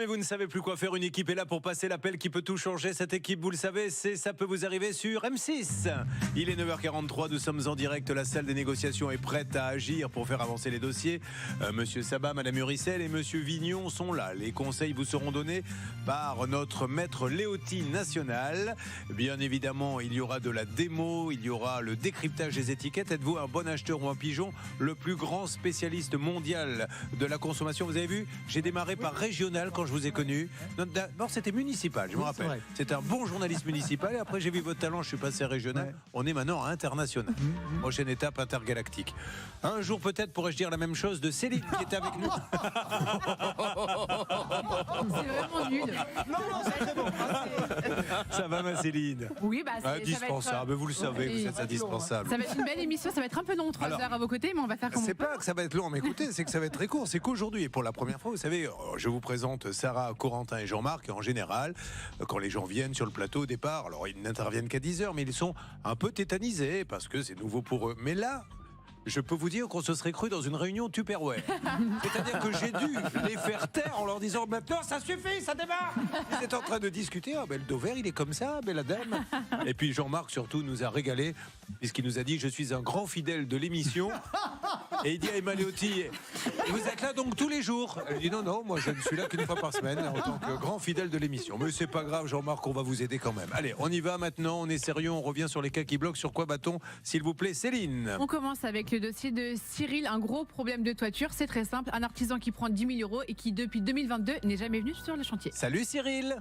jamais vous ne savez plus quoi faire, une équipe est là pour passer l'appel qui peut tout changer. Cette équipe, vous le savez, ça peut vous arriver sur M6. Il est 9h43, nous sommes en direct. La salle des négociations est prête à agir pour faire avancer les dossiers. Monsieur Sabat, Madame Muricel et Monsieur Vignon sont là. Les conseils vous seront donnés par notre maître Léoti national. Bien évidemment, il y aura de la démo, il y aura le décryptage des étiquettes. Êtes-vous un bon acheteur ou un pigeon? Le plus grand spécialiste mondial de la consommation. Vous avez vu, j'ai démarré par régional quand je vous ai connu. D'abord, c'était municipal, je me rappelle. C'est un bon journaliste municipal et après j'ai vu votre talent, je suis passé à régional. Ouais. On est maintenant à international. Prochaine étape intergalactique. Un jour peut-être pourrais-je dire la même chose de Céline qui est avec nous. C'est vraiment nul. Non, c'est très bon. Ça va ma Céline? Oui, c'est indispensable, vous le savez, vous êtes indispensable. Ça va être une belle émission, ça va être un peu long, 3 heures à vos côtés, mais on va faire comme on peut. C'est pas que ça va être long, mais écoutez, c'est que ça va être très court. C'est qu'aujourd'hui, et pour la première fois, vous savez, je vous présente Sarah, Corentin et Jean-Marc, et en général, quand les gens viennent sur le plateau au départ, alors ils n'interviennent qu'à 10h, mais ils sont un peu tétanisés, parce que c'est nouveau pour eux. Mais là, je peux vous dire qu'on se serait cru dans une réunion Tupperware. C'est-à-dire que j'ai dû les faire taire en leur disant maintenant ça suffit, ça démarre. Ils étaient en train de discuter. Le Dover, il est comme ça, la dame. Et puis Jean-Marc surtout nous a régalé puisqu'il nous a dit je suis un grand fidèle de l'émission. Et il dit à Emma Léoti, vous êtes là donc tous les jours? Elle dit non, moi je ne suis là qu'une fois par semaine en tant que grand fidèle de l'émission. Mais c'est pas grave Jean-Marc, on va vous aider quand même. Allez, on y va maintenant, on est sérieux, on revient sur les cas qui bloquent. Sur quoi va-t-on, s'il vous plaît, Céline? On commence avec le dossier de Cyril, un gros problème de toiture, c'est très simple, un artisan qui prend 10 000 € et qui depuis 2022 n'est jamais venu sur le chantier. Salut Cyril.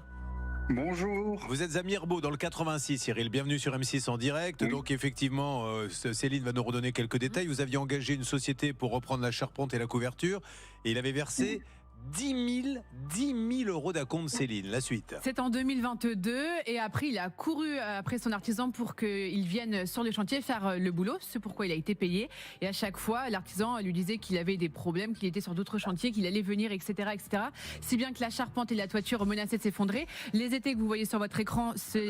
Bonjour. Vous êtes à Mirbeau dans le 86, Cyril. Bienvenue sur M6 en direct. Oui. Donc effectivement, Céline va nous redonner quelques détails. Vous aviez engagé une société pour reprendre la charpente et la couverture et il avait versé 10 000 € d'acompte, Céline. La suite. C'est en 2022 et après il a couru après son artisan pour qu'il vienne sur le chantier faire le boulot, c'est pourquoi il a été payé. Et à chaque fois, l'artisan lui disait qu'il avait des problèmes, qu'il était sur d'autres chantiers, qu'il allait venir, etc., etc. Si bien que la charpente et la toiture menaçaient de s'effondrer. Les étés que vous voyez sur votre écran, c'est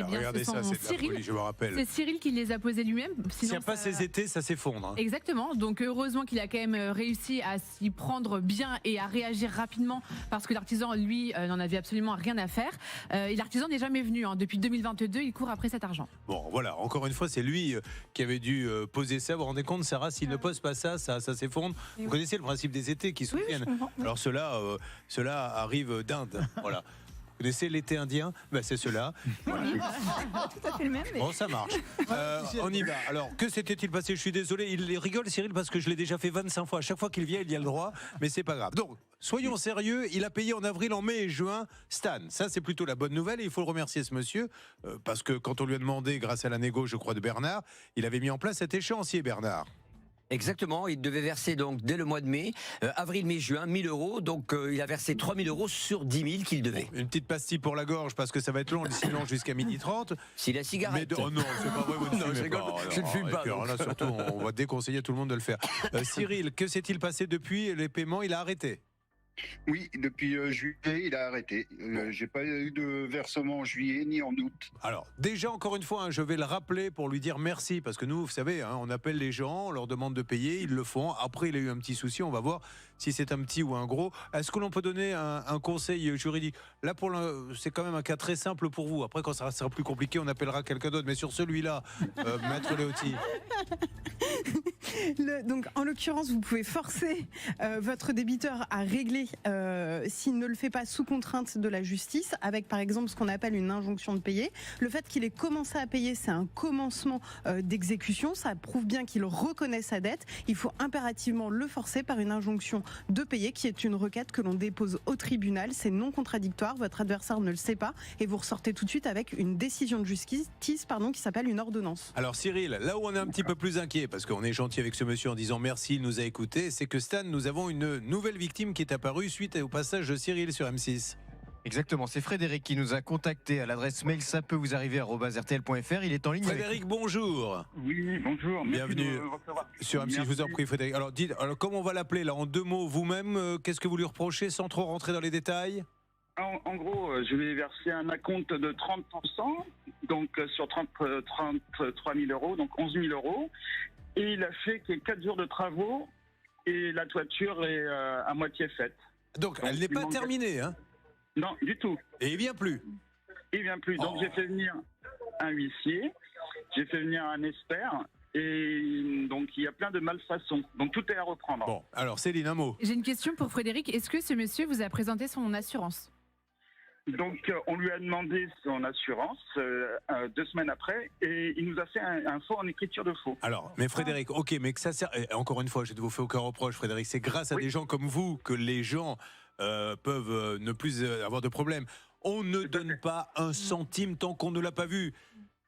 Cyril. Folie, je me rappelle. C'est Cyril qui les a posés lui-même. S'il n'y a pas ces étés, ça s'effondre. Hein. Exactement. Donc heureusement qu'il a quand même réussi à s'y prendre bien et à réagir rapidement parce que l'artisan, lui, n'en avait absolument rien à faire. Et l'artisan n'est jamais venu. Depuis 2022, il court après cet argent. Bon, voilà. Encore une fois, c'est lui qui avait dû poser ça. Vous vous rendez compte, Sarah, s'il ne pose pas ça s'effondre. Vous connaissez le principe des étés qui soutiennent. Oui, alors ceux-là arrivent d'Inde. Voilà. Vous connaissez l'été indien? C'est cela. Voilà. Tout à fait le même. Mais... Bon, ça marche. On y va. Alors, que s'était-il passé? Je suis désolé. Il rigole, Cyril, parce que je l'ai déjà fait 25 fois. À chaque fois qu'il vient, il y a le droit. Mais c'est pas grave. Donc, soyons sérieux. Il a payé en avril, en mai et juin Stan. Ça, c'est plutôt la bonne nouvelle. Et il faut le remercier, ce monsieur. Parce que quand on lui a demandé, grâce à la négo, je crois, de Bernard, il avait mis en place cet échéancier, Bernard. Exactement, il devait verser donc dès le mois de mai, avril, mai, juin, 1 000 €. Donc il a versé 3 000 € sur 10 000 qu'il devait. Une petite pastille pour la gorge parce que ça va être long, sinon jusqu'à 12h30. Si la cigarette. Mais oh non, c'est pas vrai, vous ne fumez pas. Je ne fume pas. Alors là, surtout, on va déconseiller à tout le monde de le faire. Cyril, que s'est-il passé depuis les paiements? Il a arrêté? Oui, depuis juillet, il a arrêté. J'ai pas eu de versement en juillet ni en août. Alors, déjà, encore une fois, je vais le rappeler pour lui dire merci, parce que nous, vous savez, on appelle les gens, on leur demande de payer, ils le font. Après, il a eu un petit souci, on va voir si c'est un petit ou un gros. Est-ce que l'on peut donner un conseil juridique? Là, c'est quand même un cas très simple pour vous. Après, quand ça sera plus compliqué, on appellera quelqu'un d'autre. Mais sur celui-là, Maître Léoti. Donc, en l'occurrence, vous pouvez forcer votre débiteur à régler s'il ne le fait pas sous contrainte de la justice, avec par exemple ce qu'on appelle une injonction de payer. Le fait qu'il ait commencé à payer, c'est un commencement d'exécution. Ça prouve bien qu'il reconnaît sa dette. Il faut impérativement le forcer par une injonction de payer, qui est une requête que l'on dépose au tribunal. C'est non contradictoire. Votre adversaire ne le sait pas et vous ressortez tout de suite avec une décision de justice, qui s'appelle une ordonnance. Alors Cyril, là où on est un petit peu plus inquiet, parce qu'on est gentil avec ce monsieur en disant merci, il nous a écoutés, c'est que Stan, nous avons une nouvelle victime qui est apparue suite au passage de Cyril sur M6. Exactement, c'est Frédéric qui nous a contacté à l'adresse mail ça peut vous arriver @rtl.fr. Il est en ligne. Frédéric, bonjour. Oui, bonjour. Bienvenue sur M6. Je vous en prie, Frédéric. Alors, comment on va l'appeler là en 2 mots vous-même? Qu'est-ce que vous lui reprochez sans trop rentrer dans les détails? En gros, je vais verser un acompte de 30%, donc sur 33 000 €, donc 11 000 €. Et il a fait que 4 jours de travaux et la toiture est à moitié faite. Donc elle n'est pas terminée, hein? Non, du tout. Et il vient plus. Il vient plus. Donc j'ai fait venir un huissier, j'ai fait venir un expert, et donc il y a plein de malfaçons. Donc tout est à reprendre. Bon, alors Céline, un mot. J'ai une question pour Frédéric. Est-ce que ce monsieur vous a présenté son assurance? Donc on lui a demandé son assurance 2 semaines après, et il nous a fait un faux en écriture de faux. Alors, mais Frédéric, ok, mais que ça sert. Et encore une fois, je ne vous fais aucun reproche, Frédéric. C'est grâce à des gens comme vous que les gens peuvent ne plus avoir de problème. On ne donne pas un centime tant qu'on ne l'a pas vu.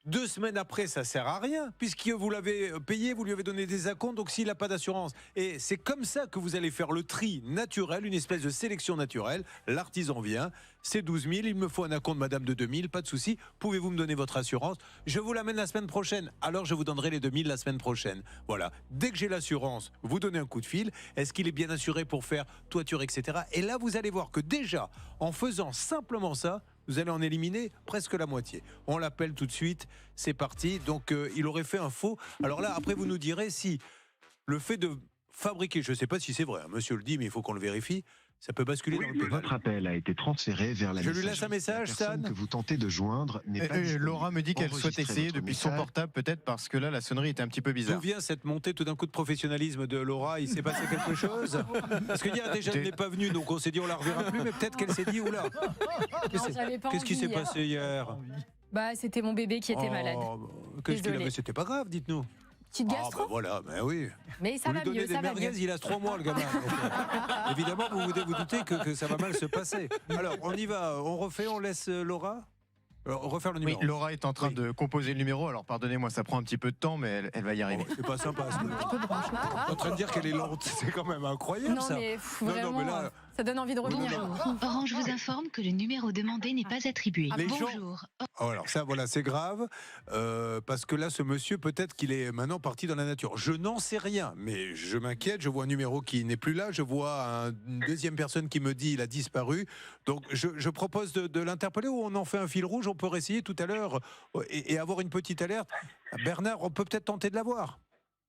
2 semaines après, ça sert à rien, puisque vous l'avez payé, vous lui avez donné des acomptes, donc s'il n'a pas d'assurance. Et c'est comme ça que vous allez faire le tri naturel, une espèce de sélection naturelle. L'artisan vient, c'est 12 000, il me faut un acompte, madame, de 2 000, pas de souci. Pouvez-vous me donner votre assurance? Je vous l'amène la semaine prochaine. Alors je vous donnerai les 2 000 la semaine prochaine. Voilà. Dès que j'ai l'assurance, vous donnez un coup de fil. Est-ce qu'il est bien assuré pour faire toiture, etc. Et là, vous allez voir que déjà, en faisant simplement ça, vous allez en éliminer presque la moitié. On l'appelle tout de suite, c'est parti. Donc il aurait fait un faux. Alors là, après vous nous direz si le fait de fabriquer, je ne sais pas si c'est vrai, hein, monsieur le dit, mais il faut qu'on le vérifie, ça peut basculer dans le pénal. Votre appel a été transféré vers la Je lui laisse un message, La personne Stan. que vous tentez de joindre n'est pas disponible. Laura me dit qu'elle souhaite Enregistrez essayer votre depuis son message. portable, peut-être parce que là, la sonnerie était un petit peu D'où bizarre. vient cette montée tout d'un coup de professionnalisme de Laura? Il s'est passé quelque chose? Parce que hier déjà elle n'est pas venue, donc on s'est dit on la reverra plus, mais peut-être qu'elle s'est dit oula. Qu'est-ce qui s'est passé hier? Bah, c'était mon bébé qui était malade. Qu'est-ce qu'il Désolée. avait? C'était pas grave, dites-nous. Petite Ah gastro. bah voilà, ben oui. Mais ça Vous lui va donnez mieux, des ça va merguez, mieux. il a 3 mois le gamin. Donc, évidemment, vous vous doutez que ça va mal se passer. Alors, on y va, on refait, on laisse Laura refaire le Oui, numéro. Laura est en train de composer le numéro. Alors pardonnez-moi, ça prend un petit peu de temps, mais elle va y arriver. Oh, c'est pas sympa. En train de dire qu'elle est lente, c'est quand même incroyable Non, ça. mais Non, vraiment, mais là- ça donne envie de revenir. Bonjour. Orange vous informe que le numéro demandé n'est pas attribué. Les gens- Bonjour. Oh, alors ça, voilà, c'est grave, parce que là, ce monsieur, peut-être qu'il est maintenant parti dans la nature. Je n'en sais rien, mais je m'inquiète, je vois un numéro qui n'est plus là, je vois une deuxième personne qui me dit il a disparu. Donc je propose de l'interpeller, ou on en fait un fil rouge, on peut réessayer tout à l'heure et avoir une petite alerte. Bernard, on peut peut-être tenter de l'avoir.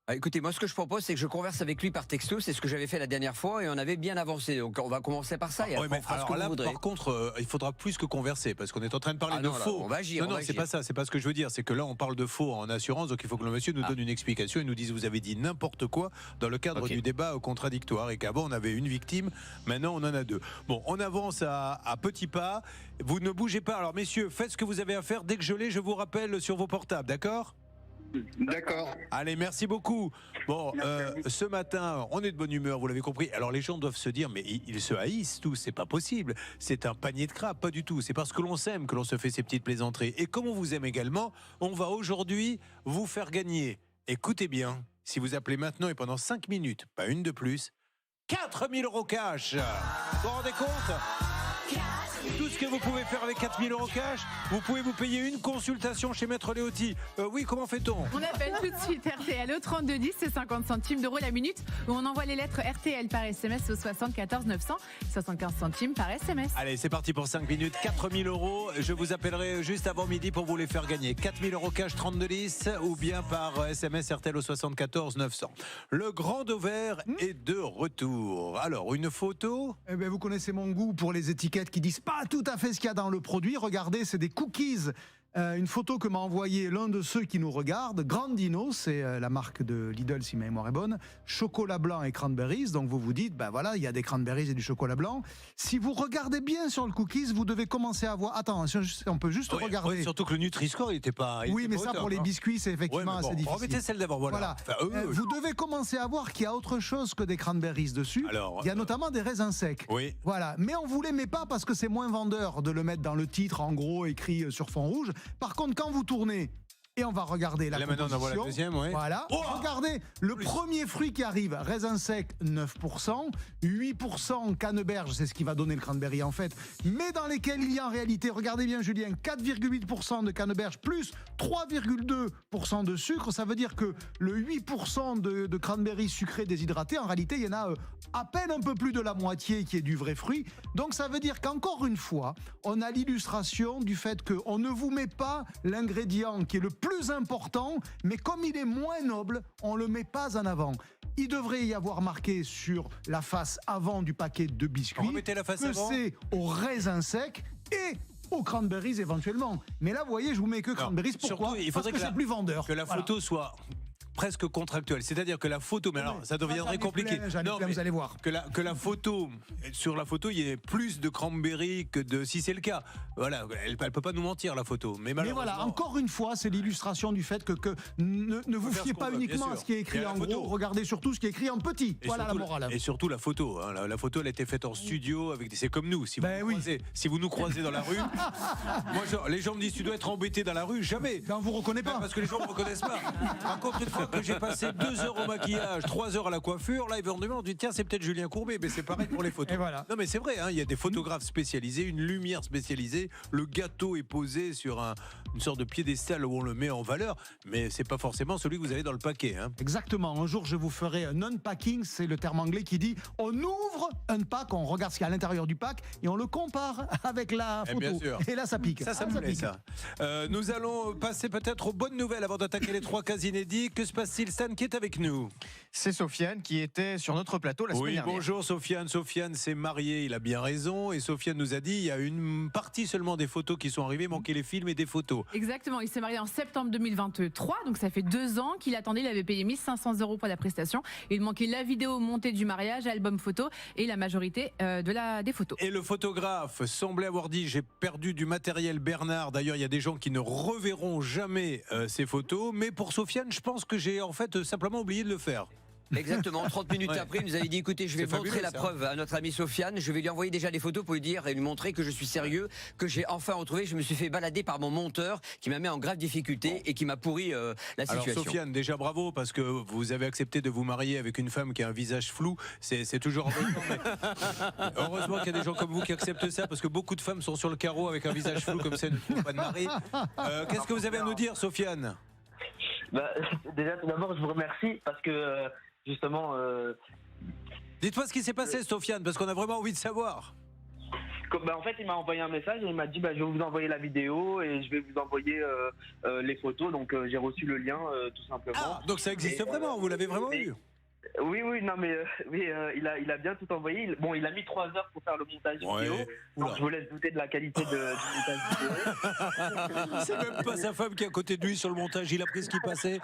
Ah, écoutez, moi ce que je propose, c'est que je converse avec lui par texto, c'est ce que j'avais fait la dernière fois et on avait bien avancé. Donc on va commencer par ça et Ouais, après mais on fera ce alors que là, vous voudrez. par contre, il faudra plus que converser, parce qu'on est en train de parler Ah de non, là, faux. on va agir, non, on va c'est agir. pas ça, c'est pas ce que je veux dire. C'est que là, on parle de faux en assurance, donc il faut que le monsieur nous donne une explication et nous dise vous avez dit n'importe quoi dans le cadre Ok. du débat contradictoire, et qu'avant on avait une victime, maintenant on en a 2. Bon, on avance à petits pas. Vous ne bougez pas. Alors messieurs, faites ce que vous avez à faire. Dès que je l'ai, je vous rappelle sur vos portables, d'accord ? D'accord. Allez, merci beaucoup. Bon, ce matin, on est de bonne humeur, vous l'avez compris. Alors les gens doivent se dire, mais ils se haïssent tous, c'est pas possible. C'est un panier de crabes, pas du tout. C'est parce que l'on s'aime que l'on se fait ces petites plaisanteries. Et comme on vous aime également, on va aujourd'hui vous faire gagner. Écoutez bien, si vous appelez maintenant et pendant 5 minutes, pas une de plus, 4 000 € cash. Vous vous rendez compte ? Tout ce que vous pouvez faire avec 4 000 € cash, vous pouvez vous payer une consultation chez Maître Léoty. Oui, comment fait-on ? On appelle tout de suite RTL au 3210, c'est 50 centimes d'euros la minute, où on envoie les lettres RTL par SMS au 74 900, 75 centimes par SMS. Allez, c'est parti pour 5 minutes, 4 000 €. Je vous appellerai juste avant midi pour vous les faire gagner. 4 000 € cash 3210 ou bien par SMS RTL au 74 900. Le grand Dover est de retour. Alors, une photo. Eh ben, vous connaissez mon goût pour les étiquettes qui disent pas tout à fait ce qu'il y a dans le produit. Regardez, c'est des cookies. Une photo que m'a envoyée l'un de ceux qui nous regardent. Grandino, c'est la marque de Lidl, si ma mémoire est bonne. Chocolat blanc et cranberries. Donc vous vous dites, ben voilà, il y a des cranberries et du chocolat blanc. Si vous regardez bien sur le cookies, vous devez commencer à voir. Attends, on peut juste regarder. Ouais, surtout que le Nutri-Score, il n'était pas. il Oui, était mais pas ça, au top, pour les hein. biscuits, c'est effectivement Ouais, mais assez bon, difficile. remettez celle d'avant, voilà. Enfin, Vous devez commencer à voir qu'il y a autre chose que des cranberries dessus. Alors, il y a notamment des raisins secs. Oui. Voilà. Mais on vous les met pas parce que c'est moins vendeur de le mettre dans le titre, en gros, écrit sur fond rouge. Par contre, quand vous tournez, et on va regarder la Là, maintenant, on en voit la composition. deuxième, oui. Voilà. Oh, Regardez, le premier fruit qui arrive, raisin sec, 9%, 8% canneberge, c'est ce qui va donner le cranberry en fait, mais dans lesquels il y a en réalité, regardez bien Julien, 4,8% de canneberge plus 3,2% de sucre. Ça veut dire que le 8% de cranberry sucré déshydraté, en réalité, il y en a à peine un peu plus de la moitié qui est du vrai fruit. Donc ça veut dire qu'encore une fois, on a l'illustration du fait qu'on ne vous met pas l'ingrédient qui est le plus plus important, mais comme il est moins noble, on ne le met pas en avant. Il devrait y avoir marqué sur la face avant du paquet de biscuits Remettez la face que avant. c'est au raisin sec et aux cranberries éventuellement. Mais là, vous voyez, je vous mets que cranberries. Pourquoi? Surtout, il Parce faudrait que c'est plus vendeur. Que la photo soit presque contractuelle, c'est-à-dire que la photo, mais alors ça deviendrait compliqué. J'en ai plein, vous allez voir. Que la photo, sur la photo, il y ait plus de cranberry que de, si c'est le cas. Voilà, elle peut pas nous mentir la photo. Mais voilà, encore une fois, c'est l'illustration du fait que ne vous fiez pas uniquement à ce qui est écrit en gros, regardez surtout ce qui est écrit en petit. Voilà la morale. Et surtout la photo. Hein. La photo, elle a été faite en studio avec c'est comme nous. Si vous nous croisez dans la rue, moi, les gens me disent tu dois être embêté dans la rue, jamais. On vous reconnaît pas. Parce que les gens me reconnaissent pas. Par contre, une fois que j'ai passé 2 heures au maquillage, 3 heures à la coiffure, là, éventuellement, on dit tiens, c'est peut-être Julien Courbet, mais c'est pareil pour les photos. Et voilà. Non, mais c'est vrai, hein, il y a des photographes spécialisés, une lumière spécialisée, le gâteau est posé sur une sorte de piédestal où on le met en valeur, mais c'est pas forcément celui que vous avez dans le paquet. Hein. Exactement. Un jour, je vous ferai un unpacking, c'est le terme anglais qui dit on ouvre un pack, on regarde ce qu'il y a à l'intérieur du pack et on le compare avec la photo. Bien sûr. Et là, ça pique. Ça me plaît, ça. Nous allons passer peut-être aux bonnes nouvelles avant d'attaquer les 3 cas inédits. Que se passe-t-il, Stan, qui est avec nous? C'est Sofiane qui était sur notre plateau la semaine dernière. Bonjour Sofiane. Sofiane s'est marié, il a bien raison. Et Sofiane nous a dit il y a une partie seulement des photos qui sont arrivées, manquait les films et des photos. Exactement, il s'est marié en septembre 2023, donc ça fait 2 ans qu'il attendait, il avait payé 1500 € pour la prestation. Il manquait la vidéo montée du mariage, album photo et la majorité des photos. Et le photographe semblait avoir dit j'ai perdu du matériel Bernard. D'ailleurs, il y a des gens qui ne reverront jamais ces photos. Mais pour Sofiane, je pense que j'ai en fait simplement oublié de le faire. Exactement, 30 minutes après, il nous avait dit écoutez, je vais C'est montrer fabuleux, la ça. preuve à notre ami Sofiane, je vais lui envoyer déjà des photos pour lui dire et lui montrer que je suis sérieux, que j'ai enfin retrouvé, je me suis fait balader par mon monteur qui m'a mis en grave difficulté et qui m'a pourri la situation. Alors Sofiane, déjà bravo parce que vous avez accepté de vous marier avec une femme qui a un visage flou, c'est toujours embêtant, mais heureusement qu'il y a des gens comme vous qui acceptent ça parce que beaucoup de femmes sont sur le carreau avec un visage flou comme ça, ne trouvent pas de mari. Qu'est-ce que vous avez à nous dire, Sofiane? Déjà, tout d'abord, je vous remercie parce que justement. Dites-moi ce qui s'est passé, Sofiane, parce qu'on a vraiment envie de savoir. En fait, il m'a envoyé un message et il m'a dit je vais vous envoyer la vidéo et je vais vous envoyer les photos. Donc, j'ai reçu le lien, tout simplement. Ah, donc ça existe vraiment, vous l'avez vraiment eu? Oui, non, mais il a bien tout envoyé. Il a mis 3 heures pour faire le montage vidéo. Donc, je vous laisse douter de la qualité du montage vidéo. C'est même pas sa femme qui est à côté de lui sur le montage. Il a pris ce qui passait.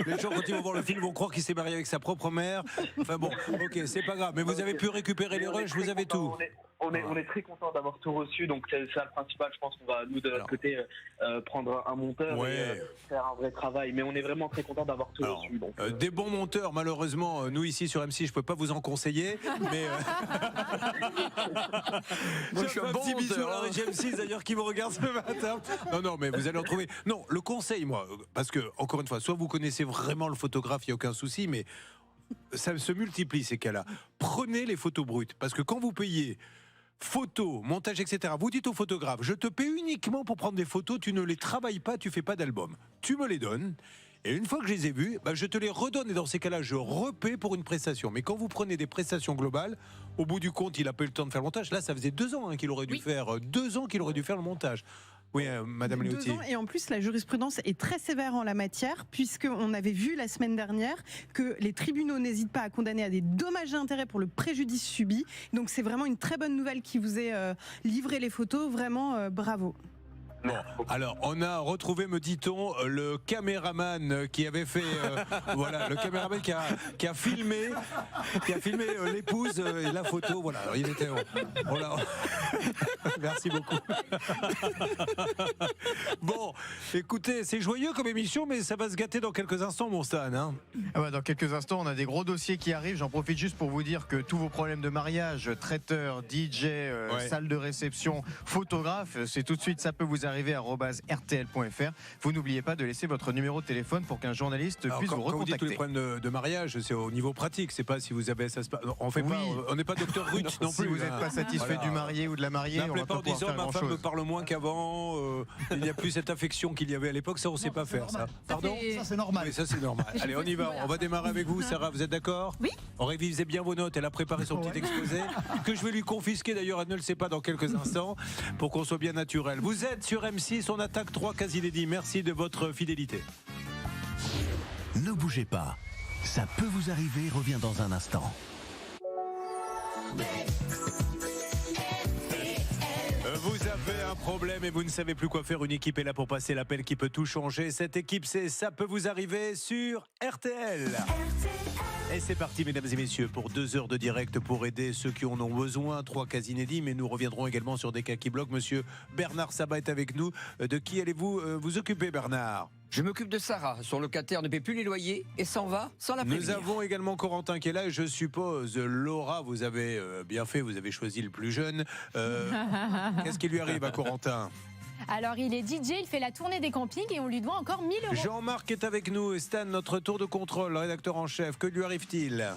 Les gens, quand ils vont voir le film, vont croire qu'il s'est marié avec sa propre mère. Enfin bon, ok, c'est pas grave. Mais vous avez pu récupérer les rushs, vous avez tout. On est très content d'avoir tout reçu, donc c'est ça le principal. Je pense qu'on va, nous, de notre côté, prendre un monteur et faire un vrai travail. Mais on est vraiment très content d'avoir tout reçu. Donc, des bons monteurs, malheureusement, nous ici sur M6, je ne peux pas vous en conseiller. Mais je suis un bon petit bisou monteur, à la régie M6 d'ailleurs qui me regarde ce matin. Non, mais vous allez en trouver. Non, le conseil, moi, parce que, encore une fois, soit vous connaissez vraiment le photographe, il n'y a aucun souci, mais ça se multiplie ces cas-là. Prenez les photos brutes, parce que quand vous payez photos, montage, etc. Vous dites au photographe, je te paie uniquement pour prendre des photos, tu ne les travailles pas, tu fais pas d'album. Tu me les donnes, et une fois que je les ai vues, je te les redonne, et dans ces cas-là, je repaie pour une prestation. Mais quand vous prenez des prestations globales, au bout du compte, il n'a pas eu le temps de faire le montage. Là, ça faisait 2 ans qu'il aurait dû faire, 2 ans qu'il aurait dû faire le montage. Oui, Madame Léoutier. 2 ans, et en plus, la jurisprudence est très sévère en la matière, puisqu'on avait vu la semaine dernière que les tribunaux n'hésitent pas à condamner à des dommages et intérêts pour le préjudice subi. Donc c'est vraiment une très bonne nouvelle qui vous ait livré les photos. Vraiment, bravo. Bon, alors on a retrouvé, me dit-on, le caméraman qui avait fait, voilà, le caméraman qui a filmé l'épouse et la photo. Voilà, alors, il était. Voilà. Merci beaucoup. Bon, écoutez, c'est joyeux comme émission, mais ça va se gâter dans quelques instants, mon Stan. Hein. Dans quelques instants, on a des gros dossiers qui arrivent. J'en profite juste pour vous dire que tous vos problèmes de mariage, traiteur, DJ, salle de réception, photographe, c'est tout de suite, ça peut vous arriver à @rtl.fr. Vous n'oubliez pas de laisser votre numéro de téléphone pour qu'un journaliste puisse vous recontacter. Quand vous dites tous les problèmes de mariage, c'est au niveau pratique, c'est pas si vous avez ça. On fait pas, on n'est pas docteur Ruth non plus. Si vous n'êtes pas satisfait du marié ou de la mariée, on va pas en disant ma femme me parle moins qu'avant, il n'y a plus cette affection qu'il y avait à l'époque, ça on sait pas faire ça. Pardon ? Ça c'est normal. Oui, ça c'est normal. Allez, on y va. On va démarrer avec vous, Sarah. Vous êtes d'accord ? Oui. On révisez bien vos notes. Elle a préparé son petit exposé que je vais lui confisquer. D'ailleurs, elle ne le sait pas dans quelques instants pour qu'on soit bien naturel. Vous êtes sur sur M6. On attaque 3 cas inédits. Merci de votre fidélité. Ne bougez pas. Ça peut vous arriver, revient dans un instant. Vous avez un problème et vous ne savez plus quoi faire. Une équipe est là pour passer l'appel qui peut tout changer. Cette équipe, c'est Ça peut vous arriver sur RTL. Et c'est parti, mesdames et messieurs, pour 2 heures de direct pour aider ceux qui en ont besoin. 3 cas inédits, mais nous reviendrons également sur des cas qui bloquent. Monsieur Bernard Sabat est avec nous. De qui allez-vous vous occuper, Bernard ? Je m'occupe de Sarah. Son locataire ne paie plus les loyers et s'en va sans la prévenir. Nous avons également Corentin qui est là. Et je suppose, Laura, vous avez bien fait, vous avez choisi le plus jeune. Qu'est-ce qui lui arrive à Corentin ? Alors, il est DJ, il fait la tournée des campings et on lui doit encore 1000 €. Jean-Marc est avec nous. Stan, notre tour de contrôle, rédacteur en chef. Que lui arrive-t-il ?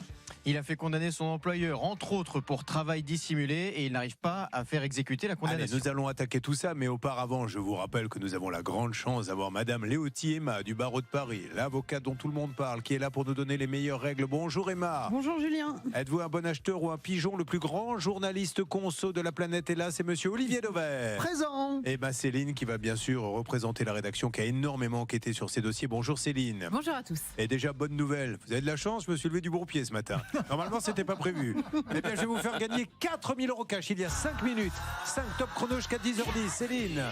Il a fait condamner son employeur, entre autres, pour travail dissimulé et il n'arrive pas à faire exécuter la condamnation. Allez, nous allons attaquer tout ça, mais auparavant, je vous rappelle que nous avons la grande chance d'avoir Madame Léotie Emma du barreau de Paris, l'avocate dont tout le monde parle, qui est là pour nous donner les meilleures règles. Bonjour Emma. Bonjour Julien. Êtes-vous un bon acheteur ou un pigeon ? Le plus grand journaliste conso de la planète est là, c'est Monsieur Olivier Dauvert. Présent. Et Céline qui va bien sûr représenter la rédaction qui a énormément enquêté sur ces dossiers. Bonjour Céline. Bonjour à tous. Et déjà, bonne nouvelle, vous avez de la chance, je me suis levé du bon pied ce matin. Normalement, c'était pas prévu. Eh bien, je vais vous faire gagner 4000 € cash il y a 5 minutes. 5 top chrono jusqu'à 10h10. Céline.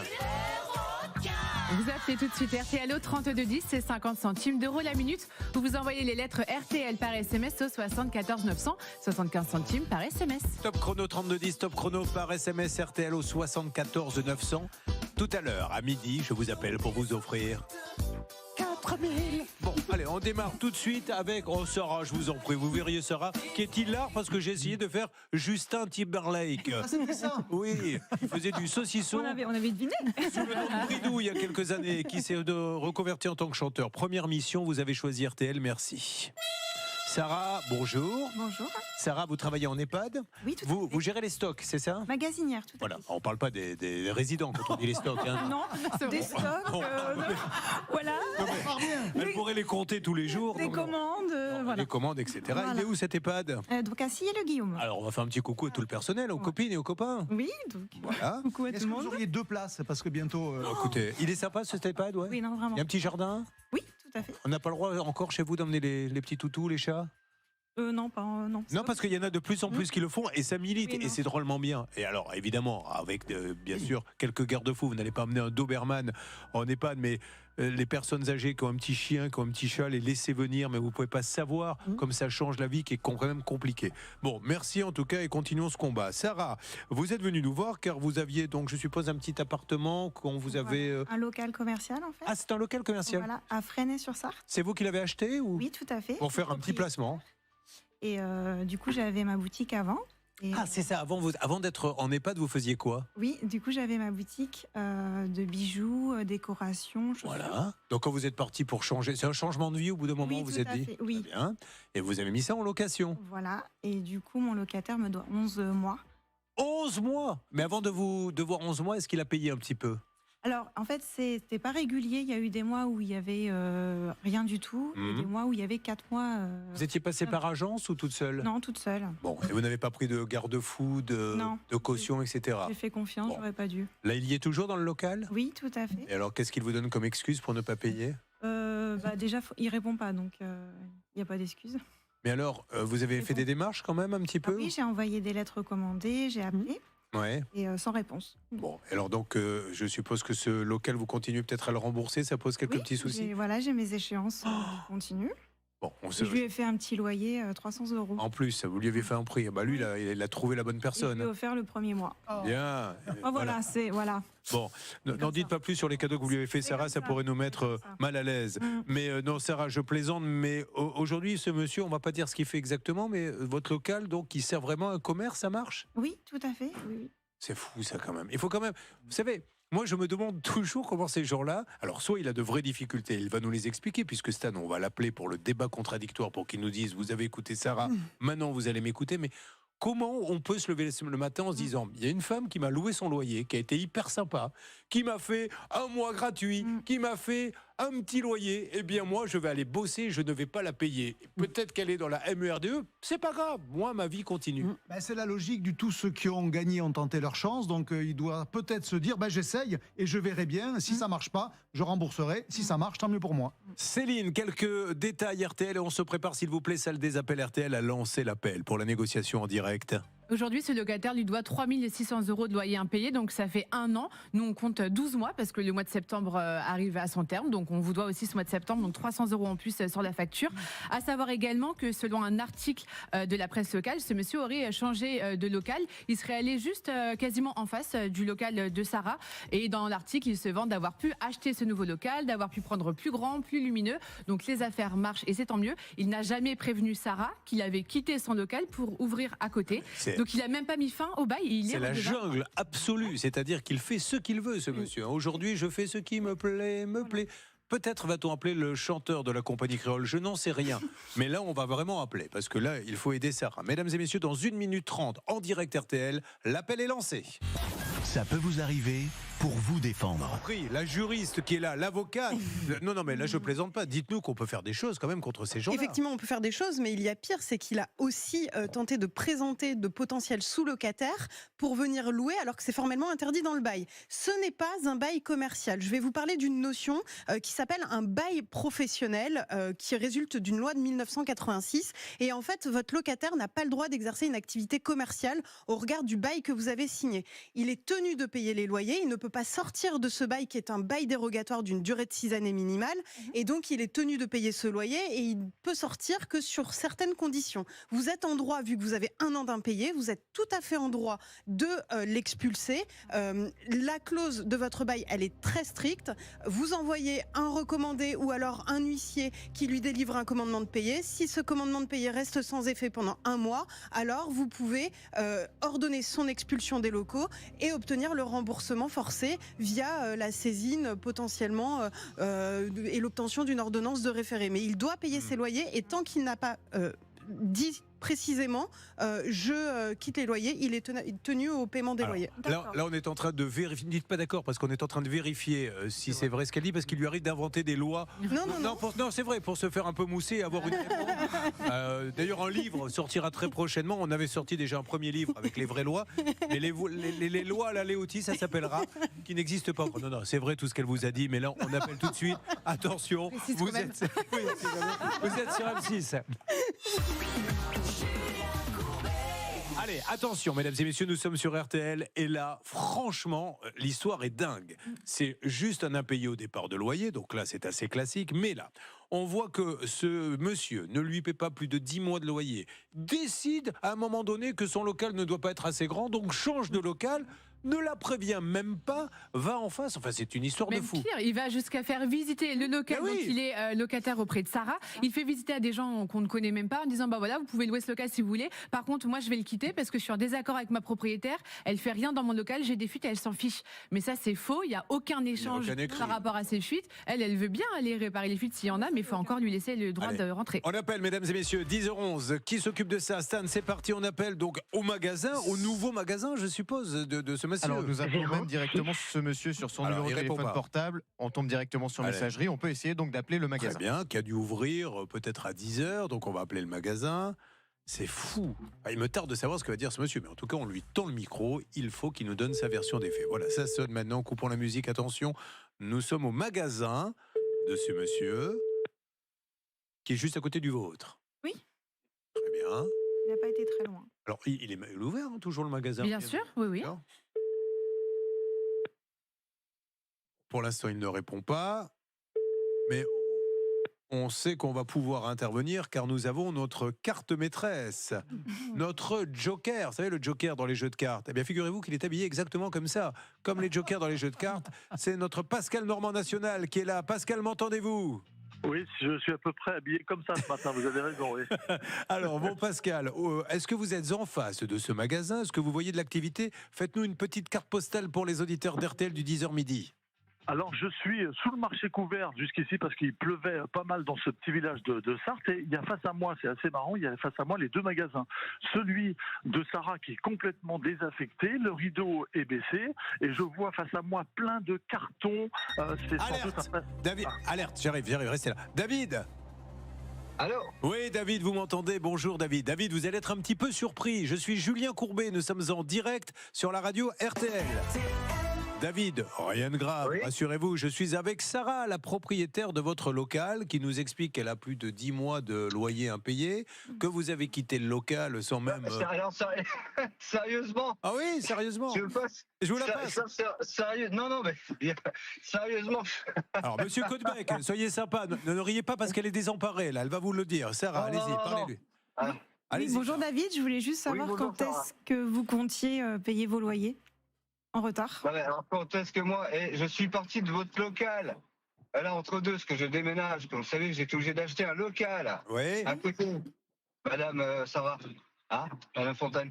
Vous appelez tout de suite RTL au 3210, c'est 50 centimes d'euros la minute. Vous envoyez les lettres RTL par SMS au 74 900, 75 centimes par SMS. Top chrono 3210, top chrono par SMS RTL au 74 900. Tout à l'heure, à midi, je vous appelle pour vous offrir 4000. Bon, allez, on démarre tout de suite avec Sarah, je vous en prie. Vous verriez Sarah, qui est hilar parce que j'ai essayé de faire Justin Timberlake. Ah, c'était ça. Oui, il faisait du saucisson. On avait deviné. Sous le nom de Bridou il y a quelques années, qui s'est reconverti en tant que chanteur. Première mission, vous avez choisi RTL, merci. Sarah, bonjour. Bonjour. Sarah, vous travaillez en EHPAD ? Oui, tout à fait. Vous gérez les stocks, c'est ça ? Magasinière, tout à Voilà, fait. on ne parle pas des résidents quand on dit les stocks. Hein. Non, des stocks, voilà. Elle pourrait les compter tous les jours. Des commandes, voilà. Les commandes, etc. Voilà. Il est où cet EHPAD ? Donc à Sillé-le-Guillaume. Alors, on va faire un petit coucou à tout le personnel, aux copines et aux copains. Oui, donc Voilà. coucou à tout Est-ce le que vous monde. auriez 2 places ? Parce que bientôt. Écoutez, il est sympa cet EHPAD, ouais. Oui, non, Il vraiment. y a un petit jardin ? Oui, tout à fait. On n'a pas le droit encore chez vous d'emmener les petits toutous, les chats ? Non, pas non. Non, parce qu'il y en a de plus en plus qui le font et ça milite Oui, et non. c'est drôlement bien. Et alors, évidemment, avec bien sûr quelques garde-fous, vous n'allez pas amener un Doberman en EHPAD, mais les personnes âgées qui ont un petit chien, qui ont un petit chat, les laisser venir, mais vous ne pouvez pas savoir comme ça change la vie qui est quand même compliquée. Bon, merci en tout cas et continuons ce combat. Sarah, vous êtes venue nous voir car vous aviez donc, je suppose, un petit appartement qu'on vous avait... Un local commercial, en fait. Ah, c'est un local commercial. Voilà, à Fresnay-sur-Sarthe. C'est vous qui l'avez acheté ou... Oui, tout à fait. Pour faire un petit placement. Et du coup, j'avais ma boutique avant. Et, Ah, c'est ça. Avant d'être en EHPAD, vous faisiez quoi ? oui, du coup, j'avais ma boutique de bijoux, décoration, chaussures. Voilà. Donc quand vous êtes parti pour changer, c'est un changement de vie au bout d'un moment, Oui, vous tout êtes à dit. fait, oui. Très bien. Et vous avez mis ça en location. Voilà. Et du coup, mon locataire me doit 11 mois. 11 mois. Mais avant de vous devoir 11 mois, est-ce qu'il a payé un petit peu ? Alors, en fait, c'était pas régulier. Il y a eu des mois où il y avait rien du tout, et des mois où il y avait 4 mois. Vous étiez passée par agence ou toute seule ? Non, toute seule. Bon, et vous n'avez pas pris de garde-fou, Non. de caution, etc. J'ai fait confiance, Bon. j'aurais pas dû. Là, il y est toujours dans le local ? Oui, tout à fait. Et alors, qu'est-ce qu'il vous donne comme excuse pour ne pas payer ? Déjà, il répond pas, donc il n'y a pas d'excuse. Mais alors, vous avez fait des démarches quand même un petit peu ? Oui, j'ai envoyé des lettres recommandées, j'ai appelé, Ouais. et sans réponse. Bon, alors donc, je suppose que ce local, vous continuez peut-être à le rembourser, ça pose quelques petits soucis ? Voilà, j'ai mes échéances qui continuent. Bon, Je lui ai fait un petit loyer, 300 €. En plus, vous lui avez fait un prix. Bah lui, il a trouvé la bonne Et je personne. lui ai offert le premier mois. Bien. Oh, voilà, c'est voilà. Bon, n'en dites pas plus sur les cadeaux que vous lui avez fait, Sarah, ça pourrait nous mettre mal à l'aise. Mais non, Sarah, je plaisante, mais aujourd'hui, ce monsieur, on va pas dire ce qu'il fait exactement, mais votre local, donc, qui sert vraiment à un commerce, ça marche ? Oui, tout à fait. Oui, oui. C'est fou, ça, quand même. Il faut quand même... Vous savez, moi, je me demande toujours comment ces gens-là... Alors, soit il a de vraies difficultés, il va nous les expliquer, puisque Stan, on va l'appeler pour le débat contradictoire, pour qu'il nous dise, vous avez écouté Sarah, maintenant vous allez m'écouter, mais... Comment on peut se lever le matin en se disant, il y a une femme qui m'a loué son loyer, qui a été hyper sympa, qui m'a fait un mois gratuit, qui m'a fait un petit loyer, eh bien moi je vais aller bosser, je ne vais pas la payer. Peut-être qu'elle est dans la MERDE, c'est pas grave, moi ma vie continue. C'est la logique du tous ceux qui ont gagné ont tenté leur chance, donc il doit peut-être se dire j'essaye et je verrai bien, si ça marche pas, je rembourserai, si ça marche, tant mieux pour moi. Céline, quelques détails RTL et on se prépare s'il vous plaît, salle des appels RTL, à lancer l'appel pour la négociation en direct. Aujourd'hui, ce locataire lui doit 3 600 € de loyer impayé, donc ça fait 1 an. Nous, on compte 12 mois parce que le mois de septembre arrive à son terme, donc on vous doit aussi ce mois de septembre, donc 300 € en plus sur la facture. À savoir également que selon un article de la presse locale, ce monsieur aurait changé de local. Il serait allé juste quasiment en face du local de Sarah. Et dans l'article, il se vante d'avoir pu acheter ce nouveau local, d'avoir pu prendre plus grand, plus lumineux. Donc les affaires marchent et c'est tant mieux. Il n'a jamais prévenu Sarah qu'il avait quitté son local pour ouvrir à côté. Donc il n'a même pas mis fin au bail. C'est la jungle absolue, c'est-à-dire qu'il fait ce qu'il veut, ce monsieur. Aujourd'hui, je fais ce qui me plaît, Peut-être va-t-on appeler le chanteur de la compagnie créole, je n'en sais rien. Mais là, on va vraiment appeler, parce que là, il faut aider Sarah. Mesdames et messieurs, dans 1 minute 30, en direct RTL, l'appel est lancé. Ça peut vous arriver pour vous défendre. Oui, la juriste qui est là, l'avocate. Non, mais là, je plaisante pas. Dites-nous qu'on peut faire des choses quand même contre ces gens-là. Effectivement, on peut faire des choses, mais il y a pire, c'est qu'il a aussi tenté de présenter de potentiels sous-locataires pour venir louer, alors que c'est formellement interdit dans le bail. Ce n'est pas un bail commercial. Je vais vous parler d'une notion qui s'appelle un bail professionnel, qui résulte d'une loi de 1986. Et en fait, votre locataire n'a pas le droit d'exercer une activité commerciale au regard du bail que vous avez signé. Il est tenu de payer les loyers, il ne peut pas sortir de ce bail qui est un bail dérogatoire d'une durée de 6 années minimale, et donc il est tenu de payer ce loyer et il peut sortir que sur certaines conditions. Vous êtes en droit, vu que vous avez 1 an d'impayé, vous êtes tout à fait en droit de l'expulser. La clause de votre bail, elle est très stricte. Vous envoyez un recommandé ou alors un huissier qui lui délivre un commandement de payer. Si ce commandement de payer reste sans effet pendant 1 mois, alors vous pouvez ordonner son expulsion des locaux et obtenir le remboursement forcé via la saisine potentiellement et l'obtention d'une ordonnance de référé. Mais il doit payer ses loyers et tant qu'il n'a pas dit précisément, je quitte les loyers, il est tenu au paiement des loyers. Là, on est en train de vérifier, dites pas d'accord, parce qu'on est en train de vérifier si c'est vrai ce qu'elle dit, parce qu'il lui arrive d'inventer des lois. Non, c'est vrai, pour se faire un peu mousser et avoir une réponse. D'ailleurs, un livre sortira très prochainement. On avait sorti déjà un premier livre avec les vraies lois, mais les lois à la Léotie, ça s'appellera, qui n'existe pas encore. Non, c'est vrai tout ce qu'elle vous a dit, mais là, on appelle tout de suite. Attention, vous êtes sur M6. Allez, attention, mesdames et messieurs, nous sommes sur RTL et là, franchement, l'histoire est dingue. C'est juste un impayé au départ de loyer, donc là, c'est assez classique. Mais là, on voit que ce monsieur ne lui paie pas plus de 10 mois de loyer, décide à un moment donné que son local ne doit pas être assez grand, donc change de local, ne la prévient même pas, va en face. Enfin, c'est une histoire de fou. Pire, il va jusqu'à faire visiter le local. Donc, il est locataire auprès de Sarah. Il fait visiter à des gens qu'on ne connaît même pas en disant voilà, vous pouvez louer ce local si vous voulez. Par contre, moi, je vais le quitter parce que je suis en désaccord avec ma propriétaire. Elle fait rien dans mon local, j'ai des fuites, elle s'en fiche. Mais ça, c'est faux. Il n'y a aucun échange par rapport à ces fuites. Elle veut bien aller réparer les fuites s'il y en a, mais il faut encore lui laisser le droit de rentrer. On appelle, mesdames et messieurs, 10h11. Qui s'occupe de ça? Stan, c'est parti. On appelle donc au magasin, au nouveau magasin, je suppose, de ce monsieur. Alors, nous appelons même directement ce monsieur sur son numéro de téléphone portable. On tombe directement sur messagerie. On peut essayer donc d'appeler le magasin. Très bien, qui a dû ouvrir peut-être à 10h. Donc, on va appeler le magasin. C'est fou. Il me tarde de savoir ce que va dire ce monsieur. Mais en tout cas, on lui tend le micro. Il faut qu'il nous donne sa version des faits. Voilà, ça sonne maintenant. Coupons la musique. Attention, nous sommes au magasin de ce monsieur qui est juste à côté du vôtre. Oui. Très bien. Il n'a pas été très loin. Alors, il est ouvert, hein, toujours le magasin? Bien sûr, oui. Pour l'instant, il ne répond pas. Mais on sait qu'on va pouvoir intervenir car nous avons notre carte maîtresse, notre joker. Vous savez, le joker dans les jeux de cartes. Eh bien, figurez-vous qu'il est habillé exactement comme ça. Comme les jokers dans les jeux de cartes. C'est notre Pascal Normand National qui est là. Pascal, m'entendez-vous? Oui, je suis à peu près habillé comme ça ce matin, vous avez raison, oui. Alors, bon Pascal, est-ce que vous êtes en face de ce magasin? Est-ce que vous voyez de l'activité? Faites-nous une petite carte postale pour les auditeurs d'RTL du 10h midi. Alors, je suis sous le marché couvert jusqu'ici parce qu'il pleuvait pas mal dans ce petit village de Sarthe. Et il y a face à moi, c'est assez marrant, il y a face à moi les deux magasins. Celui de Sarah qui est complètement désaffecté, le rideau est baissé et je vois face à moi plein de cartons. Alerte David, alerte, j'arrive, restez là. David. Allô? Oui, David, vous m'entendez? Bonjour, David. David, vous allez être un petit peu surpris. Je suis Julien Courbet. Nous sommes en direct sur la radio RTL. David, rien de grave, rassurez-vous, je suis avec Sarah, la propriétaire de votre local, qui nous explique qu'elle a plus de 10 mois de loyer impayé, que vous avez quitté le local sans même... Sérieusement? Ah oui, sérieusement. Je vous la passe. Sérieux? Non, mais sérieusement. Alors, monsieur Caudebec, soyez sympa, ne riez pas parce qu'elle est désemparée, là, elle va vous le dire. Sarah, allez-y, parlez-lui. Oui, bonjour David, je voulais juste savoir quand est-ce que vous comptiez payer vos loyers en retard. Alors quand est-ce que moi, je suis parti de votre local. Là, entre deux, parce que je déménage, comme vous savez, j'étais obligé d'acheter un local à côté. Madame Sarah, Madame Fontaine.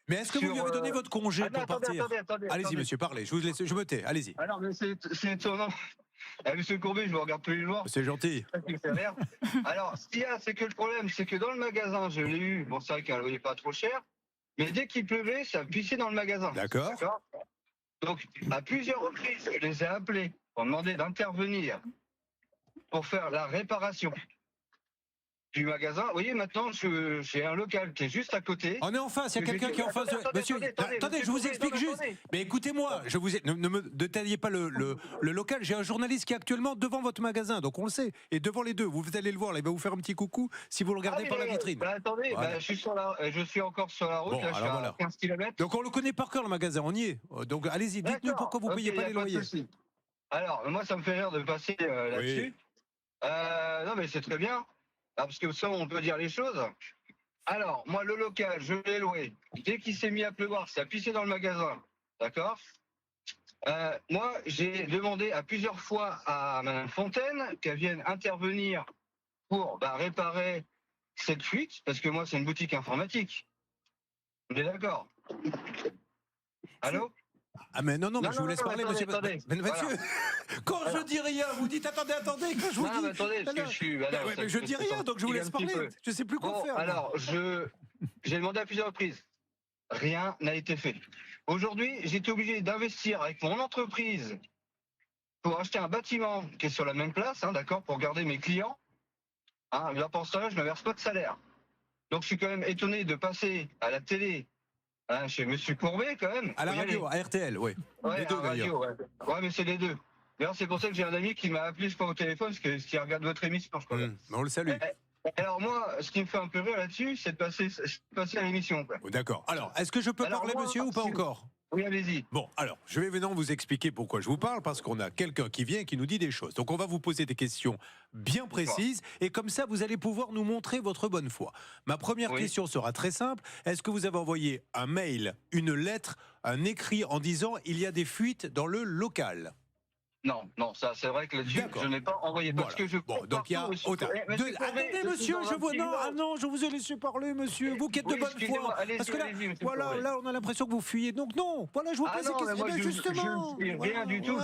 Mais est-ce que vous lui avez donné votre congé pour partir? Allez-y, monsieur, parlez, je me tais, allez-y. Alors, mais c'est étonnant. Monsieur Courbet, je vous regarde tous les jours. C'est gentil. Alors, ce qu'il y a, c'est que le problème, c'est que dans le magasin, je l'ai eu, bon, c'est vrai qu'un loyer pas trop cher, mais dès qu'il pleuvait, ça pissait dans le magasin. D'accord. Donc, à plusieurs reprises, je les ai appelés pour demander d'intervenir pour faire la réparation du magasin. Vous voyez, maintenant, j'ai un local qui est juste à côté. On est en face, il y a quelqu'un qui est en face de... Monsieur, attendez, je vous explique juste. Mais écoutez-moi, ne me détaillez pas le local. J'ai un journaliste qui est actuellement devant votre magasin, donc on le sait. Et devant les deux, vous allez le voir, là, il va vous faire un petit coucou si vous le regardez par la vitrine. Attendez, voilà. Je suis encore sur la route, bon, là, je suis à 15 km. Donc on le connaît par cœur, le magasin, on y est. Donc allez-y, dites-nous pourquoi vous ne payez pas les loyers. Alors, moi, ça me fait rire de passer là-dessus. Non, mais c'est très bien. Parce que ça, on peut dire les choses. Alors, moi, le local, je l'ai loué. Dès qu'il s'est mis à pleuvoir, ça a pissé dans le magasin. D'accord? Moi, j'ai demandé à plusieurs fois à Madame Fontaine qu'elle vienne intervenir pour réparer cette fuite, parce que moi, c'est une boutique informatique. On est d'accord? Allô? Ah mais non, je vous laisse parler, monsieur. Mais monsieur, quand je dis rien, vous dites attendez, quand je vous dis... attendez, parce que je suis... mais je dis rien, donc je vous laisse parler. Je ne sais plus quoi faire. Alors, j'ai demandé à plusieurs reprises. Rien n'a été fait. Aujourd'hui, j'étais obligé d'investir avec mon entreprise pour acheter un bâtiment qui est sur la même place, d'accord, pour garder mes clients. Là, pour ce temps-là, je ne me verse pas de salaire. Donc, je suis quand même étonné de passer à la télé chez monsieur Courbet, quand même. À la radio, à RTL, oui. Ouais, les deux, d'ailleurs. Ouais, mais c'est les deux. D'ailleurs, c'est pour ça que j'ai un ami qui m'a appelé, je crois, au téléphone, parce qu'il regarde votre émission, je crois. On le salue. Alors moi, ce qui me fait un peu rire là-dessus, c'est de passer à l'émission. D'accord. Alors, est-ce que je peux parler, monsieur, ou pas encore? Oui, allez-y. Bon, alors, je vais maintenant vous expliquer pourquoi je vous parle, parce qu'on a quelqu'un qui vient et qui nous dit des choses. Donc, on va vous poser des questions bien précises, et comme ça, vous allez pouvoir nous montrer votre bonne foi. Ma première question sera très simple. Est-ce que vous avez envoyé un mail, une lettre, un écrit en disant « il y a des fuites dans le local » ? Non, ça c'est vrai que là-dessus, je n'ai pas envoyé parce que je... Bon, donc il y a... Attendez, monsieur, je vous ai laissé parler, monsieur. Vous qui êtes de bonne foi. Parce que là, on a l'impression que vous fuyez. Donc non, voilà, je vous pose ces questions. Justement. Rien du tout,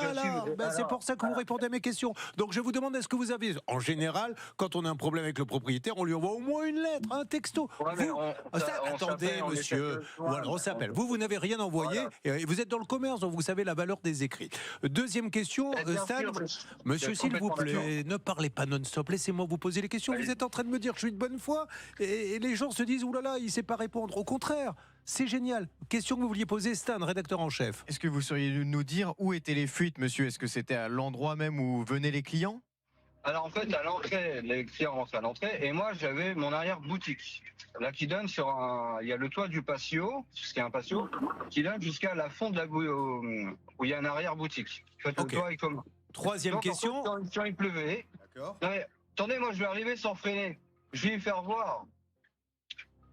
c'est pour ça que vous répondez à mes questions. Donc je vous demande, est-ce que vous avez... En général, quand on a un problème avec le propriétaire, on lui envoie au moins une lettre, un texto. Attendez, monsieur. Voilà, on s'appelle. Vous n'avez rien envoyé et vous êtes dans le commerce, donc vous savez la valeur des écrits. Deuxième question. Stan, monsieur, s'il vous plaît, ne parlez pas non-stop, laissez-moi vous poser les questions. Vous êtes en train de me dire que je suis de bonne foi et les gens se disent, oulala, il ne sait pas répondre. Au contraire, c'est génial. Question que vous vouliez poser, Stan, rédacteur en chef. Est-ce que vous sauriez nous dire où étaient les fuites, monsieur? Est-ce que c'était à l'endroit même où venaient les clients? Alors en fait, à l'entrée, les clients rentrent à l'entrée et moi j'avais mon arrière-boutique. Là qui donne sur il y a le toit du patio, ce qui est un patio, qui donne jusqu'à la fond de la où il y a un arrière-boutique. En fait, le toit est commun. Troisième question. En fait, quand il pleuvait. D'accord. Attendez, moi je vais arriver sans freiner. Je vais faire voir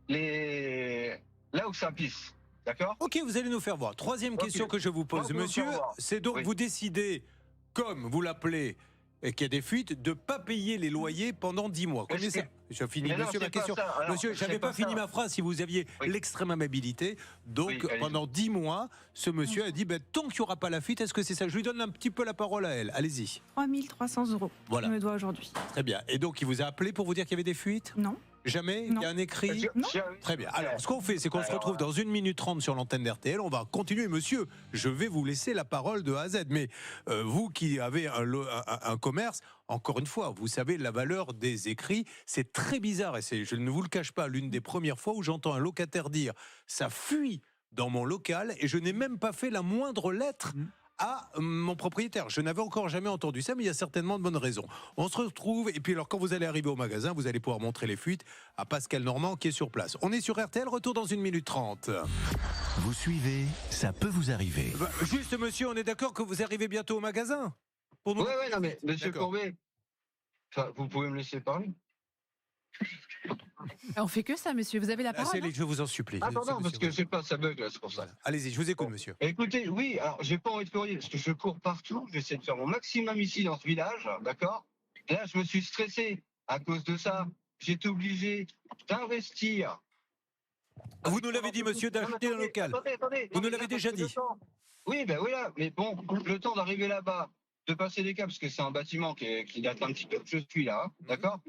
là où ça pisse. D'accord? Ok, vous allez nous faire voir. Troisième question que je vous pose, monsieur, c'est donc vous décidez, comme vous l'appelez, et qu'il y a des fuites, de ne pas payer les loyers pendant 10 mois. Combien ça ? Je finis, Mais non, monsieur, ma c'est pas question. ça. Alors, Monsieur, je n'avais c'est pas pas fini ça. ma phrase si vous aviez l'extrême amabilité. Donc, Oui, allez-y. pendant 10 mois, ce monsieur a dit tant qu'il n'y aura pas la fuite, est-ce que c'est ça ? Je lui donne un petit peu la parole à elle. Allez-y. 3 300 €. Voilà. Je me dois aujourd'hui. Très bien. Et donc, il vous a appelé pour vous dire qu'il y avait des fuites ? Non. Jamais ? Non. Il y a un écrit ? Non. Très bien. Alors, ce qu'on fait, c'est qu'on se retrouve dans 1 minute 30 sur l'antenne d'RTL. On va continuer. Monsieur, je vais vous laisser la parole de A à Z. Mais vous qui avez un commerce, encore une fois, vous savez la valeur des écrits. C'est très bizarre. Et je ne vous le cache pas, l'une des premières fois où j'entends un locataire dire « ça fuit dans mon local » et je n'ai même pas fait la moindre lettre à mon propriétaire. Je n'avais encore jamais entendu ça, mais il y a certainement de bonnes raisons. On se retrouve, et puis alors quand vous allez arriver au magasin, vous allez pouvoir montrer les fuites à Pascal Normand qui est sur place. On est sur RTL, retour dans 1 minute 30. Vous suivez, ça peut vous arriver. Juste monsieur, on est d'accord que vous arrivez bientôt au magasin ? Ouais, non mais monsieur Courbet, vous pouvez me laisser parler. On fait que ça, monsieur. Vous avez la parole. Je vous en supplie. Ah pardon, parce que je sais pas, ça bug là, c'est pour ça. Allez-y, je vous écoute, monsieur. Écoutez, oui, alors j'ai pas envie de courir parce que je cours partout, j'essaie de faire mon maximum ici dans ce village, d'accord ? Et là, je me suis stressé à cause de ça. J'étais obligé d'investir. Vous nous l'avez dit, monsieur, d'acheter un local. Attendez, vous nous l'avez déjà dit. Oui, ben voilà, mais bon, le temps d'arriver là-bas, de passer les câbles, parce que c'est un bâtiment qui date un petit peu, je suis là, d'accord ?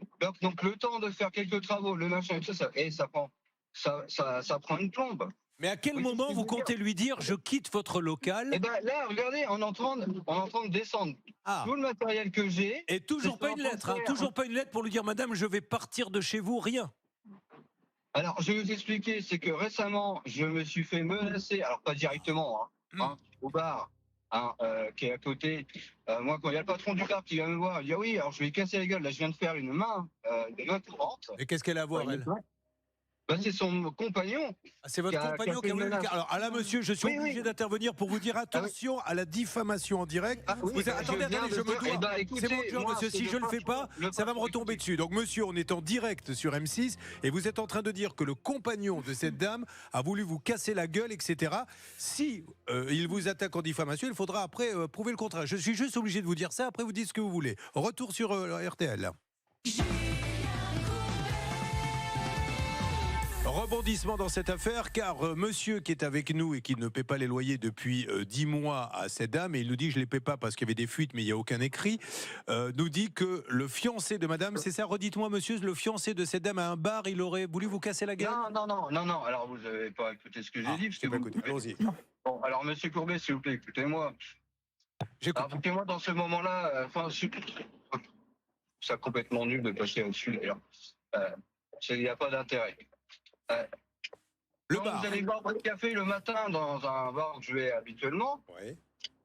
Donc le temps de faire quelques travaux, le machin, tout ça, et ça prend une plombe. Mais à quel moment vous comptez lui dire je quitte votre local ? Eh ben là, regardez, on est en train de descendre tout le matériel que j'ai. Et toujours pas une lettre, toujours pas une lettre pour lui dire madame, je vais partir de chez vous, rien. Alors, je vais vous expliquer, c'est que récemment, je me suis fait menacer, alors pas directement, au bar, qui est à côté. Moi, quand il y a le patron du bar qui vient me voir, il dit oui, alors je vais casser la gueule, là je viens de faire une main courante. Et qu'est-ce qu'elle a à voir, elle ? C'est son compagnon. C'est votre compagnon qui a voulu... Alors là, monsieur, je suis obligé d'intervenir pour vous dire attention à la diffamation en direct. Attendez, je me dois. C'est mon job, monsieur. Si je ne le fais pas, ça va me retomber dessus. Donc, monsieur, on est en direct sur M6 et vous êtes en train de dire que le compagnon de cette dame a voulu vous casser la gueule, etc. Si il vous attaque en diffamation, il faudra après prouver le contraire. Je suis juste obligé de vous dire ça. Après, vous dites ce que vous voulez. Retour sur RTL. Rebondissement dans cette affaire, car monsieur qui est avec nous et qui ne paie pas les loyers depuis 10 mois à cette dame, et il nous dit je ne les paie pas parce qu'il y avait des fuites mais il n'y a aucun écrit, nous dit que le fiancé de madame, c'est ça, redites-moi monsieur, le fiancé de cette dame à un bar, il aurait voulu vous casser la gueule ? Non, alors vous n'avez pas écouté ce que j'ai dit. Allons-y. Bon, alors monsieur Courbet, s'il vous plaît, écoutez-moi. Écoutez-moi dans ce moment-là, c'est complètement nul de passer au-dessus d'ailleurs. Il n'y a pas d'intérêt. Quand vous allez boire votre café le matin dans un bar où je vais habituellement,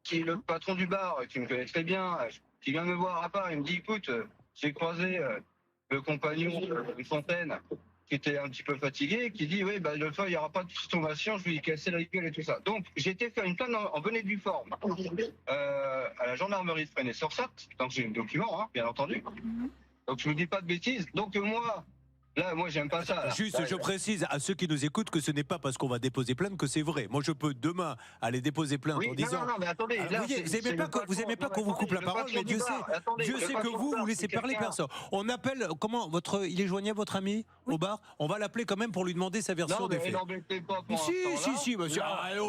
qui est le patron du bar, qui me connaît très bien, qui vient me voir à part, il me dit écoute, j'ai croisé le compagnon de Fontaine qui était un petit peu fatigué, qui dit oui, le fois il n'y aura pas de consommation, je vais lui casser la gueule et tout ça. Donc j'ai été faire une plainte en bonne et due forme à la gendarmerie de Fresnes-sur-Sarthe, donc j'ai le document, bien entendu. Donc je ne vous dis pas de bêtises. Donc moi, j'aime pas ça. Là. Juste, je précise à ceux qui nous écoutent que ce n'est pas parce qu'on va déposer plainte que c'est vrai. Moi, je peux demain aller déposer plainte en disant. Non, mais attendez. Alors, vous n'aimez pas qu'on vous coupe la parole, mais Dieu sait que vous laissez parler personne. On appelle, il est joignable votre ami au bar ? On va l'appeler quand même pour lui demander sa version des faits. Si, monsieur.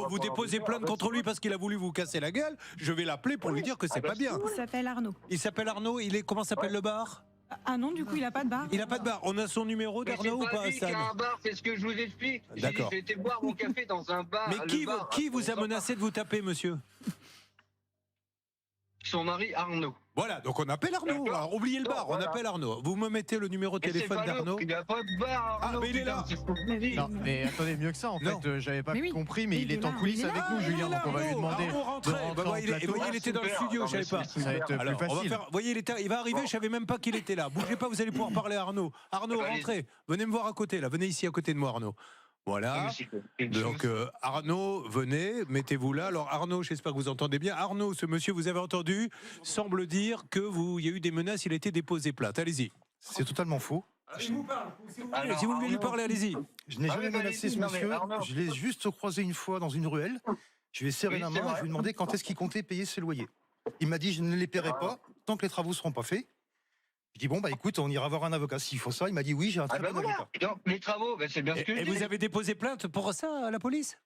Vous déposez plainte contre lui parce qu'il a voulu vous casser la gueule. Je vais l'appeler pour lui dire que c'est pas bien. Il s'appelle Arnaud. Il s'appelle Arnaud. Comment s'appelle le bar ? Ah non, du coup, il n'a pas de bar. Il n'a pas de bar. On a son numéro d'Arnaud ou pas, Stan ? Un bar, c'est ce que je vous explique. D'accord. J'ai été boire mon café dans un bar. Mais qui vous a menacé de vous taper, monsieur ? Son mari Arnaud. Voilà, donc on appelle Arnaud. Alors, oubliez le bar, on appelle Arnaud. Vous me mettez le numéro de téléphone d'Arnaud. Il n'y a pas de bar, Arnaud. Ah, mais il est là. Non, mais attendez, mieux que ça, en fait, j'avais pas compris, mais il est en coulisses avec nous, Julien, donc on va lui demander de rentrer en plateau. Il était dans le studio, je ne savais pas. Ça va être plus facile. Vous voyez, il va arriver, je ne savais même pas qu'il était là. Bougez pas, vous allez pouvoir parler à Arnaud. Arnaud, rentrez. Venez me voir à côté, là. Venez ici à côté de moi, Arnaud. Voilà. Donc Arnaud, venez, mettez-vous là. Alors Arnaud, j'espère que vous entendez bien. Arnaud, ce monsieur, vous avez entendu, semble dire que il y a eu des menaces, il a été déposé plainte. Allez-y. C'est totalement faux. Si vous voulez lui parler, allez-y. Je n'ai jamais menacé ce monsieur. Je l'ai juste croisé une fois dans une ruelle. Je lui ai serré la main et je lui ai demandé quand est-ce qu'il comptait payer ses loyers. Il m'a dit je ne les paierai pas. tant que les travaux ne seront pas faits. Je dis bon, bah écoute, on ira voir un avocat s'il faut ça. Il m'a dit oui, j'ai un très bon avocat. Donc, les travaux, c'est bien ce que je Et dis. vous avez déposé plainte pour ça à la police?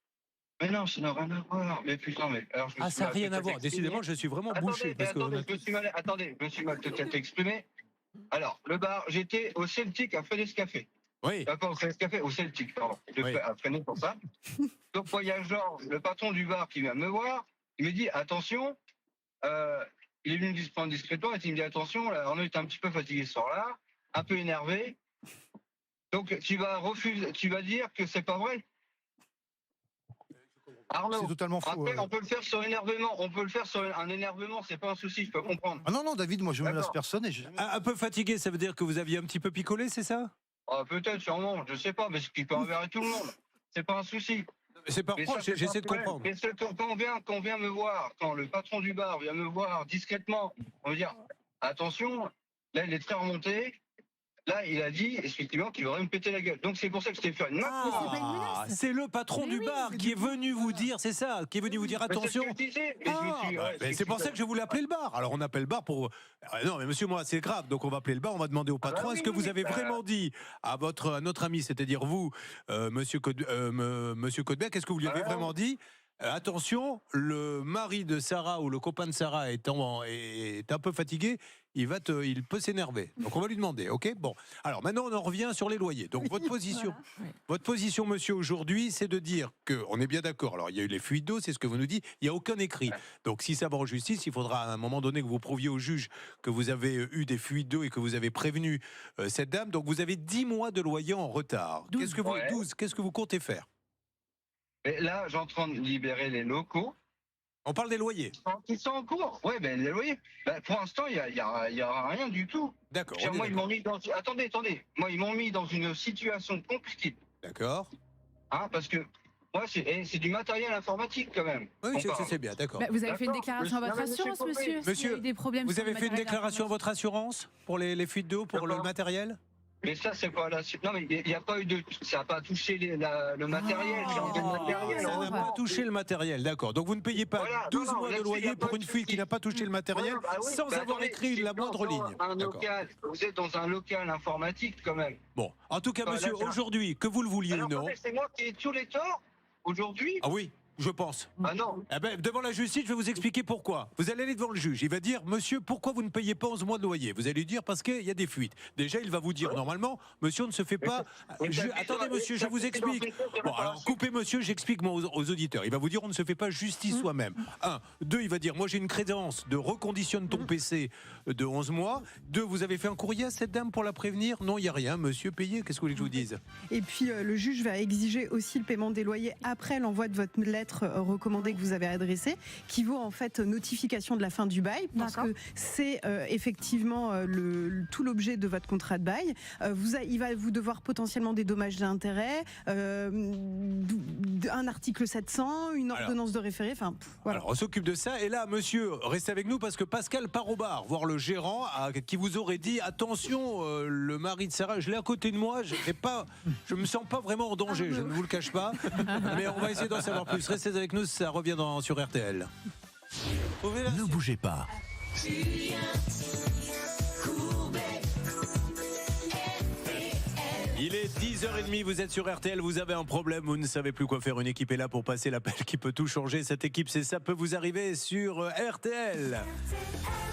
Mais non, ça n'a rien à voir. Mais putain, mais. Alors, je me suis Ça n'a mal rien à peut-être voir. exprimé. Décidément, je suis vraiment Attendez, bouché. Parce que je me suis mal peut-être exprimé. Alors, le bar, j'étais au Celtic à Fenès Café. Oui. Pas au Fenès Café, au Celtic, pardon. À Fenès pour ça. Donc, il y a Georges, le patron du bar, qui vient me voir. Il me dit attention, il est venu me prendre discrètement et il me dit attention, là, Arnaud est un petit peu fatigué ce soir-là, un peu énervé. Donc, tu vas dire que c'est pas vrai. Arnaud, c'est totalement faux. Après, on peut le faire sur énervement. On peut le faire sur un énervement, c'est pas un souci, je peux comprendre. Ah non, David, moi je ne menace personne. Un peu fatigué, ça veut dire que vous aviez un petit peu picolé, c'est ça? Peut-être, sûrement, je sais pas, mais ce qui peut envers tout le monde. C'est pas un souci. C'est pas proche, j'essaie de comprendre. Mais quand on vient me voir, quand le patron du bar vient me voir discrètement, on va dire attention, là il est très remonté. Là, il a dit effectivement qu'il aurait me péter la gueule. Donc c'est pour ça que je t'ai fait une menace. C'est le patron du bar qui est venu vous dire, c'est ça, qui est venu vous dire attention. C'est pour ça que je voulais appeler le bar. Alors on appelle le bar pour. Non, mais monsieur, moi, c'est grave. Donc on va appeler le bar. On va demander au patron. Est-ce que vous avez vraiment dit à notre ami, c'est-à-dire vous, monsieur Codebert, qu'est-ce que vous lui avez vraiment dit? Attention, le mari de Sarah ou le copain de Sarah est un peu fatigué, il peut s'énerver. Donc on va lui demander, ok? Bon, alors maintenant on en revient sur les loyers. Donc votre position, monsieur, aujourd'hui, c'est de dire qu'on est bien d'accord. Alors il y a eu les fuites d'eau, c'est ce que vous nous dites, il n'y a aucun écrit. Donc si ça va en justice, il faudra à un moment donné que vous prouviez au juge que vous avez eu des fuites d'eau et que vous avez prévenu cette dame. Donc vous avez 10 mois de loyer en retard. Qu'est-ce que vous comptez faire? Et là, j'ai en train de libérer les locaux. On parle des loyers. Ils sont en cours. Oui, ben les loyers. Ben, pour l'instant, il y a rien du tout. D'accord. Moi, ils m'ont mis dans. Attendez. Moi, ils m'ont mis dans une situation compliquée. D'accord. Parce que moi, c'est du matériel informatique quand même. Oui, c'est bien, d'accord. Vous avez fait une déclaration à votre assurance, monsieur? Monsieur, il y a eu des problèmes vous avez fait une déclaration à votre assurance pour les fuites d'eau, pour le matériel? Mais ça, c'est pas la. Non, mais il n'y a pas eu de. Ça n'a pas touché le matériel. Ça n'a pas touché le matériel, d'accord. Donc vous ne payez pas 12 mois de loyer pour une fuite qui n'a pas touché le matériel sans avoir écrit la moindre ligne. Vous êtes dans un local informatique quand même. Bon, en tout cas, monsieur, aujourd'hui, que vous le vouliez ou non. C'est moi qui ai tous les torts aujourd'hui. Ah oui. Je pense. Ah non. Devant la justice, je vais vous expliquer pourquoi. Vous allez aller devant le juge. Il va dire, monsieur, pourquoi vous ne payez pas 11 mois de loyer? Vous allez lui dire, parce qu'il y a des fuites. Déjà, il va vous dire, normalement, monsieur, on ne se fait pas. Attendez, monsieur, je vous explique. Bon, alors, coupez, monsieur, j'explique moi aux auditeurs. Il va vous dire, on ne se fait pas justice soi-même. 1. 2, il va dire, moi, j'ai une crédence de reconditionne ton PC de 11 mois. 2, vous avez fait un courrier à cette dame pour la prévenir? Non, il n'y a rien, monsieur, payez. Qu'est-ce que vous voulez que je vous dise? Et puis, le juge va exiger aussi le paiement des loyers après l'envoi de votre lettre recommandée que vous avez adressée, qui vaut en fait notification de la fin du bail, parce que c'est effectivement tout l'objet de votre contrat de bail. Il va vous devoir potentiellement des dommages d'intérêt, un article 700, une ordonnance de référé. Enfin, voilà. Alors on s'occupe de ça. Et là, monsieur, restez avec nous parce que Pascal part au bar voir le gérant qui vous aurait dit attention, le mari de Sarah, je l'ai à côté de moi, je me sens pas vraiment en danger, je ne vous le cache pas, mais on va essayer d'en savoir plus. Restez avec nous, ça revient sur RTL. Ne bougez pas. Il est 10h30, vous êtes sur RTL, vous avez un problème, vous ne savez plus quoi faire, une équipe est là pour passer l'appel qui peut tout changer. Cette équipe, c'est Ça peut vous arriver sur RTL.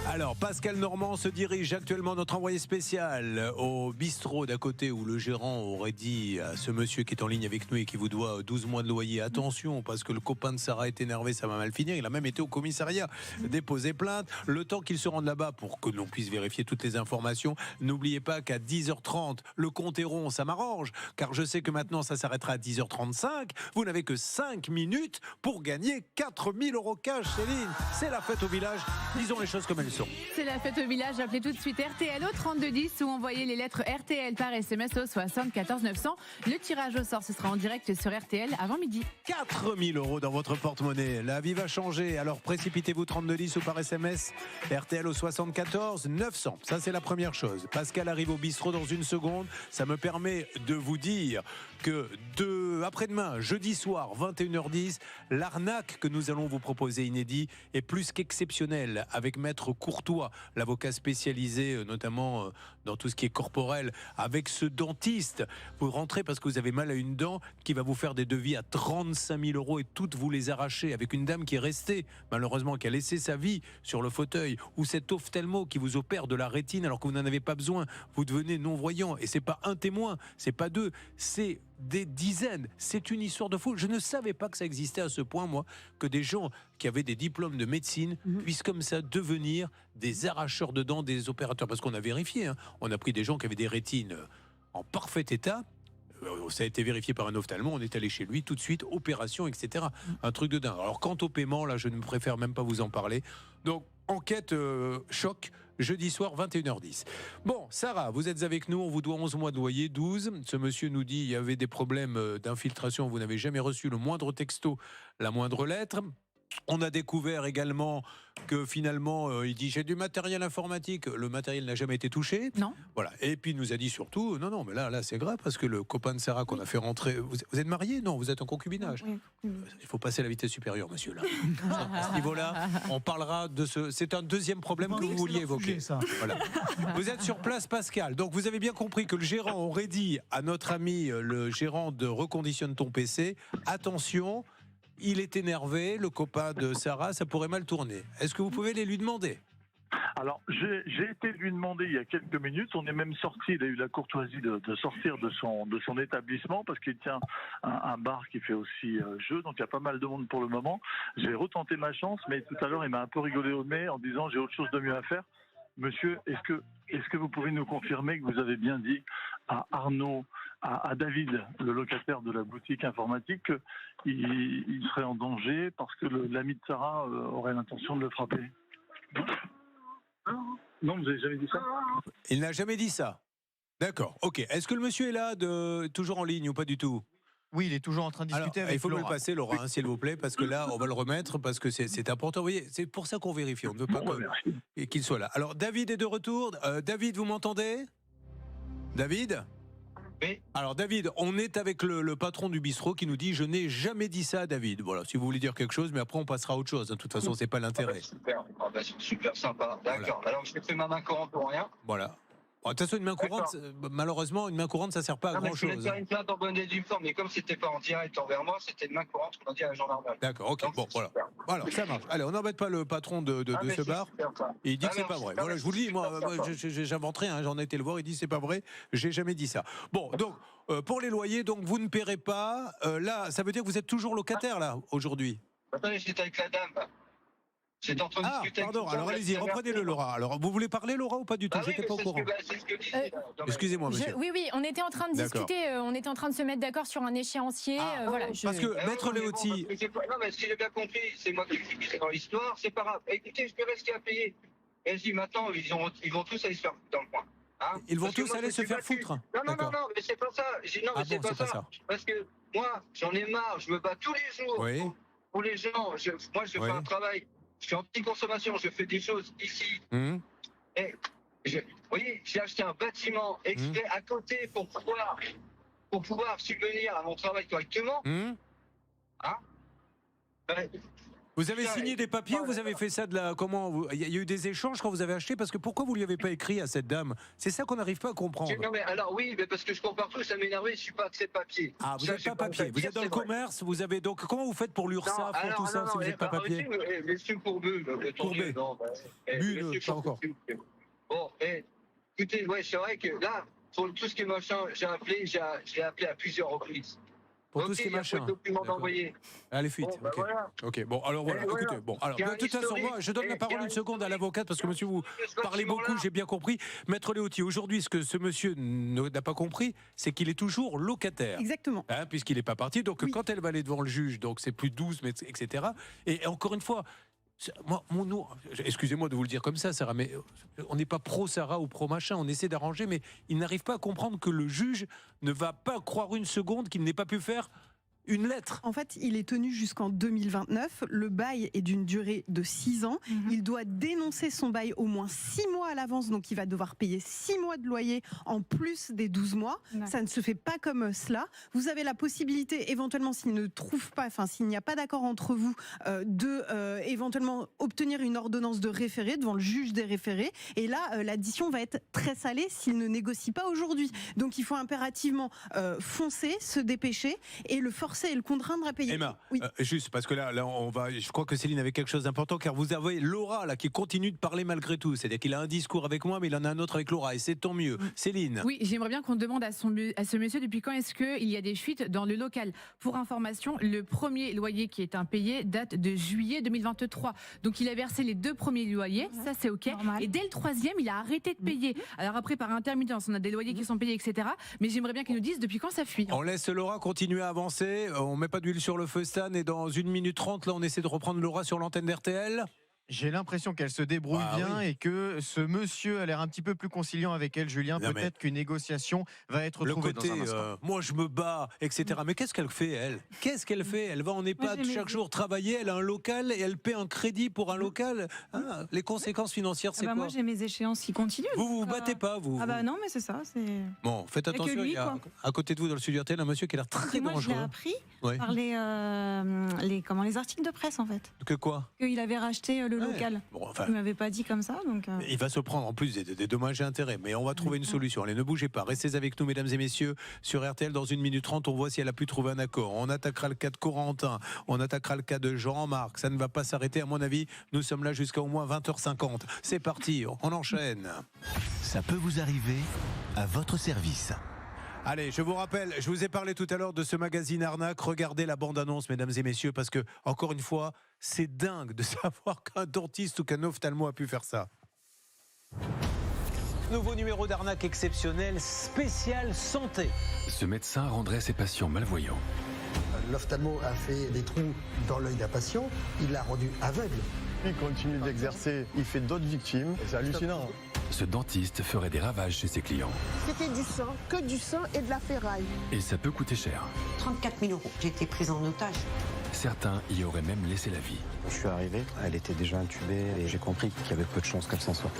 Alors, Pascal Normand se dirige actuellement, notre envoyé spécial, au bistrot d'à côté où le gérant aurait dit à ce monsieur qui est en ligne avec nous et qui vous doit 12 mois de loyer, attention, parce que le copain de Sarah est énervé, ça va mal finir. Il a même été au commissariat déposer plainte. Le temps qu'il se rende là-bas pour que l'on puisse vérifier toutes les informations, n'oubliez pas qu'à 10h30, le compte est rond, ça m'arrange, car je sais que maintenant ça s'arrêtera à 10h35. Vous n'avez que 5 minutes pour gagner 4 000 € cash, Céline. C'est la fête au village, disons les choses comme elles sont. C'est la fête au village, appelez tout de suite RTL au 3210 ou envoyez les lettres RTL par SMS au 74 900. Le tirage au sort, ce sera en direct sur RTL avant midi. 4 000 € dans votre porte-monnaie. La vie va changer, alors précipitez-vous 3210 ou par SMS RTL au 74 900. Ça, c'est la première chose. Pascal arrive au bistrot dans une seconde. Ça me permet permet de vous dire que après-demain, jeudi soir, 21h10, l'arnaque que nous allons vous proposer inédit est plus qu'exceptionnelle avec Maître Courtois, l'avocat spécialisé notamment dans tout ce qui est corporel, avec ce dentiste. Vous rentrez parce que vous avez mal à une dent qui va vous faire des devis à 35 000 € et toutes vous les arracher, avec une dame qui est restée, malheureusement, qui a laissé sa vie sur le fauteuil, ou cet ophtalmo qui vous opère de la rétine alors que vous n'en avez pas besoin. Vous devenez non-voyant et c'est pas un témoin, c'est pas deux, c'est des dizaines. C'est une histoire de fou. Je ne savais pas que ça existait à ce point, moi, que des gens qui avaient des diplômes de médecine puissent comme ça devenir des arracheurs de dents, des opérateurs. Parce qu'on a vérifié, hein. On a pris des gens qui avaient des rétines en parfait état. Ça a été vérifié par un ophtalmo, on est allé chez lui tout de suite, opération, etc. Un truc de dingue. Alors quant au paiement, là je ne préfère même pas vous en parler. Donc enquête choc, jeudi soir 21h10. Bon, Sarah, vous êtes avec nous, on vous doit 11 mois de loyer, 12. Ce monsieur nous dit il y avait des problèmes d'infiltration, vous n'avez jamais reçu le moindre texto, la moindre lettre. On a découvert également que finalement, il dit j'ai du matériel informatique. Le matériel n'a jamais été touché. Non. Voilà. Et puis il nous a dit surtout, non, mais là c'est grave parce que le copain de Sarah qu'on a fait rentrer. Vous êtes marié? Non, vous êtes en concubinage. Oui. Il faut passer à la vitesse supérieure, monsieur. Là. À ce niveau-là, on parlera de ce. C'est un deuxième problème que vous vouliez évoquer. Ça. Voilà. Vous êtes sur place, Pascal. Donc vous avez bien compris que le gérant aurait dit à notre ami, le gérant de Reconditionne ton PC, attention. Il est énervé, le copain de Sarah, ça pourrait mal tourner. Est-ce que vous pouvez les lui demander? Alors, j'ai été lui demander il y a quelques minutes, on est même sorti, il a eu la courtoisie de sortir de son établissement parce qu'il tient un bar qui fait aussi jeu, donc il y a pas mal de monde pour le moment. J'ai retenté ma chance, mais tout à l'heure, il m'a un peu rigolé au nez en disant j'ai autre chose de mieux à faire. Monsieur, est-ce que vous pouvez nous confirmer que vous avez bien dit à Arnaud, à David, le locataire de la boutique informatique, qu'il serait en danger parce que l'ami de Sarah aurait l'intention de le frapper? Non, vous n'avez jamais dit ça? Il n'a jamais dit ça. D'accord, ok. Est-ce que le monsieur est là, toujours en ligne ou pas du tout? Oui, il est toujours en train de discuter avec il faut me Laura. le passer, Laura, hein, s'il vous plaît, parce que là, on va le remettre, parce que c'est important. Vous voyez, c'est pour ça qu'on vérifie. On ne veut pas qu'il soit là. Alors, David est de retour. David, vous m'entendez? David? Oui. Alors, David, on est avec le patron du bistrot qui nous dit « Je n'ai jamais dit ça, David ». Voilà, si vous voulez dire quelque chose, mais après, on passera à autre chose. De toute façon, c'est pas l'intérêt. Super sympa. D'accord. Voilà. Alors, je fais ma main courante pour rien. Voilà. De toute façon, une main courante, malheureusement, une main courante, ça sert pas à grand-chose. Je voulais faire une plainte en bonne et due forme, mais comme c'était pas en direct envers moi, c'était une main courante qu'on a dit à la gendarmerie. D'accord, ok, donc, bon, voilà. Voilà, ça marche. Allez, on n'embête pas le patron de ce bar. Et il dit que c'est pas vrai. Voilà, je vous le dis, moi, j'invente rien, hein, j'en ai été le voir, il dit c'est pas vrai, j'ai jamais dit ça. Bon, donc, pour les loyers, donc vous ne paierez pas. Là, ça veut dire que vous êtes toujours locataire, là, aujourd'hui? Attendez, j'étais avec la dame. J'étais en train de discuter. Pardon, alors allez-y, reprenez-le, Laura. Alors, vous voulez parler, Laura, ou pas du tout? J'étais pas au courant. Excusez-moi, monsieur. Oui, on était en train de discuter, on était en train de se mettre d'accord sur un échéancier. Voilà, parce que Maître Léoty. Non, mais si j'ai bien compris, c'est moi qui suis dans l'histoire, c'est pas grave. Écoutez, je peux rester à payer. Et je dis maintenant, ils vont tous aller se faire foutre dans le coin. Hein, ils vont tous aller se faire foutre. Non, mais c'est pas ça. Non, mais c'est pas ça. Parce que moi, j'en ai marre, je me bats tous les jours pour les gens. Moi, je fais un travail. Je suis en petite consommation, je fais des choses ici. Et vous voyez, j'ai acheté un bâtiment exprès à côté pour pouvoir subvenir à mon travail correctement. Hein? Vous avez signé des papiers ou vous avez fait ça de la... Comment il y a eu des échanges quand vous avez acheté? Parce que pourquoi vous ne lui avez pas écrit à cette dame? C'est ça qu'on n'arrive pas à comprendre. Non, mais alors oui, mais parce que je compare tout, ça m'énervait, je ne suis pas accès papier. Ah, vous n'êtes pas papier. Vous êtes dans le commerce, vous avez donc... Comment vous faites pour l'URSSAF, pour tout ça, si vous n'êtes pas papier? Monsieur Courbeux, Courbet. Pas encore. Bon, écoutez, c'est vrai que là, pour tout ce qui est machin, je l'ai appelé à plusieurs reprises. Pour tout ce qui est machin. Allez, fuite. Bon, voilà. Ok, bon, alors voilà, écoutez. Bon, alors, de toute façon, moi, je donne la parole une seconde à l'avocate parce que monsieur, vous parlez beaucoup, j'ai bien compris. Maître Léoty, aujourd'hui, ce que ce monsieur n'a pas compris, c'est qu'il est toujours locataire. Exactement. Hein, puisqu'il n'est pas parti. Donc, quand elle va aller devant le juge, donc c'est plus 12, etc. Et encore une fois, excusez-moi de vous le dire comme ça, Sarah, mais on n'est pas pro Sarah ou pro machin, on essaie d'arranger, mais il n'arrive pas à comprendre que le juge ne va pas croire une seconde qu'il n'ait pas pu faire Une lettre. En fait, il est tenu jusqu'en 2029. Le bail est d'une durée de 6 ans. Il doit dénoncer son bail au moins 6 mois à l'avance. Donc, il va devoir payer 6 mois de loyer en plus des 12 mois. Ça ne se fait pas comme cela. Vous avez la possibilité, éventuellement, s'il n'y a pas d'accord entre vous, de éventuellement obtenir une ordonnance de référé devant le juge des référés. Et là, l'addition va être très salée s'il ne négocie pas aujourd'hui. Donc, il faut impérativement foncer, se dépêcher et le forcer et le contraindre à payer. Emma, juste parce que là je crois que Céline avait quelque chose d'important, car vous avez Laura là qui continue de parler malgré tout. C'est-à-dire qu'il a un discours avec moi, mais il en a un autre avec Laura, et c'est tant mieux. Céline. Oui, j'aimerais bien qu'on demande à ce monsieur depuis quand est-ce qu'il y a des fuites dans le local. Pour information, le premier loyer qui est impayé date de juillet 2023. Donc il a versé les 2 premiers loyers, ça c'est ok. Et dès le 3e, il a arrêté de payer. Alors après, par intermittence, on a des loyers qui sont payés, etc. Mais j'aimerais bien qu'il nous dise depuis quand ça fuit. On laisse Laura continuer à avancer. On met pas d'huile sur le feu, Stan, et dans 1 minute 30, là, on essaie de reprendre Laura sur l'antenne d'RTL. J'ai l'impression qu'elle se débrouille bien et que ce monsieur a l'air un petit peu plus conciliant avec elle, Julien. Peut-être qu'une négociation va être trouvée dans un instant. Moi, je me bats, etc. Mais qu'est-ce qu'elle fait, elle ? Qu'est-ce qu'elle fait ? Elle va en EHPAD chaque jour travailler, elle a un local et elle paie un crédit pour un local. Les conséquences financières, c'est quoi ? Moi, j'ai mes échéances qui continuent. Vous battez pas, vous ? Ah bah non, mais c'est ça. Bon, faites attention, il y a à côté de vous dans le studio RTL un monsieur qui a l'air très dangereux. Moi, je l'ai appris par les articles de presse, en fait. Que quoi ? Qu'il avait racheté le local. Bon, enfin, il m'avait pas dit comme ça, donc. Il va se prendre en plus des dommages et intérêts, mais on va trouver une solution. Allez, ne bougez pas, restez avec nous, mesdames et messieurs, sur RTL. Dans 1 minute 30, on voit si elle a pu trouver un accord. On attaquera le cas de Corentin, on attaquera le cas de Jean-Marc. Ça ne va pas s'arrêter, à mon avis. Nous sommes là jusqu'à au moins 20h50. C'est parti, on enchaîne. Ça peut vous arriver, à votre service. Allez, je vous rappelle, je vous ai parlé tout à l'heure de ce magazine Arnaque. Regardez la bande-annonce, mesdames et messieurs, parce que, encore une fois, c'est dingue de savoir qu'un dentiste ou qu'un ophtalmo a pu faire ça. Nouveau numéro d'Arnaque exceptionnel, spécial santé. Ce médecin rendrait ses patients malvoyants. L'ophtalmo a fait des trous dans l'œil d'un patient, il l'a rendu aveugle. Il continue d'exercer, il fait d'autres victimes, c'est hallucinant. Ce dentiste ferait des ravages chez ses clients. C'était du sang, que du sang et de la ferraille. Et ça peut coûter cher. 34 000 €. J'ai été prise en otage. Certains y auraient même laissé la vie. Je suis arrivé, elle était déjà intubée et j'ai compris qu'il y avait peu de chances qu'elle s'en sorte.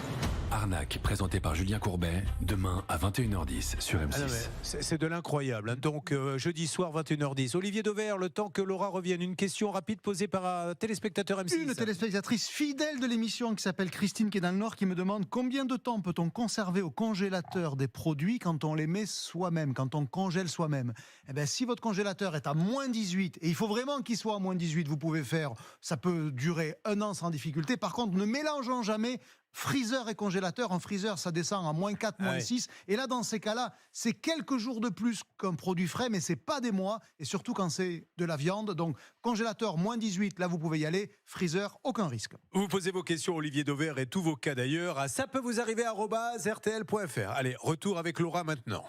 Arnaque, présenté par Julien Courbet, demain à 21h10 sur M6. C'est de l'incroyable. Donc, jeudi soir, 21h10. Olivier Dauvert, le temps que Laura revienne, une question rapide posée par un téléspectateur M6. Une téléspectatrice fidèle de l'émission qui s'appelle Christine, qui est dans le Nord, qui me demande combien de temps peut-on conserver au congélateur des produits quand on les met soi-même, quand on congèle soi-même. Eh bien, si votre congélateur est à moins 18, et il faut vraiment qu'il soit à moins 18, vous pouvez faire, ça peut durer 1 an sans difficulté. Par contre, ne mélangeons jamais freezer et congélateur. Un freezer, ça descend à moins 4, moins 6. Et là, dans ces cas-là, c'est quelques jours de plus qu'un produit frais, mais c'est pas des mois. Et surtout quand c'est de la viande. Donc, congélateur, moins 18, là, vous pouvez y aller. Freezer, aucun risque. Vous posez vos questions, Olivier Dauvert, et tous vos cas d'ailleurs, à ça peut vous arriver @rtl.fr. Allez, retour avec Laura maintenant.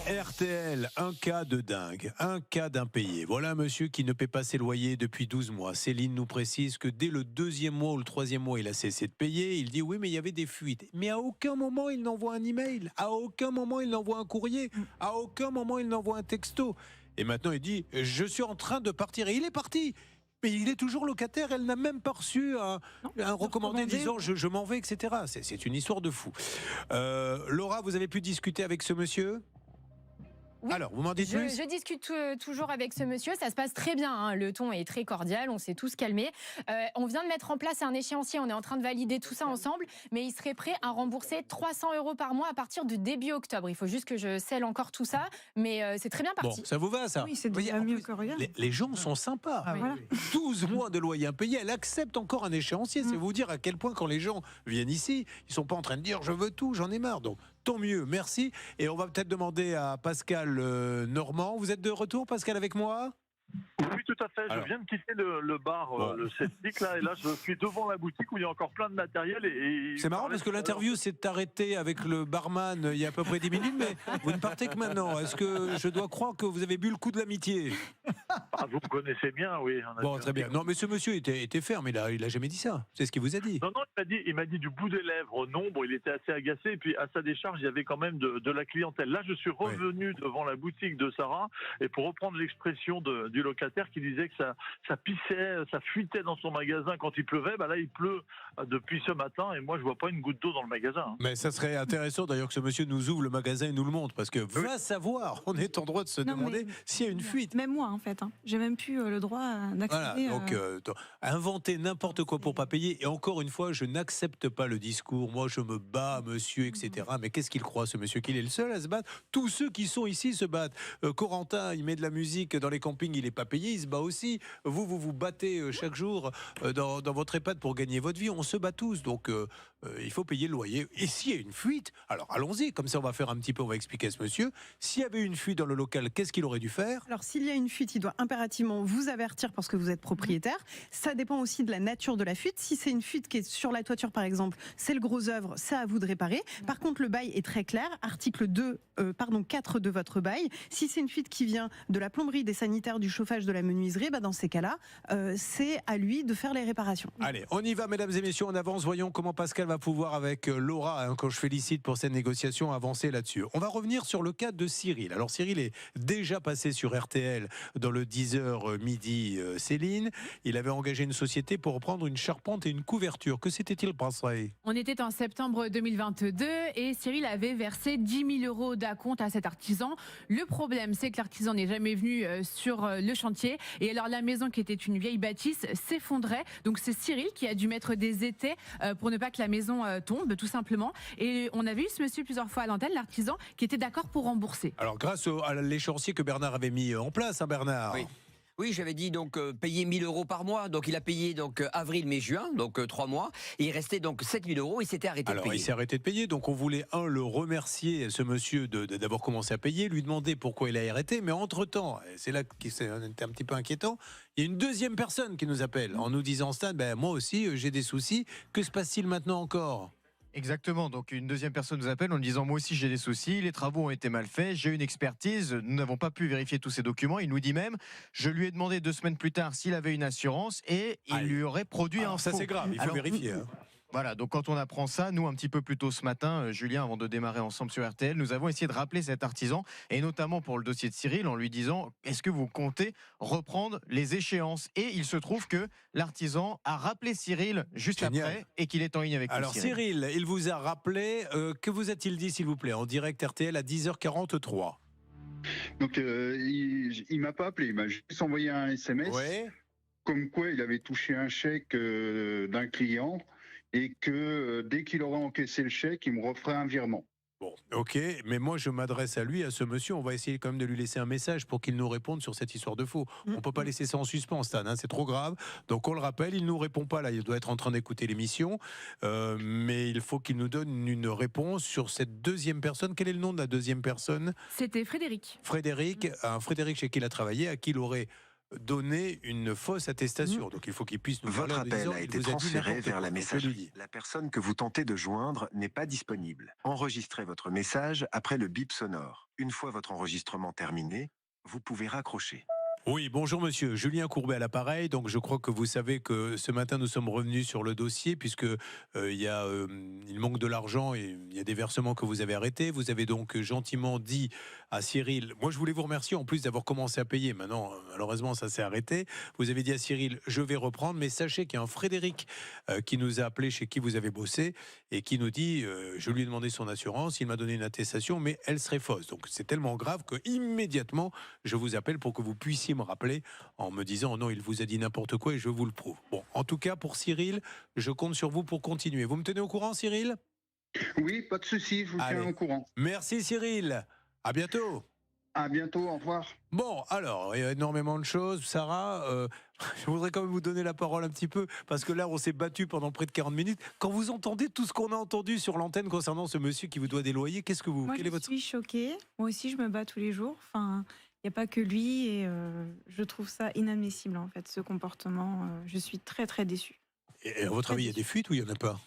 RTL, un cas de dingue, un cas d'impayé. Voilà un monsieur qui ne paie pas ses loyers depuis 12 mois. Céline nous précise que dès le 2e mois ou le 3e mois, il a cessé de payer. Il dit oui, mais il y avait des fuites. Mais à aucun moment, il n'envoie un email. À aucun moment, il n'envoie un courrier. À aucun moment, il n'envoie un texto. Et maintenant, il dit, je suis en train de partir. Et il est parti. Mais il est toujours locataire, elle n'a même pas reçu un recommandé disant je m'en vais, etc. C'est une histoire de fou. Laura, vous avez pu discuter avec ce monsieur ? Oui, alors, vous m'en dites plus ? Je discute toujours avec ce monsieur, ça se passe très bien, hein. Le ton est très cordial, on s'est tous calmés. On vient de mettre en place un échéancier, on est en train de valider tout ça ensemble, mais il serait prêt à rembourser 300 € par mois à partir du début octobre. Il faut juste que je scelle encore tout ça, mais c'est très bien parti. Bon, ça vous va ça ? Oui, c'est déjà mieux que rien. Les gens sont sympas. Ah, voilà. 12 mois de loyer impayé, elle accepte encore un échéancier. C'est vous dire à quel point quand les gens viennent ici, ils sont pas en train de dire je veux tout, j'en ai marre. Donc tant mieux, merci. Et on va peut-être demander à Pascal Normand. Vous êtes de retour, Pascal, avec moi ? Oui, tout à fait. Je viens de quitter le bar, le Celtic, là, et là, je suis devant la boutique où il y a encore plein de matériel. C'est marrant parce que l'interview s'est arrêtée avec le barman il y a à peu près 10 minutes, mais vous ne partez que maintenant. Est-ce que je dois croire que vous avez bu le coup de l'amitié? Vous me connaissez bien, oui. Bon, très bien. Non, mais ce monsieur était ferme, il a jamais dit ça. C'est ce qu'il vous a dit. Non, il m'a dit du bout des lèvres non. Bon, il était assez agacé. Et puis, à sa décharge, il y avait quand même de la clientèle. Là, je suis revenu devant la boutique de Sarah. Et pour reprendre l'expression du locataire qui disait que ça pissait, ça fuitait dans son magasin quand il pleuvait, là, il pleut depuis ce matin. Et moi, je vois pas une goutte d'eau dans le magasin. Mais ça serait intéressant d'ailleurs que ce monsieur nous ouvre le magasin et nous le montre. Parce que va savoir, on est en droit de se demander s'il y a une fuite. Même moi, en fait. J'ai même plus le droit d'accéder. Voilà, donc inventer n'importe quoi pour pas payer. Et encore une fois, je n'accepte pas le discours. Moi, je me bats, monsieur, etc. Mais qu'est-ce qu'il croit, ce monsieur, qu'il est le seul à se battre? Tous ceux qui sont ici se battent. Corentin, il met de la musique dans les campings, il n'est pas payé, il se bat aussi. Vous battez chaque jour dans votre EHPAD pour gagner votre vie. On se bat tous. Donc, il faut payer le loyer. Et s'il y a une fuite, alors allons-y. Comme ça, on va faire un petit peu, on va expliquer à ce monsieur. S'il y avait une fuite dans le local, qu'est-ce qu'il aurait dû faire? Alors, s'il y a une fuite, il doit impérativement vous avertir parce que vous êtes propriétaire. Ça dépend aussi de la nature de la fuite. Si c'est une fuite qui est sur la toiture, par exemple, c'est le gros œuvre, c'est à vous de réparer. Par contre, le bail est très clair. Article 4 de votre bail. Si c'est une fuite qui vient de la plomberie, des sanitaires, du chauffage, de la menuiserie, dans ces cas-là, c'est à lui de faire les réparations. Allez, on y va, mesdames et messieurs, on avance. Voyons comment Pascal va pouvoir, avec Laura, que je félicite pour cette négociation, avancer là-dessus. On va revenir sur le cas de Cyril. Alors, Cyril est déjà passé sur RTL dans le 10h midi Céline. Il avait engagé une société pour reprendre une charpente et une couverture. Que s'était-il passé? On était en septembre 2022 et Cyril avait versé 10 000 euros d'acompte à cet artisan. Le problème, c'est que l'artisan n'est jamais venu sur le chantier. Et alors, la maison, qui était une vieille bâtisse, s'effondrait. Donc, c'est Cyril qui a dû mettre des étais pour ne pas que la maison tombe, tout simplement. Et on avait eu ce monsieur plusieurs fois à l'antenne, l'artisan, qui était d'accord pour rembourser. Alors, grâce à l'échéancier que Bernard avait mis en place, Bernard. Oui, j'avais dit donc payer 1 000 euros par mois. Donc il a payé avril, mai, juin, donc 3 mois. Et il restait donc 7 000 euros. Il s'était arrêté de payer. Alors il s'est arrêté de payer. Donc on voulait le remercier, ce monsieur, d'avoir commencé à payer, lui demander pourquoi il a arrêté. Mais entre-temps, c'est là que c'est un petit peu inquiétant, il y a une deuxième personne qui nous appelle en nous disant: Stan, moi aussi j'ai des soucis. Que se passe-t-il maintenant encore? Exactement, donc une deuxième personne nous appelle en nous disant: moi aussi j'ai des soucis, les travaux ont été mal faits, j'ai une expertise, nous n'avons pas pu vérifier tous ces documents. Il nous dit même, je lui ai demandé 2 semaines plus tard s'il avait une assurance et il lui aurait produit un faux. Ça c'est grave, il faut vérifier. Voilà, donc quand on apprend ça, nous un petit peu plus tôt ce matin, Julien, avant de démarrer ensemble sur RTL, nous avons essayé de rappeler cet artisan, et notamment pour le dossier de Cyril, en lui disant: est-ce que vous comptez reprendre les échéances? Et il se trouve que l'artisan a rappelé Cyril juste après et qu'il est en ligne avec nous. Alors Cyril, il vous a rappelé, que vous a-t-il dit s'il vous plaît, en direct RTL à 10h43? Donc il m'a pas appelé, il m'a juste envoyé un SMS comme quoi il avait touché un chèque d'un client et que dès qu'il aurait encaissé le chèque, il me referait un virement. Bon, ok, mais moi je m'adresse à lui, à ce monsieur, on va essayer quand même de lui laisser un message pour qu'il nous réponde sur cette histoire de faux. On ne peut pas laisser ça en suspens, Stan, c'est trop grave. Donc on le rappelle, il ne nous répond pas là, il doit être en train d'écouter l'émission, mais il faut qu'il nous donne une réponse sur cette deuxième personne. Quel est le nom de la deuxième personne? C'était Frédéric. Frédéric, Frédéric chez qui il a travaillé, à qui il aurait donné une fausse attestation. Donc il faut qu'il puisse nous Votre parler. appel a été transféré vers la messagerie. La personne que vous tentez de joindre n'est pas disponible. Enregistrez votre message après le bip sonore. Une fois votre enregistrement terminé, vous pouvez raccrocher. Oui, bonjour monsieur, Julien Courbet à l'appareil. Donc je crois que vous savez que ce matin nous sommes revenus sur le dossier puisque il manque de l'argent et il y a des versements que vous avez arrêtés. Vous avez donc gentiment dit à Cyril, moi je voulais vous remercier en plus d'avoir commencé à payer. Maintenant, malheureusement, ça s'est arrêté. Vous avez dit à Cyril, je vais reprendre, mais sachez qu'il y a un Frédéric qui nous a appelé, chez qui vous avez bossé, et qui nous dit, je lui ai demandé son assurance, il m'a donné une attestation, mais elle serait fausse. Donc c'est tellement grave que immédiatement, je vous appelle pour que vous puissiez me rappeler en me disant, non, il vous a dit n'importe quoi et je vous le prouve. Bon, en tout cas, pour Cyril, je compte sur vous pour continuer. Vous me tenez au courant, Cyril? Oui, pas de souci, je vous tiens au courant. Merci Cyril, à bientôt. À bientôt, au revoir. Bon, alors, il y a énormément de choses. Sarah, je voudrais quand même vous donner la parole un petit peu, parce que là, on s'est battu pendant près de 40 minutes. Quand vous entendez tout ce qu'on a entendu sur l'antenne concernant ce monsieur qui vous doit des loyers, quel est votre... Je suis choquée. Moi aussi, je me bats tous les jours. Enfin, Il n'y a pas que lui et je trouve ça inadmissible en fait, ce comportement. Je suis très très déçue. Et à votre avis, il y a des fuites ou il n'y en a pas?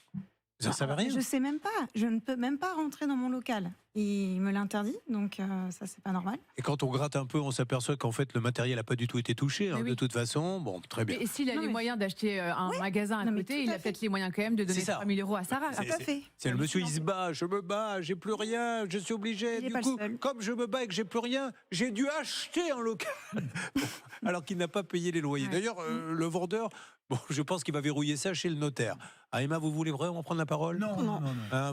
Ça ne servait à rien? Je sais même pas. Je ne peux même pas rentrer dans mon local. Il me l'interdit, donc ça c'est pas normal. Et quand on gratte un peu, on s'aperçoit qu'en fait le matériel n'a pas du tout été touché. Hein, de toute façon, bon, très bien. Et s'il a les moyens d'acheter un magasin à côté, il a peut-être les moyens quand même de donner 3 000 € à Sarah. C'est le monsieur, il se bat, je me bats, j'ai plus rien, je suis obligé. Du coup, comme je me bats et que j'ai plus rien, j'ai dû acheter un local. Alors qu'il n'a pas payé les loyers. D'ailleurs, le vendeur, bon, je pense qu'il va verrouiller ça chez le notaire. Ah, Emma, vous voulez vraiment prendre la parole? Non. Hein,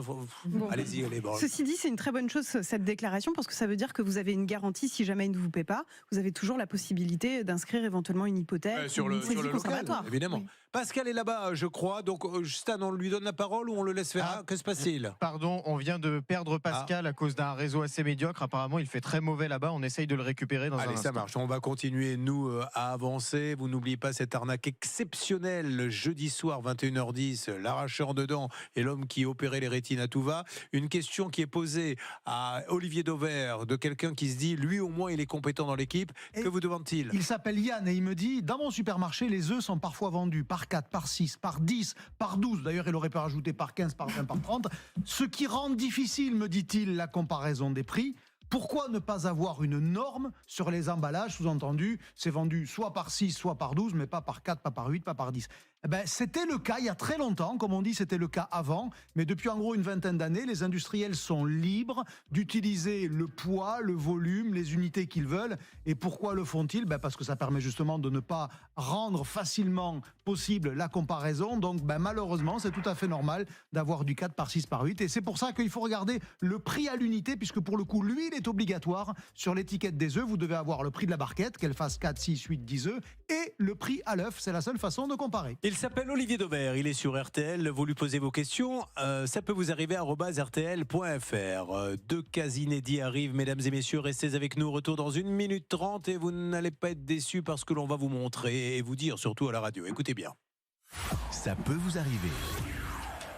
allez-y, allez. Bon. Ceci dit, c'est une très bonne chose cette déclaration parce que ça veut dire que vous avez une garantie si jamais il ne vous paie pas. Vous avez toujours la possibilité d'inscrire éventuellement une hypothèque sur le local, évidemment. Oui. Pascal est là-bas, je crois. Donc, Stan, on lui donne la parole ou on le laisse faire? Que se passe-t-il? Pardon, on vient de perdre Pascal à cause d'un réseau assez médiocre. Apparemment, il fait très mauvais là-bas. On essaye de le récupérer dans un instant. Allez, ça marche. On va continuer, nous, à avancer. Vous n'oubliez pas cette arnaque exceptionnelle le jeudi soir, 21h10, l'arracheur de dents et l'homme qui opérait les rétines à tout va. Une question qui est posée à Olivier Dauvert, de quelqu'un qui se dit, lui au moins, il est compétent dans l'équipe. Que vous demande-t-il? Il s'appelle Yann et il me dit, dans mon supermarché, les œufs sont parfois vendus par 4, par 6, par 10, par 12. D'ailleurs, il aurait pu rajouter par 15, par 20, par 30. Ce qui rend difficile, me dit-il, la comparaison des prix. Pourquoi ne pas avoir une norme sur les emballages? Sous-entendu, c'est vendu soit par 6, soit par 12, mais pas par 4, pas par 8, pas par 10. Eh ben, c'était le cas il y a très longtemps, comme on dit, c'était le cas avant, mais depuis en gros une vingtaine d'années, les industriels sont libres d'utiliser le poids, le volume, les unités qu'ils veulent. Et pourquoi le font-ils? Parce que ça permet justement de ne pas rendre facilement possible la comparaison. Donc malheureusement, c'est tout à fait normal d'avoir du 4 par 6 par 8. Et c'est pour ça qu'il faut regarder le prix à l'unité, puisque pour le coup, lui, il est obligatoire. Sur l'étiquette des œufs, vous devez avoir le prix de la barquette, qu'elle fasse 4, 6, 8, 10 œufs, et le prix à l'œuf. C'est la seule façon de comparer. Il s'appelle Olivier Dauvert, il est sur RTL, vous lui posez vos questions, ça peut vous arriver à @rtl.fr. Deux cas inédits arrivent, mesdames et messieurs, restez avec nous, retour dans 1 minute 30 et vous n'allez pas être déçus parce que l'on va vous montrer et vous dire surtout à la radio, écoutez bien. Ça peut vous arriver.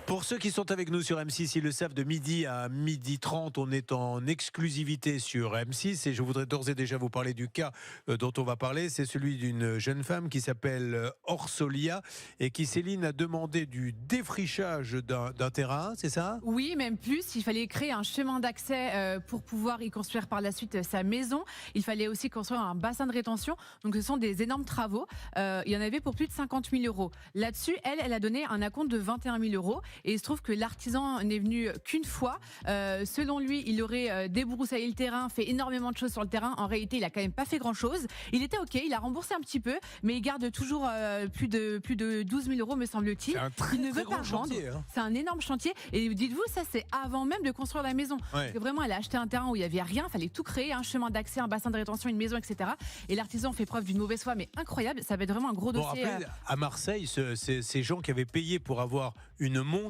Pour ceux qui sont avec nous sur M6, ils le savent, de midi à 12h30, on est en exclusivité sur M6 et je voudrais d'ores et déjà vous parler du cas dont on va parler. C'est celui d'une jeune femme qui s'appelle Orsolia et qui, Céline, a demandé du défrichage d'un terrain, c'est ça? Oui, même plus. Il fallait créer un chemin d'accès pour pouvoir y construire par la suite sa maison. Il fallait aussi construire un bassin de rétention. Donc ce sont des énormes travaux. Il y en avait pour plus de 50 000 €. Là-dessus, elle a donné un acompte de 21 000 €. Et il se trouve que l'artisan n'est venu qu'une fois. Selon lui, il aurait débroussaillé le terrain, fait énormément de choses sur le terrain. En réalité, il a quand même pas fait grand-chose. Il était OK, il a remboursé un petit peu, mais il garde toujours plus de 12 000 €, me semble-t-il. Il ne veut pas vendre. Hein. C'est un énorme chantier. Et dites-vous, ça, c'est avant même de construire la maison. Parce que vraiment, elle a acheté un terrain où il n'y avait rien. Il fallait tout créer, un chemin d'accès, un bassin de rétention, une maison, etc. Et l'artisan fait preuve d'une mauvaise foi, mais incroyable. Ça va être vraiment un gros dossier. Après, à Marseille, ces gens qui avaient payé pour avoir une montée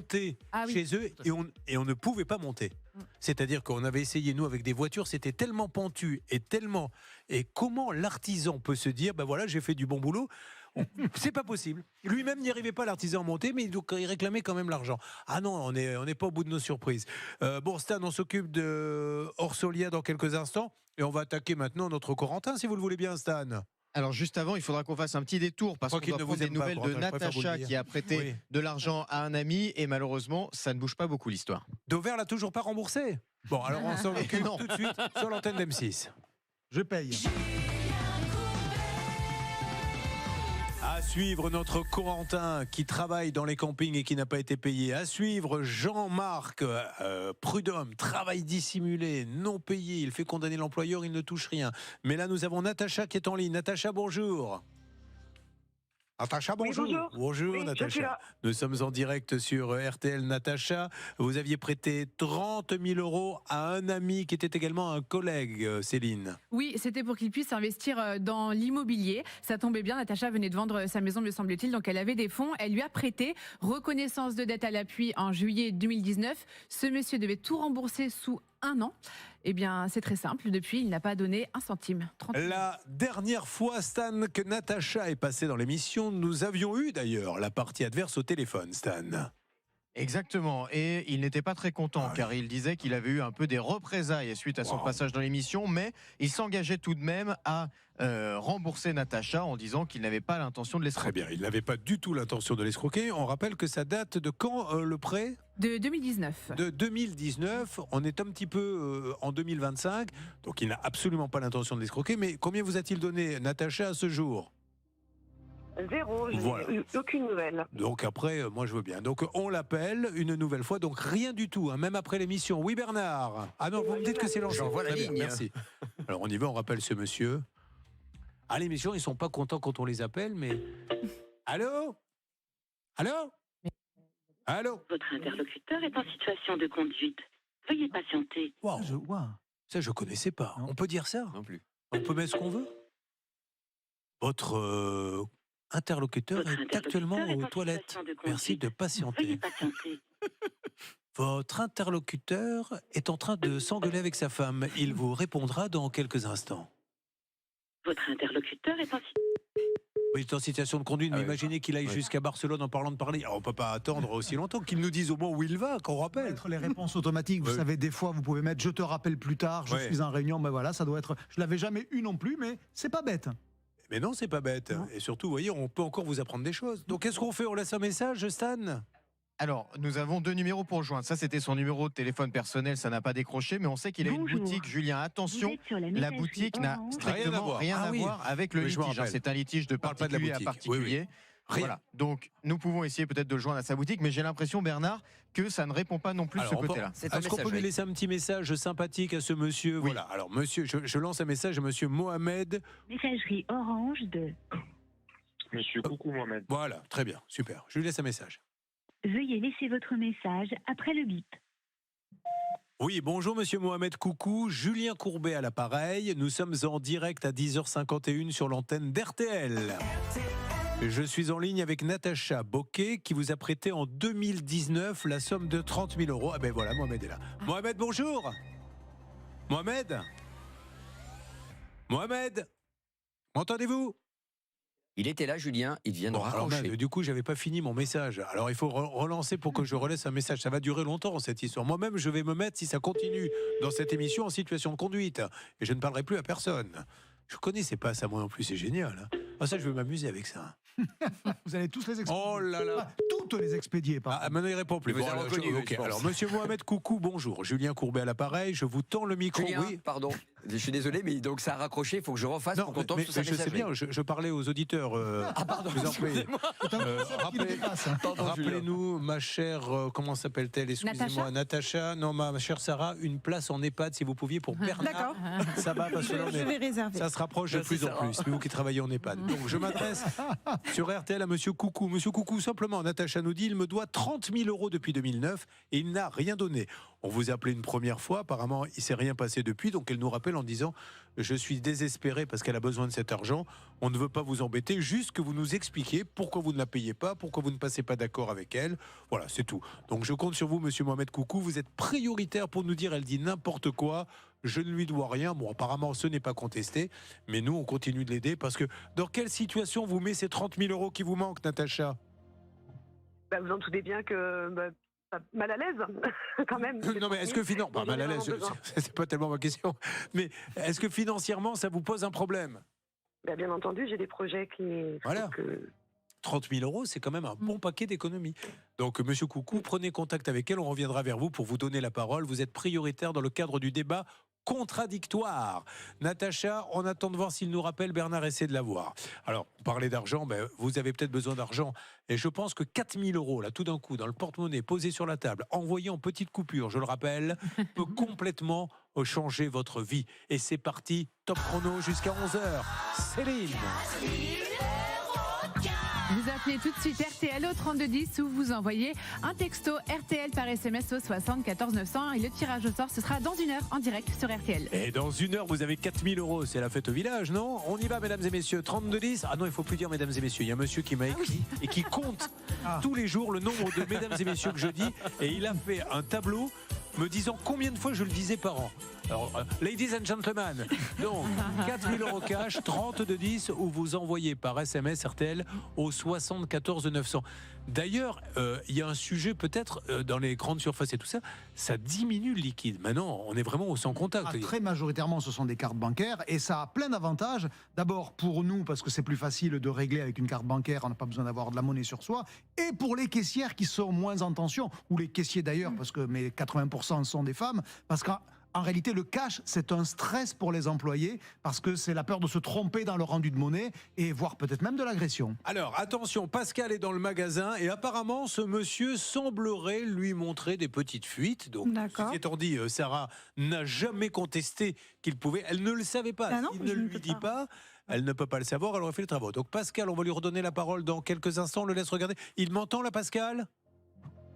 chez eux et on ne pouvait pas monter. C'est-à-dire qu'on avait essayé, nous, avec des voitures, c'était tellement pentu et tellement... Et comment l'artisan peut se dire, voilà, j'ai fait du bon boulot, c'est pas possible. Lui-même n'y arrivait pas, l'artisan, à monter, mais il réclamait quand même l'argent. Ah non, on n'est pas au bout de nos surprises. Bon, Stan, on s'occupe de Orsolia dans quelques instants et on va attaquer maintenant notre Corentin, si vous le voulez bien, Stan. Alors juste avant, il faudra qu'on fasse un petit détour parce qu'on doit prendre des nouvelles de Natacha qui a prêté de l'argent à un ami et malheureusement, ça ne bouge pas beaucoup l'histoire. Dauvert l'a toujours pas remboursé. Bon, alors on s'en occupe tout de suite sur l'antenne d'M6. Je paye. À suivre notre Corentin qui travaille dans les campings et qui n'a pas été payé. À suivre Jean-Marc, prud'homme, travail dissimulé, non payé. Il fait condamner l'employeur, il ne touche rien. Mais là, nous avons Natacha qui est en ligne. Natacha, bonjour. Natacha, bonjour. Oui, bonjour. Bonjour, oui, Natacha. Nous sommes en direct sur RTL. Natacha, vous aviez prêté 30 000 € à un ami qui était également un collègue, Céline. Oui, c'était pour qu'il puisse investir dans l'immobilier. Ça tombait bien, Natacha venait de vendre sa maison, me semble-t-il, donc elle avait des fonds. Elle lui a prêté, reconnaissance de dette à l'appui en juillet 2019. Ce monsieur devait tout rembourser sous 1 an. Eh bien, c'est très simple. Depuis, il n'a pas donné un centime. La dernière fois, Stan, que Natacha est passée dans l'émission, nous avions eu d'ailleurs la partie adverse au téléphone, Stan. Exactement, et il n'était pas très content car il disait qu'il avait eu un peu des représailles suite à son passage dans l'émission, mais il s'engageait tout de même à rembourser Natacha en disant qu'il n'avait pas l'intention de l'escroquer. Très bien, il n'avait pas du tout l'intention de l'escroquer. On rappelle que ça date de quand le prêt ? De 2019. De 2019, on est un petit peu en 2025, donc il n'a absolument pas l'intention de l'escroquer, mais combien vous a-t-il donné Natacha à ce jour ? 0, je Voilà. n'ai eu aucune nouvelle. Donc après, moi je veux bien. Donc on l'appelle une nouvelle fois, donc rien du tout, hein, même après l'émission. Oui Bernard. Ah non, vous me dites que c'est lancé. J'envoie la Très bien, ligne. merci. Alors on y va, on rappelle ce monsieur. À l'émission, ils sont pas contents quand on les appelle, mais... Allô ? Allô ? Allô ? Votre interlocuteur est en situation de conduite. Veuillez patienter. Wow. Ça, je connaissais pas. On peut dire ça ? Non plus. On peut mettre ce qu'on veut ? Votre interlocuteur est actuellement aux toilettes. Merci de patienter. Votre interlocuteur est en train de s'engueuler avec sa femme. Il vous répondra dans quelques instants. Votre interlocuteur est en Il est en situation de conduite, mais imaginez qu'il aille jusqu'à Barcelone en parlant de parler. Alors, on ne peut pas attendre aussi longtemps qu'il nous dise au moins où il va, qu'on rappelle. Mettre les réponses automatiques, vous savez, des fois, vous pouvez mettre « je te rappelle plus tard, je suis en réunion », ben voilà, ça doit être... Je l'avais jamais eu non plus, mais c'est pas bête. Mais non, c'est pas bête. Non. Et surtout, vous voyez, on peut encore vous apprendre des choses. Donc, qu'est-ce qu'on fait ? On laisse un message, Stan ? Alors, nous avons 2 numéros pour le joindre. Ça, c'était son numéro de téléphone personnel, ça n'a pas décroché, mais on sait qu'il a une boutique. Julien, attention, la boutique n'a strictement rien à voir avec le litige. C'est un litige de particulier à particulier. Oui. Voilà. Donc, nous pouvons essayer peut-être de le joindre à sa boutique, mais j'ai l'impression, Bernard, que ça ne répond pas non plus de ce côté-là. Est-ce qu'on peut lui laisser un petit message sympathique à ce monsieur ? Voilà. Alors, monsieur, je lance un message à monsieur Mohamed. Messagerie orange de... Monsieur Coucou Mohamed. Voilà, très bien, super. Je lui laisse un message. Veuillez laisser votre message après le bip. Oui, bonjour monsieur Mohamed Coucou, Julien Courbet à l'appareil. Nous sommes en direct à 10h51 sur l'antenne d'RTL. Je suis en ligne avec Natacha Boquet qui vous a prêté en 2019 la somme de 30 000 euros. Ah ben voilà, Mohamed est là. Mohamed, bonjour. Mohamed ? Mohamed ? M'entendez-vous ? Il était là, Julien, il vient de raccrocher. Alors, du coup, j'avais pas fini mon message. Alors, il faut relancer pour que je relaisse un message. Ça va durer longtemps, cette histoire. Moi-même, je vais me mettre, si ça continue dans cette émission, en situation de conduite. Et je ne parlerai plus à personne. Je connaissais pas ça, moi non plus, c'est génial. Hein. Ah, ça, je vais m'amuser avec ça. Vous allez tous les expédier. Oh là là. Toutes les expédier, Ah, maintenant, il répond plus. Vous avez reconnu, okay. Alors, monsieur Mohamed Coucou, bonjour. Julien Courbet à l'appareil, je vous tends le micro. Julien, oui. Pardon, je suis désolé, mais donc ça a raccroché, il faut que je refasse pour qu'on tombe sur sa je sais bien, je parlais aux auditeurs. Pardon, rappelez-nous, ma chère, comment s'appelle-t-elle ? Excusez-moi, Natacha. Non, ma chère Sarah, une place en EHPAD, si vous pouviez, pour Bernard. D'accord. Ça va, parce que là, je vais réserver. Ça se rapproche de plus en plus. C'est vous qui travaillez en EHPAD. Donc, je m'adresse sur RTL à monsieur Coucou. Monsieur Coucou, simplement, Natacha nous dit, il me doit 30 000 euros depuis 2009 et il n'a rien donné. On vous a appelé une première fois, apparemment, il ne s'est rien passé depuis, donc elle nous rappelle en disant « Je suis désespérée parce qu'elle a besoin de cet argent, on ne veut pas vous embêter, juste que vous nous expliquiez pourquoi vous ne la payez pas, pourquoi vous ne passez pas d'accord avec elle. » Voilà, c'est tout. Donc je compte sur vous, monsieur Mohamed Coucou, vous êtes prioritaire pour nous dire, elle dit n'importe quoi, je ne lui dois rien. Bon, apparemment, ce n'est pas contesté, mais nous, on continue de l'aider parce que dans quelle situation vous met ces 30 000 euros qui vous manquent, Natacha ? Vous en doutez bien que... mal à l'aise, quand même. Non, mais est-ce que mal à l'aise, c'est pas tellement ma question. Mais est-ce que financièrement, ça vous pose un problème ? Bien entendu, j'ai des projets qui... Voilà. 30 000 euros, c'est quand même un bon paquet d'économies. Donc, monsieur Coucou, prenez contact avec elle. On reviendra vers vous pour vous donner la parole. Vous êtes prioritaire dans le cadre du débat contradictoire. Natacha, on attend de voir s'il nous rappelle. Bernard essaie de la voir. Alors, parler d'argent, vous avez peut-être besoin d'argent. Et je pense que 4 000 euros, là, tout d'un coup, dans le porte-monnaie, posé sur la table, envoyé en petite coupure, je le rappelle, peut complètement changer votre vie. Et c'est parti, top chrono jusqu'à 11h. Céline. Vous appelez tout de suite RTL au 3210 ou vous envoyez un texto RTL par SMS au 74 900 et le tirage au sort, ce sera dans 1 heure en direct sur RTL. Et dans 1 heure, vous avez 4 000 euros. C'est la fête au village, non ? On y va, mesdames et messieurs. 3210. Ah non, il ne faut plus dire mesdames et messieurs. Il y a un monsieur qui m'a écrit et qui compte tous les jours le nombre de mesdames et messieurs que je dis. Et il a fait un tableau me disant combien de fois je le disais par an. Alors, ladies and gentlemen, donc 4 000 € cash, 3210, ou vous envoyez par SMS RTL au 74 900. D'ailleurs, il y a un sujet peut-être dans les grandes surfaces et tout ça, ça diminue le liquide. Maintenant, on est vraiment au sans contact. Très majoritairement, ce sont des cartes bancaires et ça a plein d'avantages. D'abord pour nous, parce que c'est plus facile de régler avec une carte bancaire, on n'a pas besoin d'avoir de la monnaie sur soi. Et pour les caissières qui sont moins en tension, ou les caissiers d'ailleurs, parce que mais 80% sont des femmes, parce qu'en réalité, le cash, c'est un stress pour les employés parce que c'est la peur de se tromper dans le rendu de monnaie et voire peut-être même de l'agression. Alors, attention, Pascal est dans le magasin et apparemment, ce monsieur semblerait lui montrer des petites fuites. Donc, ceci étant dit, Sarah n'a jamais contesté qu'il pouvait. Elle ne le savait pas. S'il ne lui dit pas, elle ne peut pas le savoir, elle aurait fait le travail. Donc, Pascal, on va lui redonner la parole dans quelques instants. On le laisse regarder. Il m'entend là, Pascal ?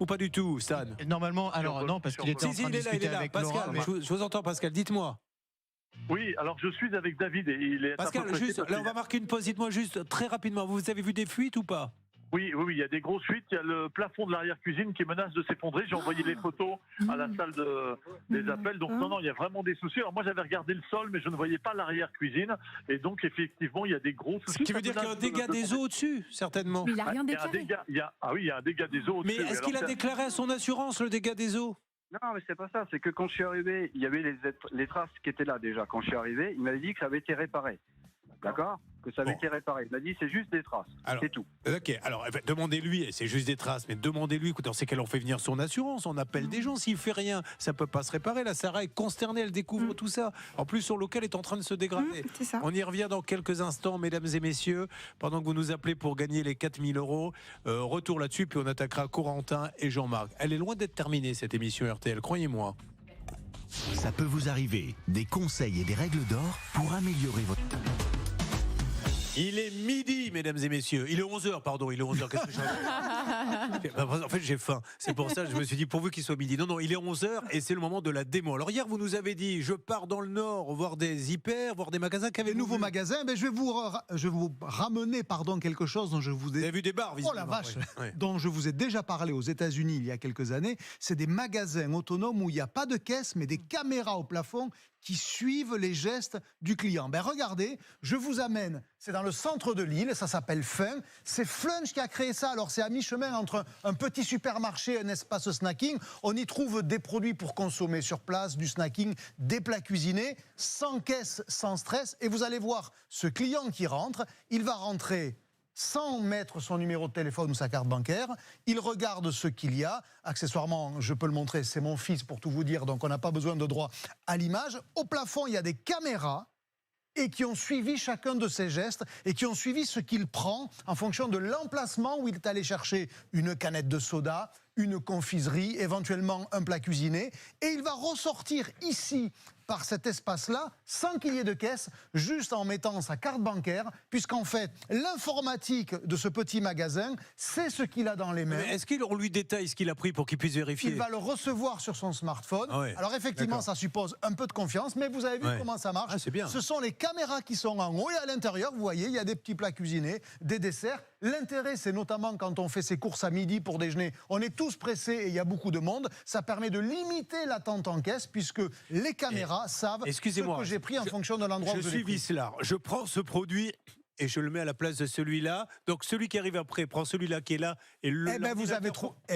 Ou pas du tout, Stan? Normalement, alors non, parce qu'il était en train de discuter avec Laura. Pascal, je vous entends, Pascal, dites-moi. Oui, alors je suis avec David et il est... Pascal, juste, là on va marquer une pause, dites-moi juste très rapidement, vous avez vu des fuites ou pas? Oui, il y a des grosses fuites. Il y a le plafond de l'arrière-cuisine qui menace de s'effondrer. J'ai envoyé les photos à la salle des appels. Donc non, il y a vraiment des soucis. Alors moi, j'avais regardé le sol, mais je ne voyais pas l'arrière-cuisine. Et donc, effectivement, il y a des gros soucis. Ce qui veut dire qu'il y a un dégât des eaux au-dessus, certainement. Mais il n'a rien déclaré. Il y a un dégât des eaux Mais au-dessus. est-ce qu'il a déclaré à son assurance le dégât des eaux? Non, mais c'est pas ça. C'est que quand je suis arrivé, il y avait les traces qui étaient là déjà. Quand je suis arrivé, il m'avait dit que ça avait été réparé. D'accord? Que ça avait été réparé. Il m'a dit c'est juste des traces. C'est tout. Ok, alors demandez-lui, c'est juste des traces, mais demandez-lui, écoutez, on sait qu'elle en fait venir son assurance, on appelle des gens, s'il fait rien, ça peut pas se réparer. Là, Sarah est consternée, elle découvre tout ça. En plus, son local est en train de se dégrader. On y revient dans quelques instants, mesdames et messieurs, pendant que vous nous appelez pour gagner les 4 000 €. Retour là-dessus, puis on attaquera Corentin et Jean-Marc. Elle est loin d'être terminée, cette émission RTL, croyez-moi. Ça peut vous arriver. Des conseils et des règles d'or pour améliorer votre... Il est midi, mesdames et messieurs. Il est 11h, pardon. Il est 11h. Qu'est-ce que je... En fait, j'ai faim. C'est pour ça que je me suis dit, pourvu qu'il soit midi. Non, il est 11h et c'est le moment de la démo. Alors, hier, vous nous avez dit, je pars dans le Nord voir des hyper, voir des magasins. Qu'avez-vous nouveaux magasins, je vais vous ramener quelque chose dont je vous ai... Vous avez vu des bars, visiblement. Oh la vache, oui. dont je vous ai déjà parlé aux États-Unis il y a quelques années. C'est des magasins autonomes où il n'y a pas de caisse, mais des caméras au plafond qui suivent les gestes du client. Regardez, je vous amène, c'est dans le centre de Lille, ça s'appelle Fin. C'est Flunch qui a créé ça. Alors c'est à mi-chemin entre un petit supermarché et un espace snacking. On y trouve des produits pour consommer sur place, du snacking, des plats cuisinés, sans caisse, sans stress. Et vous allez voir, ce client qui rentre, il va rentrer sans mettre son numéro de téléphone ou sa carte bancaire. Il regarde ce qu'il y a. Accessoirement, je peux le montrer, c'est mon fils pour tout vous dire, donc on n'a pas besoin de droit à l'image. Au plafond, il y a des caméras et qui ont suivi chacun de ses gestes et qui ont suivi ce qu'il prend en fonction de l'emplacement où il est allé chercher une canette de soda, une confiserie, éventuellement un plat cuisiné. Et il va ressortir ici, par cet espace-là, sans qu'il y ait de caisse, juste en mettant sa carte bancaire, puisqu'en fait, l'informatique de ce petit magasin, c'est ce qu'il a dans les mains. Mais est-ce qu'on lui détaille ce qu'il a pris pour qu'il puisse vérifier? Il va le recevoir sur son smartphone. Ah ouais. Alors effectivement, ça suppose un peu de confiance, mais vous avez vu comment ça marche. C'est bien. Ce sont les caméras qui sont en haut et à l'intérieur, vous voyez, il y a des petits plats cuisinés, des desserts. L'intérêt, c'est notamment quand on fait ses courses à midi pour déjeuner, on est tous pressés et il y a beaucoup de monde. Ça permet de limiter l'attente en caisse, puisque les caméras savent ce que j'ai pris en fonction de l'endroit où je l'ai pris. Je suis vicelard. Je prends ce produit et je le mets à la place de celui-là. Donc celui qui arrive après prend celui-là qui est là et le...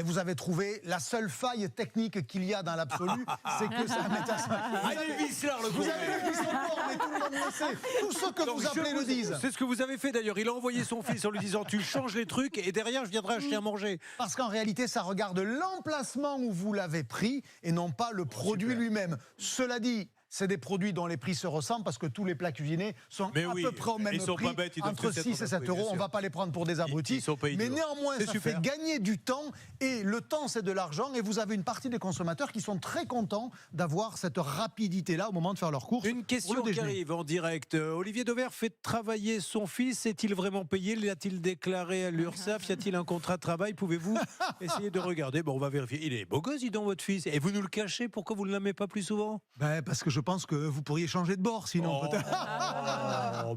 vous avez trouvé la seule faille technique qu'il y a dans l'absolu, c'est que ça met à ça. Allez, vicelard, le Vous avez vu son corps, mais tout le monde le sait. Tous ceux que vous appelez le disent. C'est ce que vous avez fait d'ailleurs. Il a envoyé son fils en lui disant tu changes les trucs et derrière je viendrai acheter à manger. Parce qu'en réalité, ça regarde l'emplacement où vous l'avez pris et non pas le produit lui-même. Cela dit, c'est des produits dont les prix se ressemblent parce que tous les plats cuisinés sont à peu près au même prix, entre 6 et 7 euros. On ne va pas les prendre pour des abrutis. Mais néanmoins, ça fait gagner du temps. Et le temps, c'est de l'argent. Et vous avez une partie des consommateurs qui sont très contents d'avoir cette rapidité-là au moment de faire leurs courses. Une question qui arrive en direct. Olivier Dauvert fait travailler son fils. Est-il vraiment payé? L'a-t-il déclaré à l'URSSAF? Y a-t-il un contrat de travail? Pouvez-vous essayer de regarder? Bon, on va vérifier. Il est beau gosse, dis donc, votre fils. Et vous nous le cachez? Pourquoi vous ne l'aimez pas plus souvent? Parce que je pense que vous pourriez changer de bord, sinon peut-être.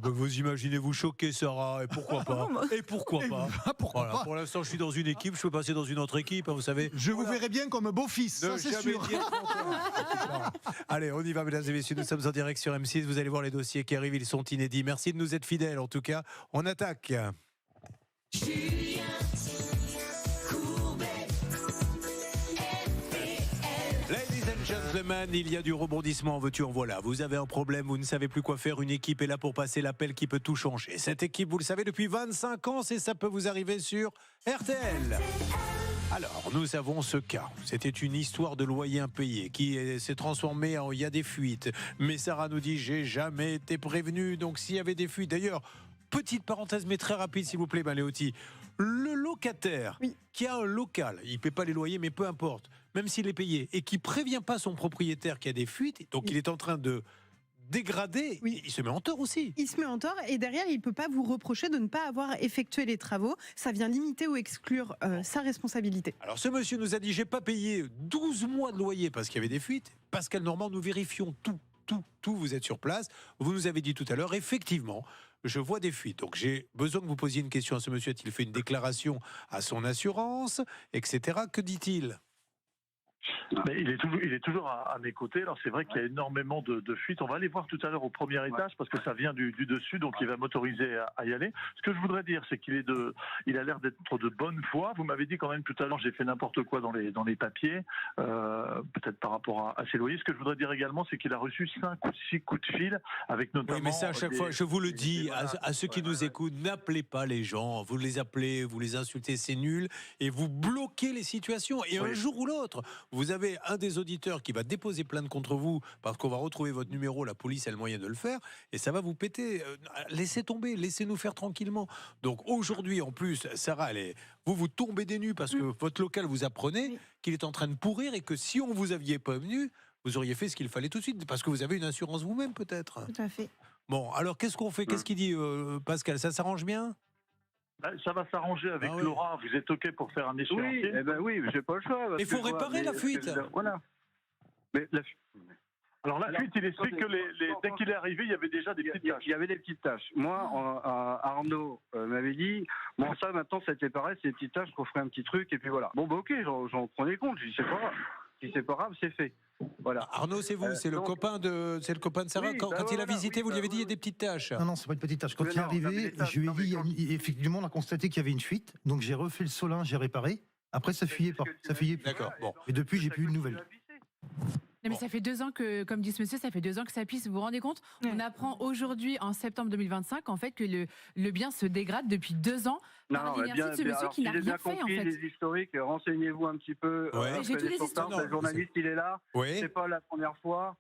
Vous imaginez, vous choquez Sarah, et pourquoi pas? Et pourquoi pas? Pourquoi pas? Pour l'instant, je suis dans une équipe, je peux passer dans une autre équipe, vous savez. Je vous verrai bien comme beau-fils, ça c'est sûr. Allez, on y va, mesdames et messieurs, nous sommes en direct sur M6, vous allez voir les dossiers qui arrivent, ils sont inédits. Merci de nous être fidèles, en tout cas, on attaque. Julien Courbet, Ladies and gentlemen, il y a du rebondissement, en veux-tu, en voilà. Vous avez un problème, vous ne savez plus quoi faire, une équipe est là pour passer l'appel qui peut tout changer. Cette équipe, vous le savez, depuis 25 ans, ça peut vous arriver sur RTL. Alors, nous avons ce cas. C'était une histoire de loyer impayé qui s'est transformée en « il y a des fuites ». Mais Sarah nous dit « j'ai jamais été prévenu ». Donc, s'il y avait des fuites, d'ailleurs, petite parenthèse, mais très rapide, s'il vous plaît, Léotie. Le locataire qui a un local, il ne paie pas les loyers, mais peu importe, même s'il est payé, et qui ne prévient pas son propriétaire qu'il y a des fuites, donc il est en train de dégrader, il se met en tort aussi. Il se met en tort et derrière, il ne peut pas vous reprocher de ne pas avoir effectué les travaux. Ça vient limiter ou exclure sa responsabilité. Alors ce monsieur nous a dit, j'ai pas payé 12 mois de loyer parce qu'il y avait des fuites. Pascal Normand, nous vérifions tout, vous êtes sur place. Vous nous avez dit tout à l'heure, effectivement, je vois des fuites. Donc j'ai besoin que vous posiez une question à ce monsieur. A-t-il fait une déclaration à son assurance, etc. Que dit-il ? Mais il est toujours à mes côtés. Alors c'est vrai qu'il y a énormément de fuites. On va aller voir tout à l'heure au premier étage parce que ça vient du dessus, donc il va m'autoriser à y aller. Ce que je voudrais dire, c'est qu'il a l'air d'être de bonne foi. Vous m'avez dit quand même tout à l'heure, j'ai fait n'importe quoi dans les papiers, peut-être par rapport à ses loyers. Ce que je voudrais dire également, c'est qu'il a reçu 5 ou 6 coups de fil avec notamment. Oui, mais ça à chaque fois, je vous le dis à ceux qui nous écoutent, n'appelez pas les gens. Vous les appelez, vous les insultez, c'est nul, et vous bloquez les situations. Et un jour ou l'autre, vous avez un des auditeurs qui va déposer plainte contre vous parce qu'on va retrouver votre numéro, la police a le moyen de le faire, et ça va vous péter. Laissez tomber, laissez-nous faire tranquillement. Donc aujourd'hui, en plus, Sarah, vous tombez des nues parce que votre local vous apprenait qu'il est en train de pourrir et que si on vous aviez pas venu, vous auriez fait ce qu'il fallait tout de suite parce que vous avez une assurance vous-même peut-être. Tout à fait. Bon, alors qu'est-ce qu'on fait? Qu'est-ce qu'il dit Pascal? Ça s'arrange bien? Ça va s'arranger avec Laura. Vous êtes OK pour faire un échéancier? Oui, j'ai pas le choix. Il faut réparer la fuite. Voilà. Mais Alors la fuite, il explique que dès qu'il est arrivé, il y avait déjà des petites taches. Il y avait des petites taches. Moi, Arnaud m'avait dit, bon ça maintenant ça a été pareil, c'est des petites taches, qu'on ferait un petit truc et puis voilà. Bon bah OK, j'en prenais compte. Je dis c'est pas grave. Si c'est pas grave, c'est fait. Voilà. Arnaud, c'est vous, c'est le copain de Sarah. Oui, quand il a visité, vous lui avez dit il y a des petites taches. Non, c'est pas une petite tache. Quand il est arrivé, je lui ai dit, effectivement, on a constaté qu'il y avait une fuite. Donc j'ai refait le solin, j'ai réparé. Après, ça fuyait pas. Ça fuyait plus. D'accord. Bon. Et depuis, j'ai plus eu de nouvelles. Non, mais ça fait 2 ans que, comme dit ce monsieur, ça fait 2 ans que ça pisse. Vous vous rendez compte? On apprend aujourd'hui, en septembre 2025, en fait, que le bien se dégrade depuis 2 ans par l'inertie de ce monsieur qui n'a rien fait, en fait. Les historiques, renseignez-vous un petit peu. J'ai tous les historiques. Le journaliste, il est là. C'est pas la première fois.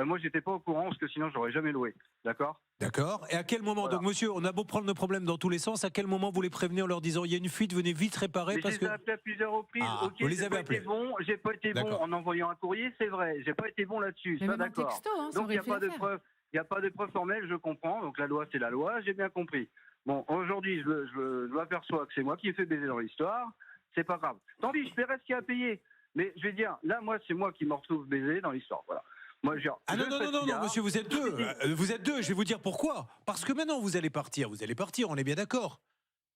Moi, j'étais pas au courant parce que sinon, j'aurais jamais loué. D'accord. D'accord. Et à quel moment, donc, monsieur, on a beau prendre le problème dans tous les sens, à quel moment vous les prévenez en leur disant il y a une fuite, venez vite réparer? Mais parce je les ai appelés à plusieurs reprises. Vous les avez appelés. J'ai pas été bon en envoyant un courrier, c'est vrai. J'ai pas été bon là-dessus. Ça, d'accord. Donc, il n'y a pas de preuve. Il n'y a pas de preuve formelle, je comprends. Donc, la loi, c'est la loi. J'ai bien compris. Bon, aujourd'hui, je m'aperçois que c'est moi qui ai fait baiser dans l'histoire. C'est pas grave. Tant pis, je paierai ce qu'il y a à payer. Mais je vais dire, là, moi, c'est moi qui me retrouve baisé dans l'histoire. Voilà. Moi, non, monsieur, vous êtes deux. Vous êtes deux, je vais vous dire pourquoi. Parce que maintenant, vous allez partir, on est bien d'accord.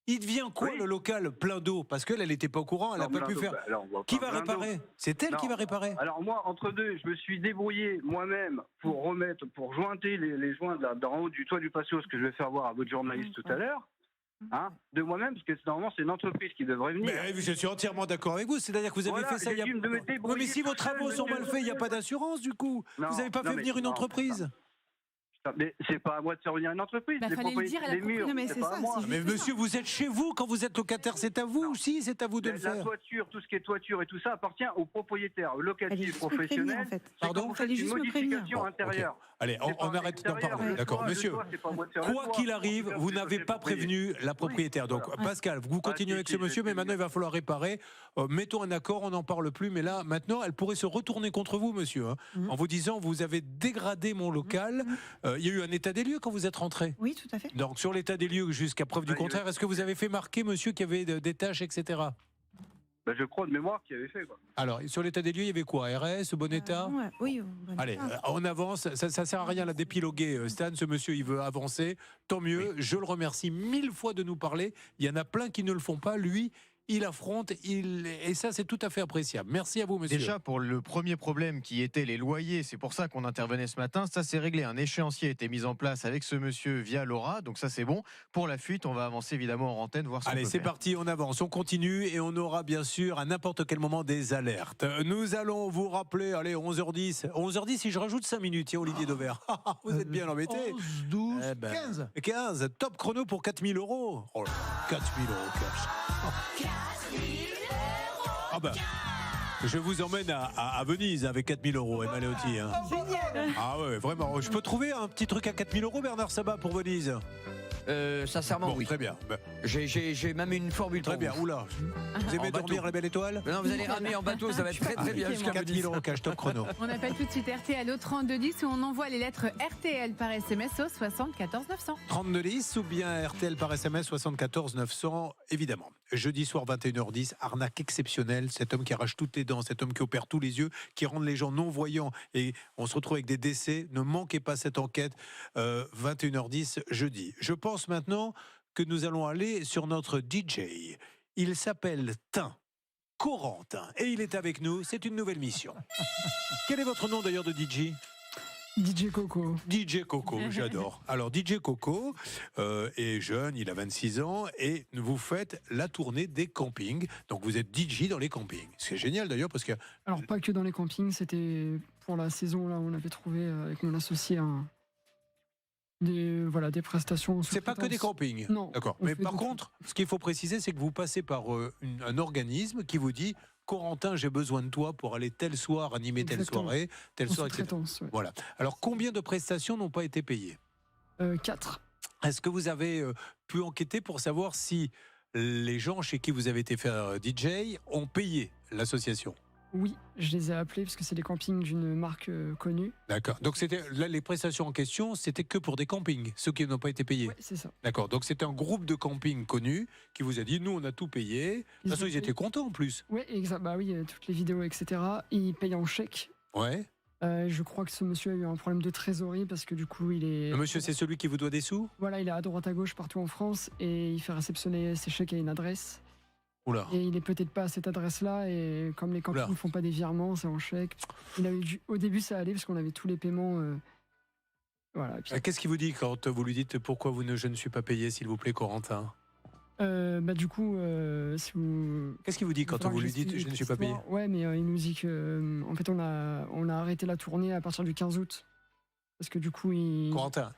Il devient quoi le local plein d'eau? Parce qu'elle n'était pas au courant, elle n'a pas pu faire. Qui va réparer? C'est elle qui va réparer. Alors moi, entre deux, je me suis débrouillé moi-même pour jointer les joints d'en haut du toit du patio, ce que je vais faire voir à votre journaliste tout à l'heure. De moi-même, parce que normalement c'est une entreprise qui devrait venir. Mais je suis entièrement d'accord avec vous, c'est-à-dire que vous avez fait ça il y a... Oui, mais si vos travaux sont mal faits, il n'y a pas d'assurance du coup. Vous n'avez pas fait venir une entreprise. Mais c'est pas à moi de faire venir une entreprise. Bah, fallait le dire à la murs, c'est pas à moi. Mais monsieur, vous êtes chez vous quand vous êtes locataire, c'est à vous aussi, c'est à vous de le faire. La toiture, tout ce qui est toiture et tout ça appartient au propriétaire, au locatif professionnel. En fait. Pardon? Fallait juste une modification intérieure. Allez, on arrête d'en parler. D'accord, monsieur. Quoi qu'il arrive, vous n'avez pas prévenu la propriétaire. Donc, Pascal, vous continuez avec ce monsieur, mais maintenant il va falloir réparer. Mettons un accord, on n'en parle plus. Mais là, maintenant, elle pourrait se retourner contre vous, monsieur, en vous disant vous avez dégradé mon local. Il y a eu un état des lieux quand vous êtes rentré? Oui, tout à fait. Donc, sur l'état des lieux, jusqu'à preuve du contraire, est-ce que vous avez fait marquer, monsieur, qu'il y avait des tâches, etc.? je crois de mémoire qu'il avait fait. Quoi. Alors, sur l'état des lieux, il y avait quoi? RS, bon état? Oui, bon Allez, état. on avance. Ça sert à rien là d'épiloguer. Stan, ce monsieur, il veut avancer. Tant mieux. Je le remercie 1000 fois de nous parler. Il y en a plein qui ne le font pas. Lui, il affronte, et ça c'est tout à fait appréciable. Merci à vous, monsieur. Déjà, pour le premier problème qui était les loyers, c'est pour ça qu'on intervenait ce matin, ça c'est réglé. Un échéancier a été mis en place avec ce monsieur via Laura, donc ça c'est bon. Pour la fuite, on va avancer évidemment en antenne, voir ce qu'on peut Allez, c'est faire. parti, on avance, on continue et on aura bien sûr à n'importe quel moment des alertes. Nous allons vous rappeler, allez, 11h10. 11h10, si je rajoute 5 minutes, tiens, Olivier Dauvert. Vous êtes bien embêté. 11, 12, 15. 15, top chrono pour 4000 €. Oh là, 4000 € cash. Ah bah, je vous emmène à Venise avec 4000 €, Emma Leotti. Hein. Génial. Ah ouais, vraiment. Je peux trouver un petit truc à 4000 €, Bernard Sabat, pour Venise? Sincèrement, oui. Très bien. J'ai même une formule. Très bien, oula. Vous aimez dormir la belle étoile? Non, vous allez ramener en bateau, ça va être très bien jusqu'à 4000 € cash, top chrono. On appelle tout de suite RTL au 3210 où on envoie les lettres RTL par SMS au 74 900. 3210 ou bien RTL par SMS 74 900, évidemment. Jeudi soir 21h10, arnaque exceptionnelle. Cet homme qui arrache toutes les dents, cet homme qui opère tous les yeux, qui rend les gens non-voyants et on se retrouve avec des décès. Ne manquez pas cette enquête, 21h10 jeudi. Je pense maintenant que nous allons aller sur notre DJ. Il s'appelle Corentin et il est avec nous. C'est une nouvelle mission. Quel est votre nom d'ailleurs de DJ? DJ Coco. DJ Coco, j'adore. Alors DJ Coco est jeune, il a 26 ans et vous faites la tournée des campings. Donc vous êtes DJ dans les campings. C'est génial d'ailleurs parce que... Alors pas que dans les campings, c'était pour la saison là où on avait trouvé avec mon associé des prestations. C'est pas que des campings. Non. D'accord. Mais par contre, ce qu'il faut préciser, c'est que vous passez par un organisme qui vous dit: Corentin, j'ai besoin de toi pour aller tel soir animer telle soirée, telle soirée, etc. Ouais. Voilà. Alors combien de prestations n'ont pas été payées? 4. Est-ce que vous avez pu enquêter pour savoir si les gens chez qui vous avez été faire DJ ont payé l'association? Oui, je les ai appelés parce que c'est des campings d'une marque connue. D'accord. Donc là, les prestations en question, c'était que pour des campings, ceux qui n'ont pas été payés. Oui, c'est ça. D'accord. Donc c'est un groupe de camping connu qui vous a dit: nous, on a tout payé. De toute façon, ils étaient contents en plus. Oui, exact. Bah oui, toutes les vidéos, etc. Ils payent en chèque. Ouais. Je crois que ce monsieur a eu un problème de trésorerie parce que du coup, il est. Le monsieur, c'est celui qui vous doit des sous? Voilà, il est à droite à gauche partout en France et il fait réceptionner ses chèques à une adresse. Oula. Et il est peut-être pas à cette adresse-là et comme les campings ne font pas des virements, c'est en chèque. Au début, ça allait parce qu'on avait tous les paiements. Voilà. Qu'est-ce qu'il vous dit quand vous lui dites: pourquoi je ne suis pas payé, s'il vous plaît, Corentin? Du coup, si vous... Qu'est-ce qu'il vous dit quand vous lui dites: je ne suis pas payé? Ouais, mais il nous dit que en fait on a arrêté la tournée à partir du 15 août parce que du coup Corentin,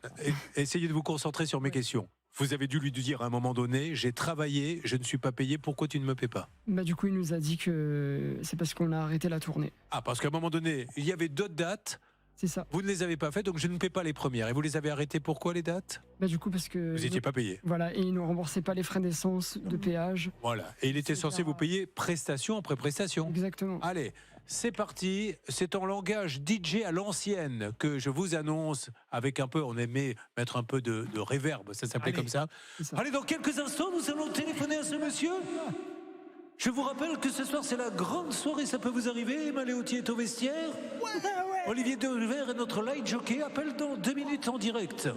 essayez de vous concentrer sur mes questions. Vous avez dû lui dire à un moment donné: j'ai travaillé, je ne suis pas payé, pourquoi tu ne me paies pas? Du coup, il nous a dit que c'est parce qu'on a arrêté la tournée. Ah, parce qu'à un moment donné, il y avait d'autres dates. C'est ça. Vous ne les avez pas faites, donc je ne paie pas les premières. Et vous les avez arrêtées, pourquoi les dates? Du coup, parce que... Vous n'étiez pas payé. Voilà, et il ne remboursait pas les frais d'essence, de péage. Voilà, et il était censé vous payer prestation après prestation. Exactement. Allez, c'est parti. C'est en langage DJ à l'ancienne que je vous annonce, avec un peu, on aimait mettre un peu de réverb, ça s'appelait comme ça. Allez, dans quelques instants, nous allons téléphoner à ce monsieur. Je vous rappelle que ce soir, c'est la grande soirée, ça peut vous arriver. Emma Leotti est au vestiaire. Olivier Dauvert est notre light jockey. Appelle dans 2 minutes en direct.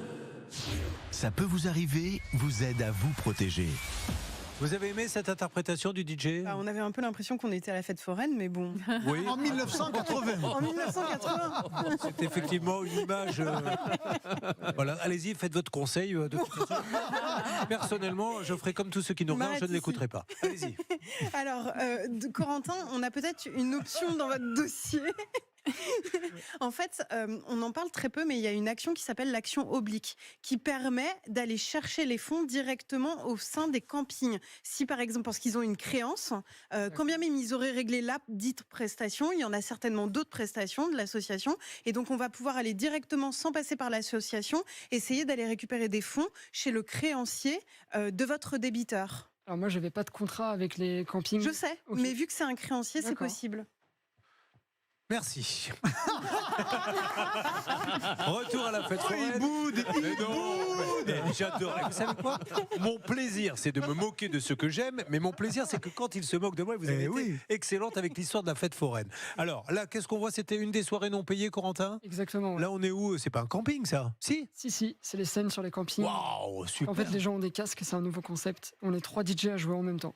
Ça peut vous arriver, vous aide à vous protéger. Vous avez aimé cette interprétation du DJ? On avait un peu l'impression qu'on était à la fête foraine, mais bon. Oui. En 1980. En 1980. C'est effectivement une image. Voilà, allez-y, faites votre conseil. De toute façon. Personnellement, je ferai comme tous ceux qui nous regardent, je ne l'écouterai pas. Allez-y. Alors, Corentin, on a peut-être une option dans votre dossier. En fait, on en parle très peu, mais il y a une action qui s'appelle l'action oblique, qui permet d'aller chercher les fonds directement au sein des campings. Si par exemple, parce qu'ils ont une créance, quand bien même ils auraient réglé la dite prestation, il y en a certainement d'autres prestations de l'association, et donc on va pouvoir aller directement, sans passer par l'association, essayer d'aller récupérer des fonds chez le créancier de votre débiteur. Alors moi, j'avais pas de contrat avec les campings. Je sais, mais vu que c'est un créancier, c'est possible. Merci. Retour à la fête foraine. J'adore. Et vous savez quoi? Mon plaisir, c'est de me moquer de ce que j'aime, mais mon plaisir, c'est que quand ils se moquent de moi, vous avez été excellente avec l'histoire de la fête foraine. Alors là, qu'est-ce qu'on voit? C'était une des soirées non payées, Corentin? Exactement. Là, on est où? C'est pas un camping, ça? Si? Si, c'est les scènes sur les campings. Waouh, super. En fait, les gens ont des casques, c'est un nouveau concept. On est 3 DJ à jouer en même temps.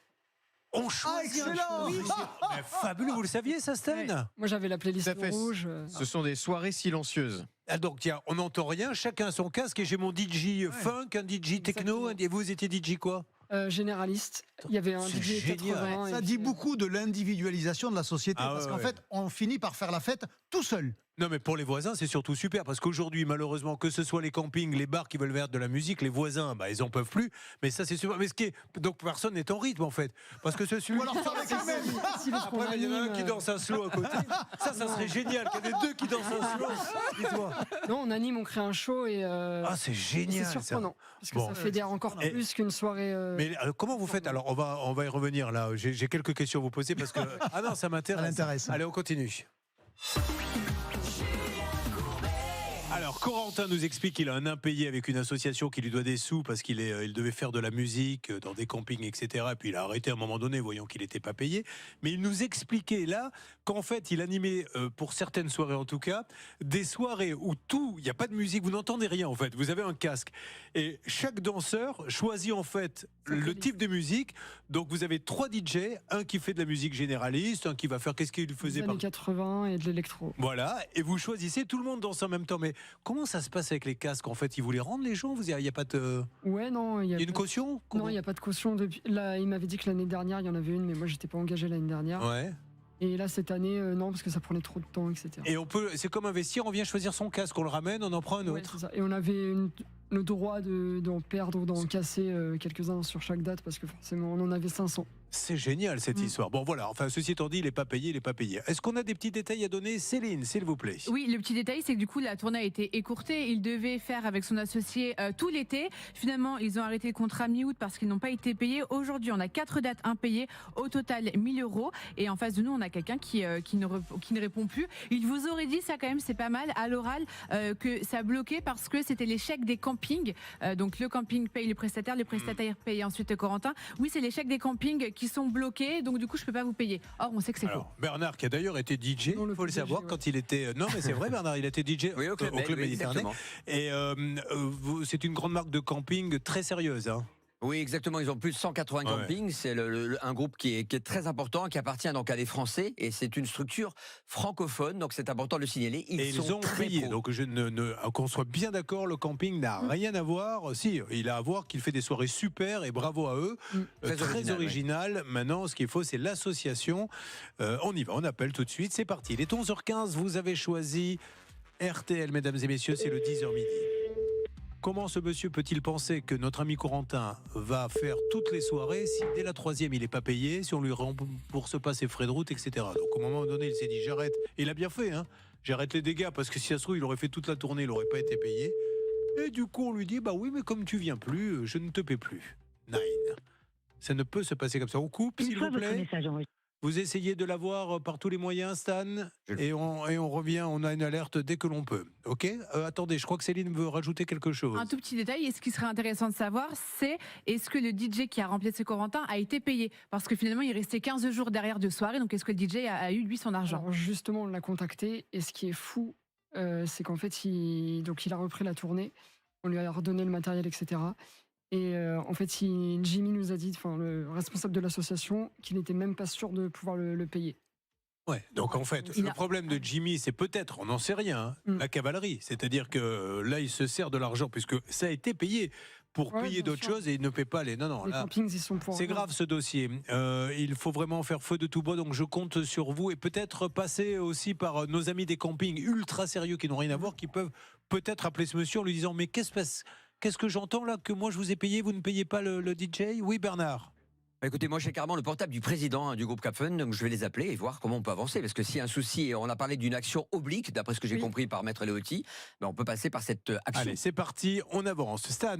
On choisit excellent. Mais fabuleux, vous le saviez ça, Stan? Ouais. Moi j'avais la playlist rouge. Ce sont des soirées silencieuses. Ah donc tiens, on n'entend rien, chacun a son casque et j'ai mon DJ funk, un DJ techno, et vous étiez DJ quoi? Généraliste. Il y avait un DJ 80. Ça dit beaucoup de l'individualisation de la société parce qu'en fait, on finit par faire la fête tout seul. Non mais pour les voisins c'est surtout super parce qu'aujourd'hui malheureusement que ce soit les campings, les bars qui veulent faire de la musique, les voisins ils en peuvent plus, mais ça c'est super. Mais ce qui est donc personne n'est en rythme en fait parce que ce celui alors, après il y en a un qui danse un slow à côté, ça serait génial qu'il y en ait deux qui dansent un slow. Dis-moi. Non on anime, on crée un show et c'est génial, c'est surprenant parce que ça fédère encore plus qu'une soirée. Mais comment vous faites? Alors on va y revenir là, j'ai quelques questions à vous poser parce que ah non ça m'intéresse. Allez on continue. Alors, Corentin nous explique qu'il a un impayé avec une association qui lui doit des sous parce qu'il devait faire de la musique dans des campings, etc. Et puis il a arrêté à un moment donné, voyant qu'il n'était pas payé. Mais il nous expliquait là qu'en fait, il animait, pour certaines soirées en tout cas, des soirées où il n'y a pas de musique, vous n'entendez rien en fait. Vous avez un casque. Et chaque danseur choisit en fait le type de musique. Donc vous avez 3 DJ, un qui fait de la musique généraliste, un qui va faire qu'est-ce qu'il faisait des années 80 et de l'électro. Voilà, et vous choisissez, tout le monde danse en même temps. Mais comment ça se passe avec les casques? En fait, ils vous les rendent les gens? Il n'y a pas de... Ouais, non. Il y a une caution? Non, il n'y a pas de caution. Là, il m'avait dit que l'année dernière, il y en avait une, mais moi, j'étais pas engagé l'année dernière. Ouais. Et là, cette année, non, parce que ça prenait trop de temps, etc. Et c'est comme investir, on vient choisir son casque, on le ramène, on en prend un autre. Ouais, ça. Et on avait le droit d'en perdre ou d'en casser quelques-uns sur chaque date, parce que forcément, on en avait 500. C'est génial cette histoire. Bon voilà, enfin ceci étant dit, il n'est pas payé, Est-ce qu'on a des petits détails à donner? Céline, s'il vous plaît. Oui, le petit détail, c'est que du coup, la tournée a été écourtée. Il devait faire avec son associé tout l'été. Finalement, ils ont arrêté le contrat mi-août parce qu'ils n'ont pas été payés. Aujourd'hui, on a 4 dates impayées. Au total, 1 000 €. Et en face de nous, on a quelqu'un qui ne répond plus. Il vous aurait dit, ça quand même, c'est pas mal, à l'oral, que ça bloquait parce que c'était l'échec des campings. Donc le camping paye le prestataire paye ensuite Corentin. Oui, c'est l'échec des campings qui sont bloqués, donc du coup je peux pas vous payer. Or on sait que c'est faux. Bernard qui a d'ailleurs été DJ, il faut le savoir, quand il était... Non mais c'est vrai Bernard, il a été DJ au Club Méditerranée. Et c'est une grande marque de camping très sérieuse. Hein. Oui, exactement. Ils ont plus de 180 campings. C'est un groupe qui est très important, qui appartient donc à des Français. Et c'est une structure francophone. Donc c'est important de le signaler. Ils ont payé. Donc qu'on soit bien d'accord, le camping n'a rien à voir. Si, il a à voir qu'il fait des soirées super et bravo à eux. Très original. Maintenant, ce qu'il faut, c'est l'association. On y va, on appelle tout de suite. C'est parti. Il est 11h15. Vous avez choisi RTL, mesdames et messieurs. C'est le 10h midi. Comment ce monsieur peut-il penser que notre ami Corentin va faire toutes les soirées si dès la 3e il n'est pas payé, si on lui rembourse pas ses frais de route, etc. Donc au moment donné il s'est dit j'arrête. Et il a bien fait, hein. J'arrête les dégâts parce que si ça se trouve il aurait fait toute la tournée, il n'aurait pas été payé. Et du coup on lui dit bah oui mais comme tu viens plus, je ne te paie plus. Nine. Ça ne peut se passer comme ça. On coupe s'il vous plaît. Vous essayez de l'avoir par tous les moyens, Stan, et on revient, on a une alerte dès que l'on peut. Ok. Attendez, je crois que Céline veut rajouter quelque chose. Un tout petit détail, et ce qui serait intéressant de savoir, c'est est-ce que le DJ qui a remplacé Corentin a été payé? Parce que finalement, il restait 15 jours derrière de soirée, donc est-ce que le DJ a eu, lui, son argent? Alors justement, on l'a contacté, et ce qui est fou, c'est qu'en fait, il a repris la tournée, on lui a redonné le matériel, etc. Et en fait, Jimmy nous a dit, enfin le responsable de l'association, qu'il n'était même pas sûr de pouvoir le payer. Ouais, donc en fait, le problème de Jimmy, c'est peut-être, on n'en sait rien, la cavalerie. C'est-à-dire que là, il se sert de l'argent, puisque ça a été payé pour payer d'autres choses et il ne paie pas les... Non, les campings, ils sont pour... C'est grave ce dossier. Il faut vraiment faire feu de tout bois, donc je compte sur vous et peut-être passer aussi par nos amis des campings ultra sérieux qui n'ont rien à voir, qui peuvent peut-être appeler ce monsieur en lui disant mais qu'est-ce que j'entends là, que moi je vous ai payé, vous ne payez pas le DJ? Oui Bernard. Bah écoutez, moi j'ai carrément le portable du président du groupe Capfun, donc je vais les appeler et voir comment on peut avancer. Parce que s'il y a un souci, on a parlé d'une action oblique, d'après ce que j'ai compris par Maître Léoty, on peut passer par cette action. Allez, c'est parti, on avance. Stan,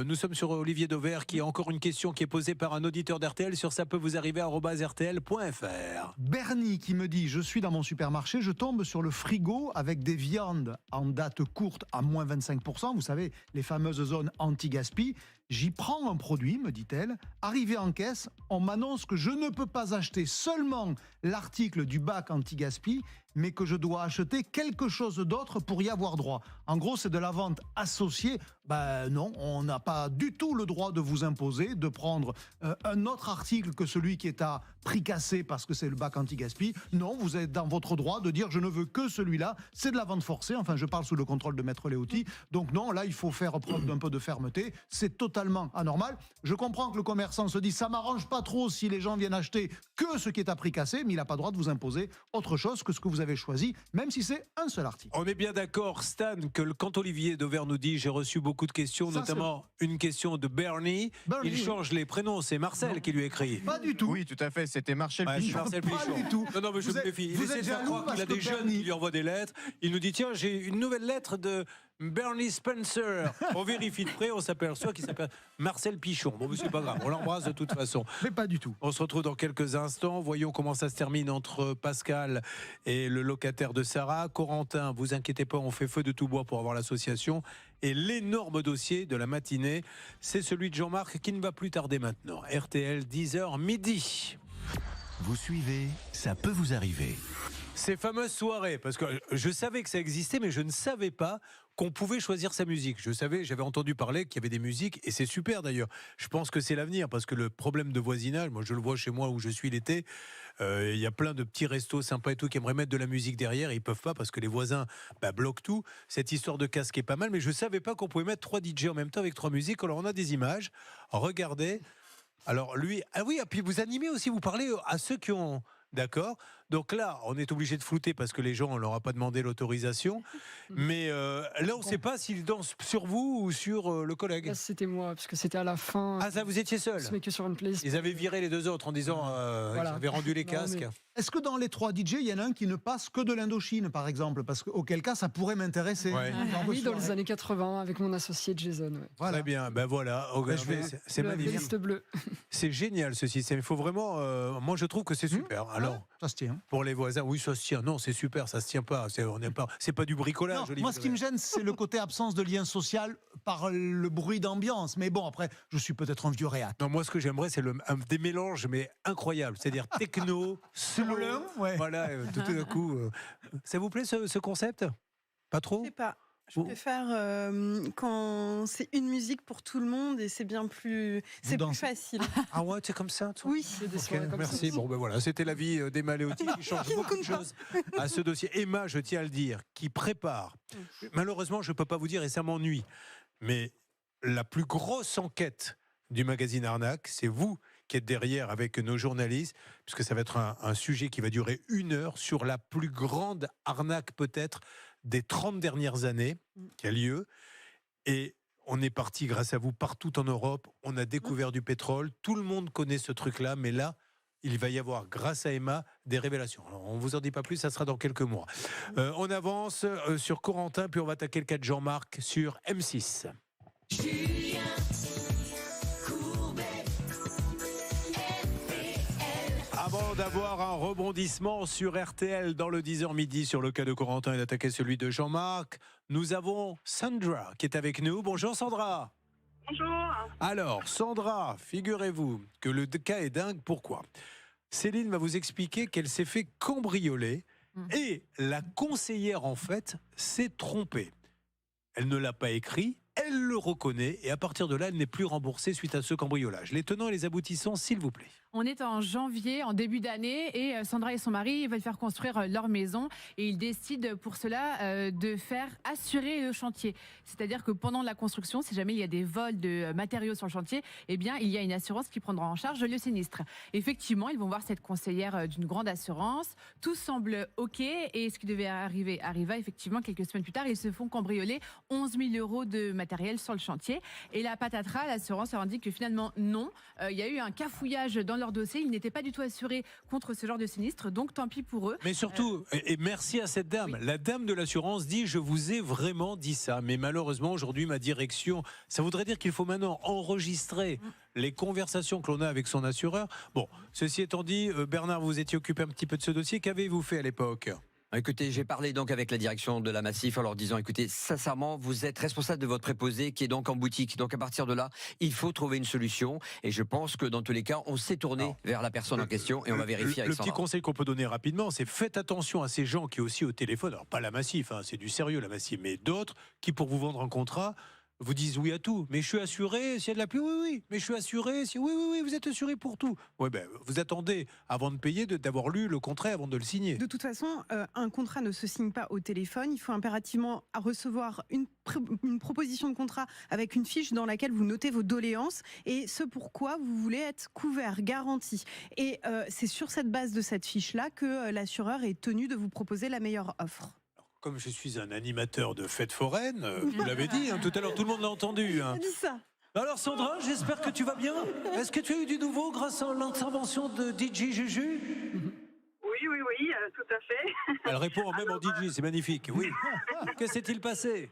nous sommes sur Olivier Dauvert qui a encore une question qui est posée par un auditeur d'RTL sur ça peut vous arriver @rtl.fr. Bernie qui me dit, je suis dans mon supermarché, je tombe sur le frigo avec des viandes en date courte à moins 25%, vous savez, les fameuses zones anti-gaspi. J'y prends un produit, me dit-elle. Arrivé en caisse, on m'annonce que je ne peux pas acheter seulement l'article du bac anti-gaspi, mais que je dois acheter quelque chose d'autre pour y avoir droit. En gros, c'est de la vente associée. Ben non, on n'a pas du tout le droit de vous imposer de prendre un autre article que celui qui est à prix cassé parce que c'est le bac anti-gaspi. Non, vous êtes dans votre droit de dire je ne veux que celui-là. C'est de la vente forcée. Enfin, je parle sous le contrôle de Maître Léoty. Donc non, là, il faut faire preuve d'un peu de fermeté. C'est totalement anormal. Je comprends que le commerçant se dit ça m'arrange pas trop si les gens viennent acheter que ce qui est à prix cassé, mais il n'a pas le droit de vous imposer autre chose que ce que vous avez choisi, même si c'est un seul article. On est bien d'accord, Stan, que quand Olivier Dauvert nous dit j'ai reçu beaucoup de questions, ça, notamment une question de Bernie. Il change les prénoms, c'est Marcel qui lui écrit. Pas du tout. Oui, tout à fait, c'était Marcel Pichon. Marcel Pas Pichon. du tout. Non, mais je me méfie. Il essaie de faire croire qu'il a des jeunes qui lui envoient des lettres. Il nous dit tiens, j'ai une nouvelle lettre de Bernie Spencer. On vérifie de près, on s'aperçoit qu'il s'appelle Marcel Pichon. Bon, mais c'est pas grave, on l'embrasse de toute façon. Mais pas du tout. On se retrouve dans quelques instants. Voyons comment ça se termine entre Pascal et le locataire de Sarah. Corentin, vous inquiétez pas, on fait feu de tout bois pour avoir l'association. Et l'énorme dossier de la matinée, c'est celui de Jean-Marc qui ne va plus tarder maintenant. RTL, 10h midi. Vous suivez, ça peut vous arriver. Ces fameuses soirées, parce que je savais que ça existait, mais je ne savais pas qu'on pouvait choisir sa musique. J'avais entendu parler qu'il y avait des musiques, et c'est super d'ailleurs. Je pense que c'est l'avenir, parce que le problème de voisinage, moi je le vois chez moi où je suis l'été, il y a plein de petits restos sympas et tout qui aimeraient mettre de la musique derrière, et ils peuvent pas parce que les voisins bloquent tout. Cette histoire de casque est pas mal, mais je savais pas qu'on pouvait mettre 3 DJ en même temps avec 3 musiques. Alors on a des images, regardez. Alors lui, ah oui, et puis vous animez aussi, vous parlez à ceux qui ont... D'accord. Donc là, on est obligé de flouter parce que les gens, on leur a pas demandé l'autorisation. Mais là, on ne sait pas s'ils dansent sur vous ou sur le collègue. Là, c'était moi, parce que c'était à la fin. Ah, ça, vous étiez seul. Mais que sur une playlist. Ils avaient viré les 2 autres en disant ils avaient rendu les casques. Mais... Est-ce que dans les 3 DJ, il y en a un qui ne passe que de l'Indochine, par exemple? Parce qu'auquel cas, ça pourrait m'intéresser. Ouais. Oui, dans les années 80, avec mon associé Jason. Ouais. Voilà. Très bien, ben voilà. C'est magnifique. La playlist bleue. C'est génial ce système. Il faut vraiment. Moi, je trouve que c'est super. Alors, ça se tient. Pour les voisins, oui, ça se tient. Non, c'est super, ça se tient pas. C'est pas du bricolage. Non, moi, ce qui me gêne, c'est le côté absence de lien social par le bruit d'ambiance. Mais bon, après, je suis peut-être un vieux réac. Non, moi, ce que j'aimerais, c'est des mélanges, mais incroyables. C'est-à-dire techno, slow. Voilà, tout d'un coup. Ça vous plaît ce concept? Pas trop? Je sais pas. Je préfère quand c'est une musique pour tout le monde et c'est bien plus, plus facile. Ah ouais, c'est comme ça toi? Oui. Okay, merci. Bon ben voilà, c'était l'avis d'Emma Léoty qui change beaucoup de choses à ce dossier. Emma, je tiens à le dire, qui prépare. Malheureusement, je peux pas vous dire et ça m'ennuie, mais la plus grosse enquête du magazine Arnaque, c'est vous qui êtes derrière avec nos journalistes, puisque ça va être un sujet qui va durer 1 heure sur la plus grande arnaque peut-être des 30 dernières années qui a lieu. Et on est parti grâce à vous partout en Europe. On a découvert du pétrole. Tout le monde connaît ce truc-là. Mais là, il va y avoir, grâce à Emma, des révélations. Alors, on ne vous en dit pas plus, ça sera dans quelques mois. On avance sur Corentin, puis on va attaquer le cas de Jean-Marc sur M6. Julien Courbet. Avant d'avoir un rebondissement sur RTL dans le 10h midi sur le cas de Corentin et d'attaquer celui de Jean-Marc, nous avons Sandra qui est avec nous. Bonjour Sandra. Bonjour. Alors Sandra, figurez-vous que le cas est dingue. Pourquoi? Céline va vous expliquer qu'elle s'est fait cambrioler et la conseillère en fait s'est trompée. Elle ne l'a pas écrit, elle le reconnaît et à partir de là, elle n'est plus remboursée suite à ce cambriolage. Les tenants et les aboutissants, s'il vous plaît. On est en janvier, en début d'année, et Sandra et son mari veulent faire construire leur maison et ils décident pour cela de faire assurer le chantier. C'est-à-dire que pendant la construction, si jamais il y a des vols de matériaux sur le chantier, eh bien, il y a une assurance qui prendra en charge le sinistre. Effectivement, ils vont voir cette conseillère d'une grande assurance. Tout semble OK et ce qui devait arriver arriva. Effectivement, quelques semaines plus tard, ils se font cambrioler 11 000 € de matériel sur le chantier. Et la patatras, l'assurance leur indique que finalement, non. Il y a eu un cafouillage dans leur dossier. Ils n'étaient pas du tout assurés contre ce genre de sinistre. Donc, tant pis pour eux. Mais surtout, et merci à cette dame. Oui. La dame de l'assurance dit, je vous ai vraiment dit ça. Mais malheureusement, aujourd'hui, ma direction, ça voudrait dire qu'il faut maintenant enregistrer les conversations que l'on a avec son assureur. Bon, ceci étant dit, Bernard, vous étiez occupé un petit peu de ce dossier. Qu'avez-vous fait à l'époque ? Écoutez, j'ai parlé donc avec la direction de la Massif en leur disant, écoutez, sincèrement, vous êtes responsable de votre préposé qui est donc en boutique. Donc à partir de là, il faut trouver une solution. Et je pense que dans tous les cas, on s'est tourné vers la personne en question et on va vérifier avec Sandra. Le petit conseil qu'on peut donner rapidement, c'est faites attention à ces gens qui aussi au téléphone, alors pas la Massif, hein, c'est du sérieux la Massif, mais d'autres qui pour vous vendre un contrat, vous disent oui à tout. Mais je suis assuré s'il y a de la pluie, oui. Mais je suis assuré si oui, vous êtes assuré pour tout. Ouais, ben, vous attendez avant de payer d'avoir lu le contrat avant de le signer. De toute façon, un contrat ne se signe pas au téléphone. Il faut impérativement recevoir une proposition de contrat avec une fiche dans laquelle vous notez vos doléances et ce pourquoi vous voulez être couvert, garanti. Et c'est sur cette base de cette fiche-là que l'assureur est tenu de vous proposer la meilleure offre. Comme je suis un animateur de fêtes foraines, vous l'avez dit, hein, tout à l'heure, tout le monde l'a entendu. Hein. Dit ça. Alors Sandra, j'espère que tu vas bien. Est-ce que tu as eu du nouveau grâce à l'intervention de DJ Juju ? Oui, tout à fait. Elle répond même en DJ, c'est magnifique. Oui. Que s'est-il passé ?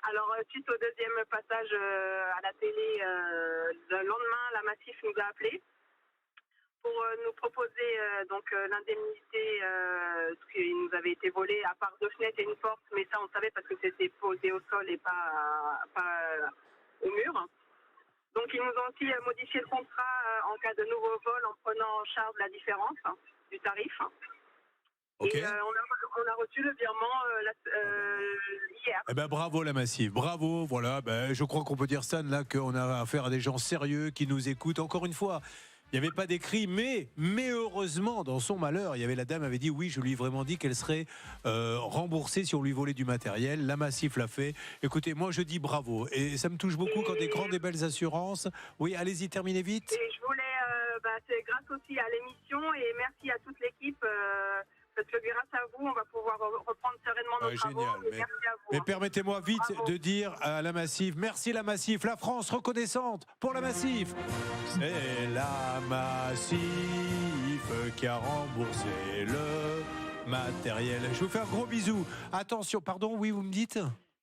Alors, suite au deuxième passage à la télé, le lendemain, la Massif nous a appelés pour nous proposer l'indemnité qui nous avait été volée, à part 2 fenêtres et une porte, mais ça on savait parce que c'était posé au sol et pas au mur. Donc ils nous ont aussi modifié le contrat en cas de nouveau vol en prenant en charge la différence du tarif. Okay. Et on a reçu le virement hier. Eh ben bravo la Massif, bravo, voilà. Ben, je crois qu'on peut dire ça là qu'on a affaire à des gens sérieux qui nous écoutent. Encore une fois. Il n'y avait pas d'écrit, mais heureusement, dans son malheur, il y avait la dame avait dit oui, je lui ai vraiment dit qu'elle serait remboursée si on lui volait du matériel. La Massif l'a fait. Écoutez, moi je dis bravo. Et ça me touche beaucoup quand des grandes et belles assurances. Oui, allez-y, terminez vite. Et je voulais, c'est grâce aussi à l'émission et merci à toute l'équipe. Parce que grâce à vous, on va pouvoir reprendre sereinement nos travaux. Génial. Merci à vous. Mais permettez-moi vite de dire à la Massif, merci la Massif, la France reconnaissante pour la Massif. C'est la Massif qui a remboursé le matériel. Je vous fais un gros bisou. Attention, pardon, oui, vous me dites ?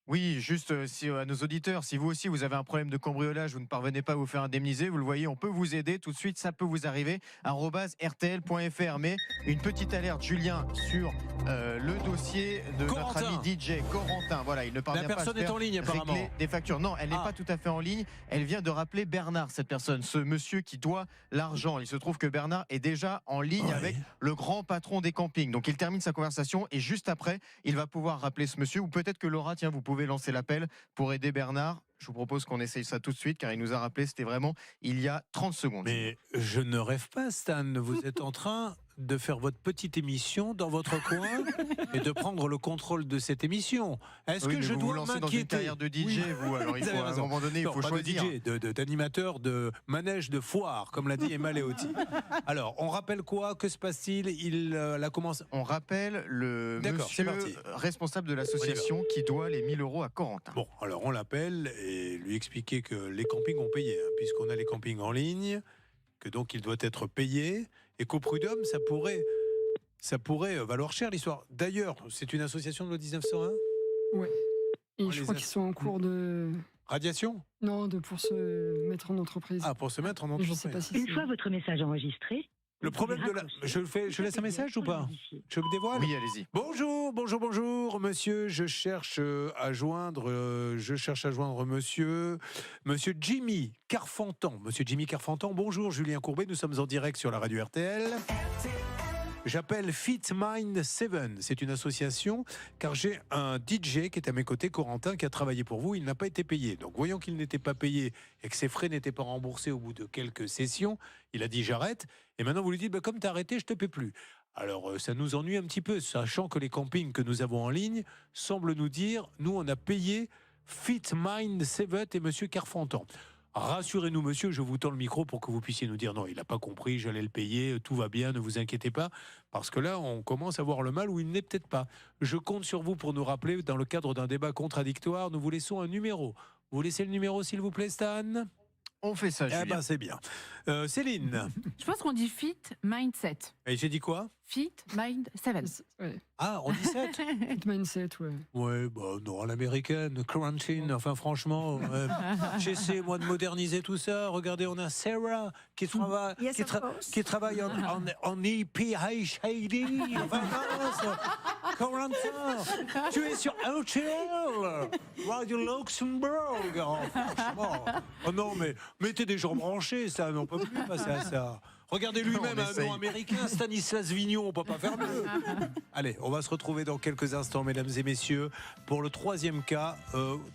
Oui, juste à nos auditeurs, si vous aussi vous avez un problème de cambriolage, vous ne parvenez pas à vous faire indemniser, vous le voyez, on peut vous aider tout de suite, ça peut vous arriver, @rtl.fr. Mais une petite alerte, Julien, sur le dossier de notre ami DJ Corentin. Voilà, il ne parvient pas à se faire est en ligne, apparemment. Régler des factures. Non, elle n'est pas tout à fait en ligne. Elle vient de rappeler Bernard, cette personne, ce monsieur qui doit l'argent. Il se trouve que Bernard est déjà en ligne avec le grand patron des campings. Donc il termine sa conversation et juste après, il va pouvoir rappeler ce monsieur. Ou peut-être que Laura, tiens, vous pouvez lancer l'appel pour aider Bernard. Je vous propose qu'on essaye ça tout de suite car il nous a rappelé, c'était vraiment il y a 30 secondes. Mais je ne rêve pas, Stan. Vous êtes en train de faire votre petite émission dans votre coin et de prendre le contrôle de cette émission. Est-ce que je dois lancer dans une carrière de DJ, vous alors il faut, à un moment donné, il faut choisir. De DJ, d'animateur de manège de foire, comme l'a dit Emma Leotti. Alors, on rappelle quoi ? Que se passe-t-il ? Il a commencé. On rappelle le monsieur responsable de l'association qui doit les 1 000 € à Corentin. Bon, alors on l'appelle et lui expliquer que les campings ont payé, hein, puisqu'on a les campings en ligne, que donc il doit être payé, et qu'au prud'homme, ça pourrait valoir cher l'histoire. D'ailleurs, c'est une association de loi 1901 ? Ouais. Et je crois qu'ils sont en cours de... Radiation ? Non, pour se mettre en entreprise. Ah, pour se mettre en entreprise. Je sais pas si une fois votre message enregistré, le problème de la... Je laisse un message ou pas ? Je me dévoile ? Oui, allez-y. Bonjour, monsieur. Je cherche à joindre monsieur Jimmy Carfentan. Monsieur Jimmy Carfentan, bonjour, Julien Courbet. Nous sommes en direct sur la radio RTL. J'appelle FitMind7. C'est une association car j'ai un DJ qui est à mes côtés, Corentin, qui a travaillé pour vous. Il n'a pas été payé. Donc, voyant qu'il n'était pas payé et que ses frais n'étaient pas remboursés au bout de quelques sessions, il a dit j'arrête. Et maintenant, vous lui dites comme tu as arrêté, je te paie plus. Alors, ça nous ennuie un petit peu, sachant que les campings que nous avons en ligne semblent nous dire nous, on a payé FitMind7 et Monsieur Carfantan. Rassurez-nous, monsieur, je vous tends le micro pour que vous puissiez nous dire non, il n'a pas compris, j'allais le payer, tout va bien, ne vous inquiétez pas, parce que là, on commence à voir le mal où il n'est peut-être pas. Je compte sur vous pour nous rappeler, dans le cadre d'un débat contradictoire, nous vous laissons un numéro. Vous laissez le numéro, s'il vous plaît, Stan ? On fait ça, Julien. Eh ben, c'est bien. Céline. Je pense qu'on dit fit mindset. Et j'ai dit quoi ? Fit mind 7. Ouais. Ah, on dit 7 Fit mindset, ouais. Ouais, bah non, à l'américaine, crunching, enfin franchement, j'essaie moi de moderniser tout ça. Regardez, on a Sarah qui travaille, qui travaille en EPHAD. Enfin, Corentin, tu es sur RTL, Radio Luxembourg. Oh, franchement, oh non, mais mettez des gens branchés, ça, on peut plus passer à ça. Regardez lui-même un nom américain, Stanislas Vignon, on peut pas faire mieux. Allez, on va se retrouver dans quelques instants, mesdames et messieurs, pour le troisième cas,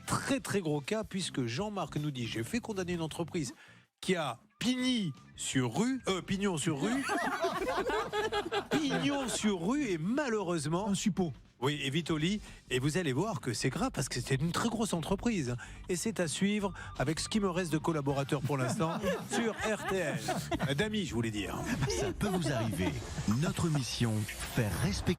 très très gros cas, puisque Jean-Marc nous dit, j'ai fait condamner une entreprise qui a pignon sur rue, et malheureusement... Un suppôt. Oui, et Vitoli, et vous allez voir que c'est grave parce que c'est une très grosse entreprise. Et c'est à suivre avec ce qui me reste de collaborateurs pour l'instant sur RTL. D'amis, je voulais dire. Ça peut vous arriver. Notre mission, faire respecter